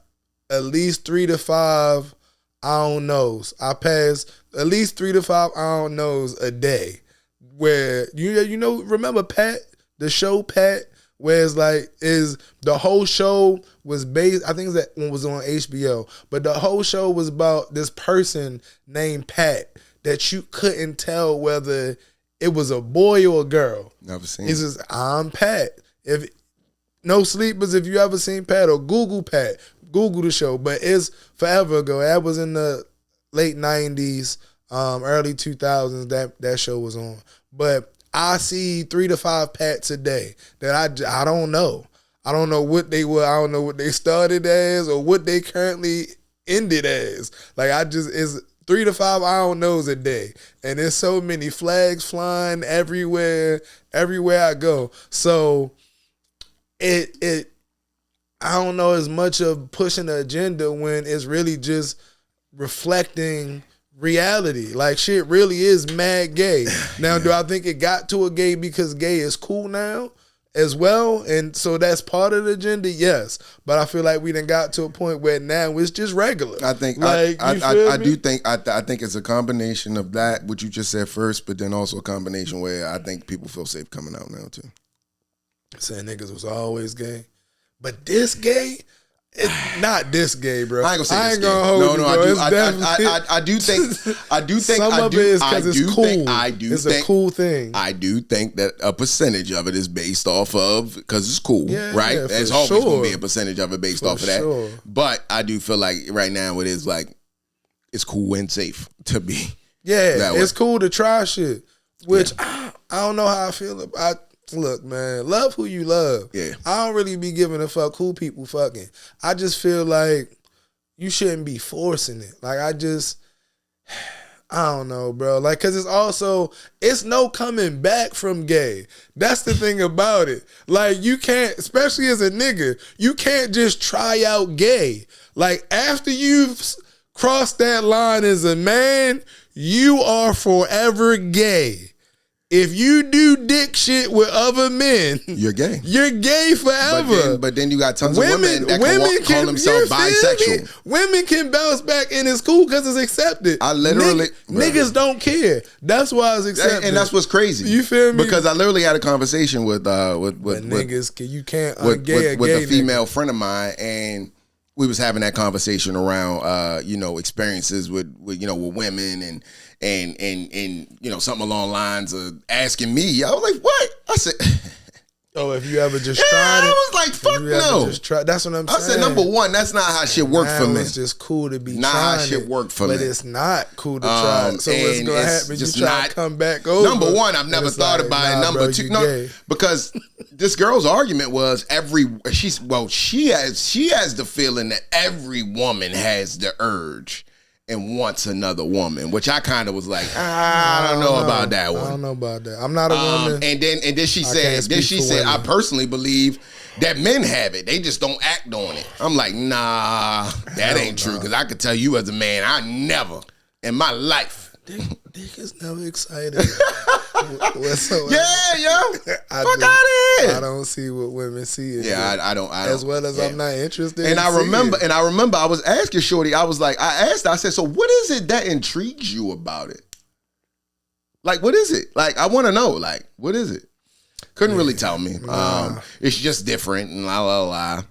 C: least 3 to 5 I don't knows. I pass at least 3 to 5 I don't knows a day. Where remember Pat? The show Pat, where it's like the whole show was based, I think that one was on HBO, but the whole show was about this person named Pat that you couldn't tell whether it was a boy or a girl.
B: Never seen.
C: He says, "I'm Pat." If no sleepers, if you ever seen Pat or Google Pat, Google the show. But it's forever ago. That was in the late 90s, early 2000s. That show was on, but I see 3 to 5 Pats a day that I don't know. I don't know what they were. I don't know what they started as or what they currently ended as. Like it's 3 to 5 I don't knows a day. And there's so many flags flying everywhere I go. So I don't know as much of pushing the agenda when it's really just reflecting reality. Like shit really is mad gay. Now, do I think it got to a gay because gay is cool now as well? And so that's part of the agenda? Yes. But I feel like we done got to a point where now it's just regular.
B: I think I think it's a combination of that, what you just said first, but then also a combination where I think people feel safe coming out now too.
C: Saying niggas was always gay. But this gay? It's not this gay, bro.
B: I ain't gonna say
C: I
B: this
C: ain't gonna
B: gay.
C: hold
B: No,
C: you,
B: no,
C: bro.
B: I do think
C: some of it is because it's cool. It's a cool thing.
B: I do think that a percentage of it is based off of, because it's cool, right?
C: Yeah,
B: There's always gonna be a percentage of it based off of that.
C: Sure.
B: But I do feel like right now it is like it's cool and safe to be.
C: Yeah, it's cool to try shit. Which I don't know how I feel about. Look, man, love who you love.
B: Yeah.
C: I don't really be giving a fuck who people fucking. I just feel like you shouldn't be forcing it. Like I don't know, bro. Like, cause it's no coming back from gay. That's the thing about it. Like you can't, especially as a nigga, you can't just try out gay. Like after you've cross that line as a man, you are forever gay. If you do dick shit with other men,
B: you're gay.
C: You're gay forever.
B: But then you got tons of women that can call themselves bisexual.
C: Women can bounce back and it's cool because it's accepted.
B: I literally...
C: Niggas don't care. That's why it's accepted.
B: And that's what's crazy.
C: You feel me?
B: Because I literally had a conversation with
C: niggas, you can't
B: with a female
C: nigga.
B: friend of mine, and we was having that conversation around experiences with women and something along the lines of asking me. I was like, what? I said,
C: oh, if you ever just tried it.
B: I was like, fuck no.
C: That's what I'm saying.
B: I said, number one, that's not how shit worked for me.
C: It's just cool to be
B: not
C: trying
B: how shit worked for me.
C: But it's not cool to try. So what's going to happen? You try to come back over.
B: Number one, I've never thought about it. Number two, because this girl's argument was she has the feeling that every woman has the urge and wants another woman, which I kind of was like, I don't know about that one.
C: I don't know about that. I'm not a woman.
B: And then she said, I personally believe that men have it. They just don't act on it. I'm like, nah, that ain't true. Because I could tell you as a man, I never in my life.
C: Dick is never excited. Whatsoever.
B: Yeah, yo. Fuck out of here.
C: I don't see what women see.
B: Yeah, I don't.
C: As well as I'm not interested.
B: And I remember I was asking Shorty. I was like, I asked her. I said, so what is it that intrigues you about it? Like, what is it? Like, I want to know. Like, what is it? Couldn't really tell me. It's just different and la la la.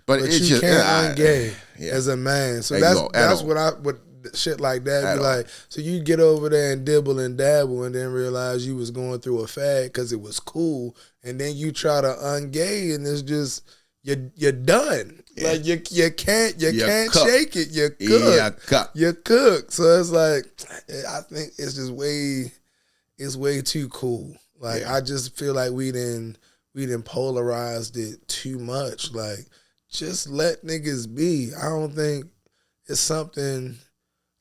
B: But it's
C: you
B: just
C: can't gay as a man. So that's what I would. Shit like that, be like, so you get over there and dibble and dabble and then realize you was going through a fad because it was cool, and then you try to ungay and it's just you're done. Yeah. Like you can't shake it. You're cooked. You're cooked. So it's like, I think it's just way too cool. Like I just feel like we done polarized it too much. Like just let niggas be. I don't think it's something.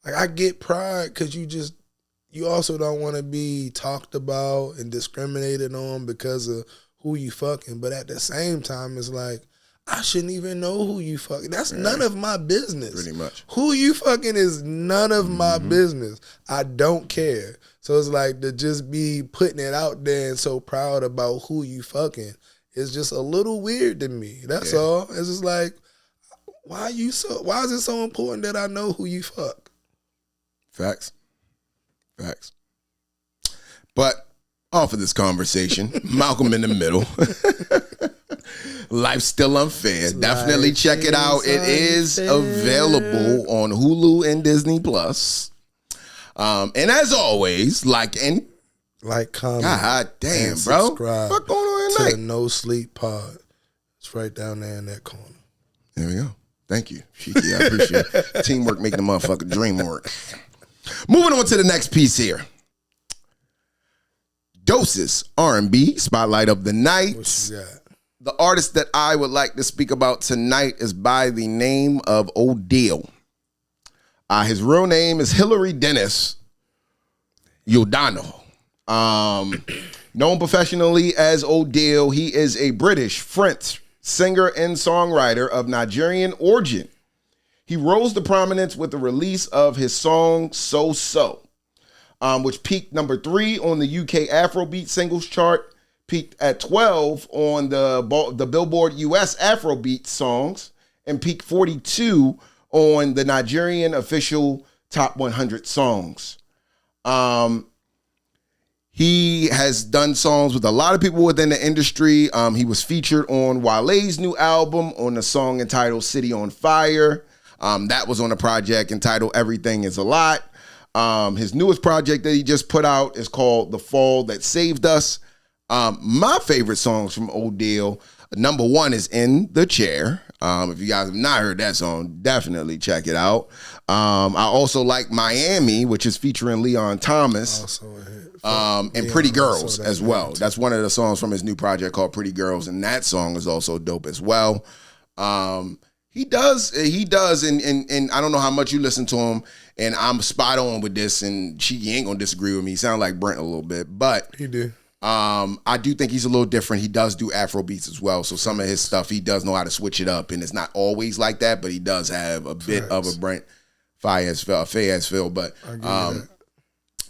C: Like I get pride because you also don't want to be talked about and discriminated on because of who you fucking. But at the same time, it's like, I shouldn't even know who you fucking. That's none of my business.
B: Pretty much.
C: Who you fucking is none of my business. I don't care. So it's like to just be putting it out there and so proud about who you fucking is just a little weird to me. That's all. It's just like, why is it so important that I know who you fuck?
B: Facts. But off of this conversation, Malcolm in the Middle. Life's Still Unfair. Definitely check it out. It is available on Hulu and Disney Plus. And as always, comment. God damn, bro.
C: Subscribe.
B: What's going on
C: to
B: tonight?
C: the No Sleep Pod. It's right down there in that corner.
B: There we go. Thank you, Shiki. I appreciate it. Teamwork making the motherfucking dream work. Moving on to the next piece here. Doses R&B Spotlight of the Night.
C: What you got?
B: The artist that I would like to speak about tonight is by the name of Odile. His real name is Hilary Dennis Giordano. Known professionally as Odile, he is a British, French singer and songwriter of Nigerian origin. He rose to prominence with the release of his song So So, which peaked number 3 on the UK Afrobeat singles chart, peaked at 12 on the Billboard US Afrobeat songs, and peaked 42 on the Nigerian official Top 100 songs. He has done songs with a lot of people within the industry. He was featured on Wale's new album on the song entitled City on Fire. That was on a project entitled Everything Is a Lot. His newest project that he just put out is called The Fall That Saved Us. My favorite songs from Odile, number 1 is In the Chair. If you guys have not heard that song, definitely check it out. I also like Miami, which is featuring Leon Thomas. And Pretty Girls as well. That's one of the songs from his new project called Pretty Girls, and that song is also dope as well. He does, and I don't know how much you listen to him, and I'm spot on with this, and he ain't gonna disagree with me. He sounds like Brent a little bit, but
C: he do.
B: I do think he's a little different. He does do Afro beats as well, so some of his stuff, he does know how to switch it up, and it's not always like that, but he does have a bit of a Brent Fayetteville, but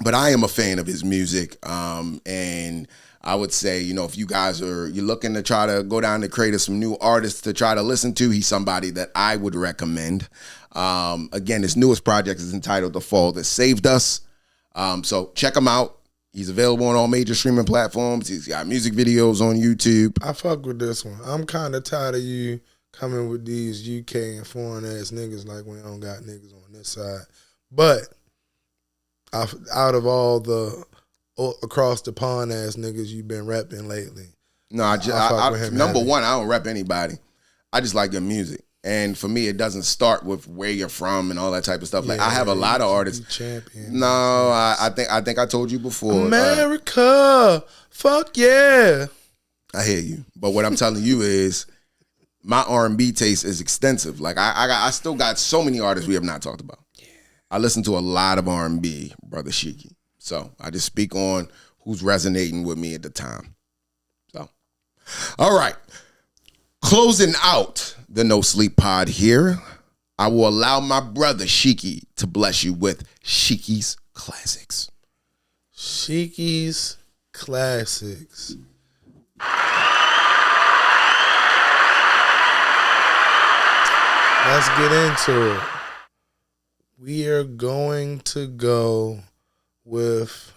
B: I am a fan of his music, and I would say, you know, if you guys you're looking to try to go down to create some new artists to try to listen to, he's somebody that I would recommend. Again, his newest project is entitled The Fall That Saved Us. So check him out. He's available on all major streaming platforms. He's got music videos on YouTube.
C: I fuck with this one. I'm kind of tired of you coming with these UK and foreign ass niggas like we don't got niggas on this side. But out of all the across the pond ass niggas you've been rapping lately.
B: No, number one, I don't rap anybody. I just like your music. And for me, it doesn't start with where you're from and all that type of stuff. Like I have a lot of artists. No, I think I told you before.
C: America, fuck yeah.
B: I hear you, but what I'm telling you is my R&B taste is extensive. Like I still got so many artists we have not talked about. Yeah. I listen to a lot of R&B, Brother Shiki. So I just speak on who's resonating with me at the time. So, all right. Closing out the No Sleep Pod here, I will allow my brother Shiki to bless you with Shiki's Classics.
C: Shiki's Classics. Let's get into it. We are going to go with,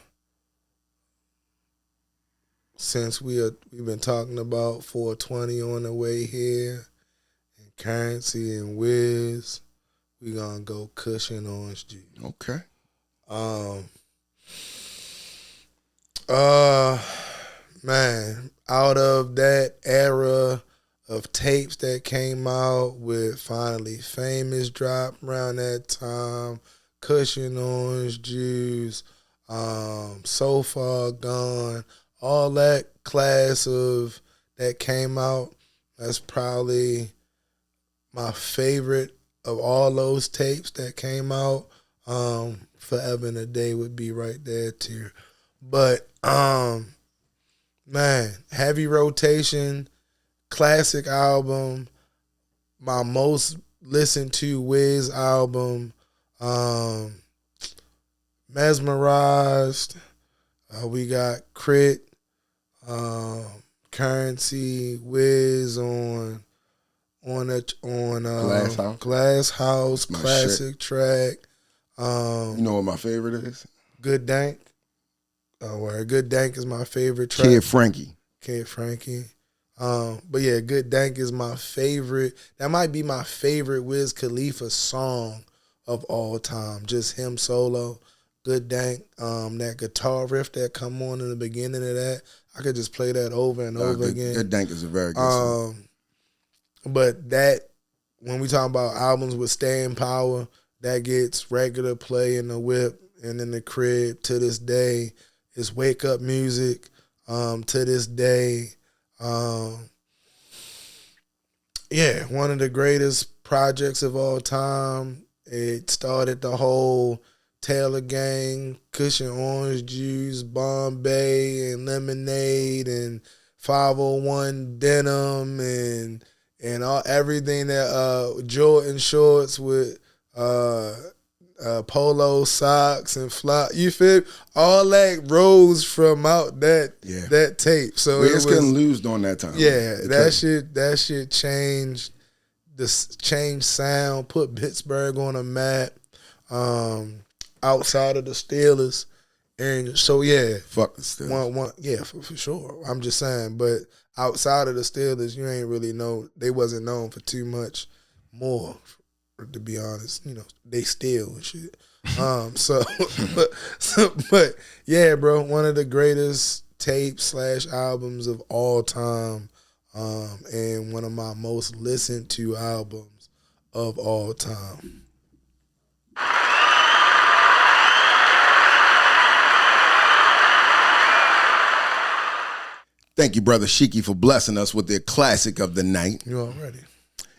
C: since we've been talking about 420 on the way here, and Currency and Wiz, we gonna go Cushion Orange Juice.
B: Okay.
C: Man, out of that era of tapes that came out with Finally Famous drop around that time, Cushion Orange Juice, So Far Gone, all that class of that came out, that's probably my favorite of all those tapes that came out. Forever and a Day would be right there too. But man, heavy rotation, classic album, my most listened to Wiz album, Mesmerized. We got Crit, Currency, Wiz on Glass House, classic
B: shit.
C: track.
B: You know what my favorite is?
C: Good Dank. Good Dank is my favorite track.
B: Kid Frankie.
C: But yeah, Good Dank is my favorite. That might be my favorite Wiz Khalifa song of all time. Just him solo. Good Dank. That guitar riff that come on in the beginning of that, I could just play that over and over again.
B: Good Dank is a very good song.
C: But that, when we talk about albums with staying power, that gets regular play in the whip and in the crib to this day. It's wake up music to this day. Yeah, one of the greatest projects of all time. It started the whole Taylor Gang, Cushion Orange Juice, Bombay, and Lemonade, and 501 Denim, and everything that Jordan shorts with polo socks and fly. You feel? All that rose from out that tape. So
B: Wiz couldn't lose during that time.
C: Yeah, that shit changed sound, put Pittsburgh on a map. Outside of the Steelers, and so yeah,
B: fuck the Steelers.
C: Yeah, for sure. I'm just saying, but outside of the Steelers, you ain't really know. They wasn't known for too much more, to be honest. You know, they steal and shit. But yeah, bro, one of the greatest tapes / albums of all time, and one of my most listened to albums of all time.
B: Thank you, Brother Shiki, for blessing us with the classic of the night.
C: You already.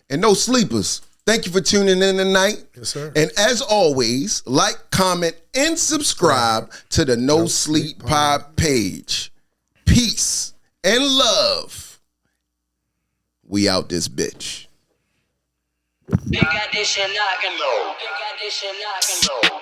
B: And no sleepers, thank you for tuning in tonight.
C: Yes, sir.
B: And as always, like, comment, and subscribe to the No Sleep Pod page. Peace and love. We out this bitch.
A: They got this shit knocking low. They got this shit knocking low.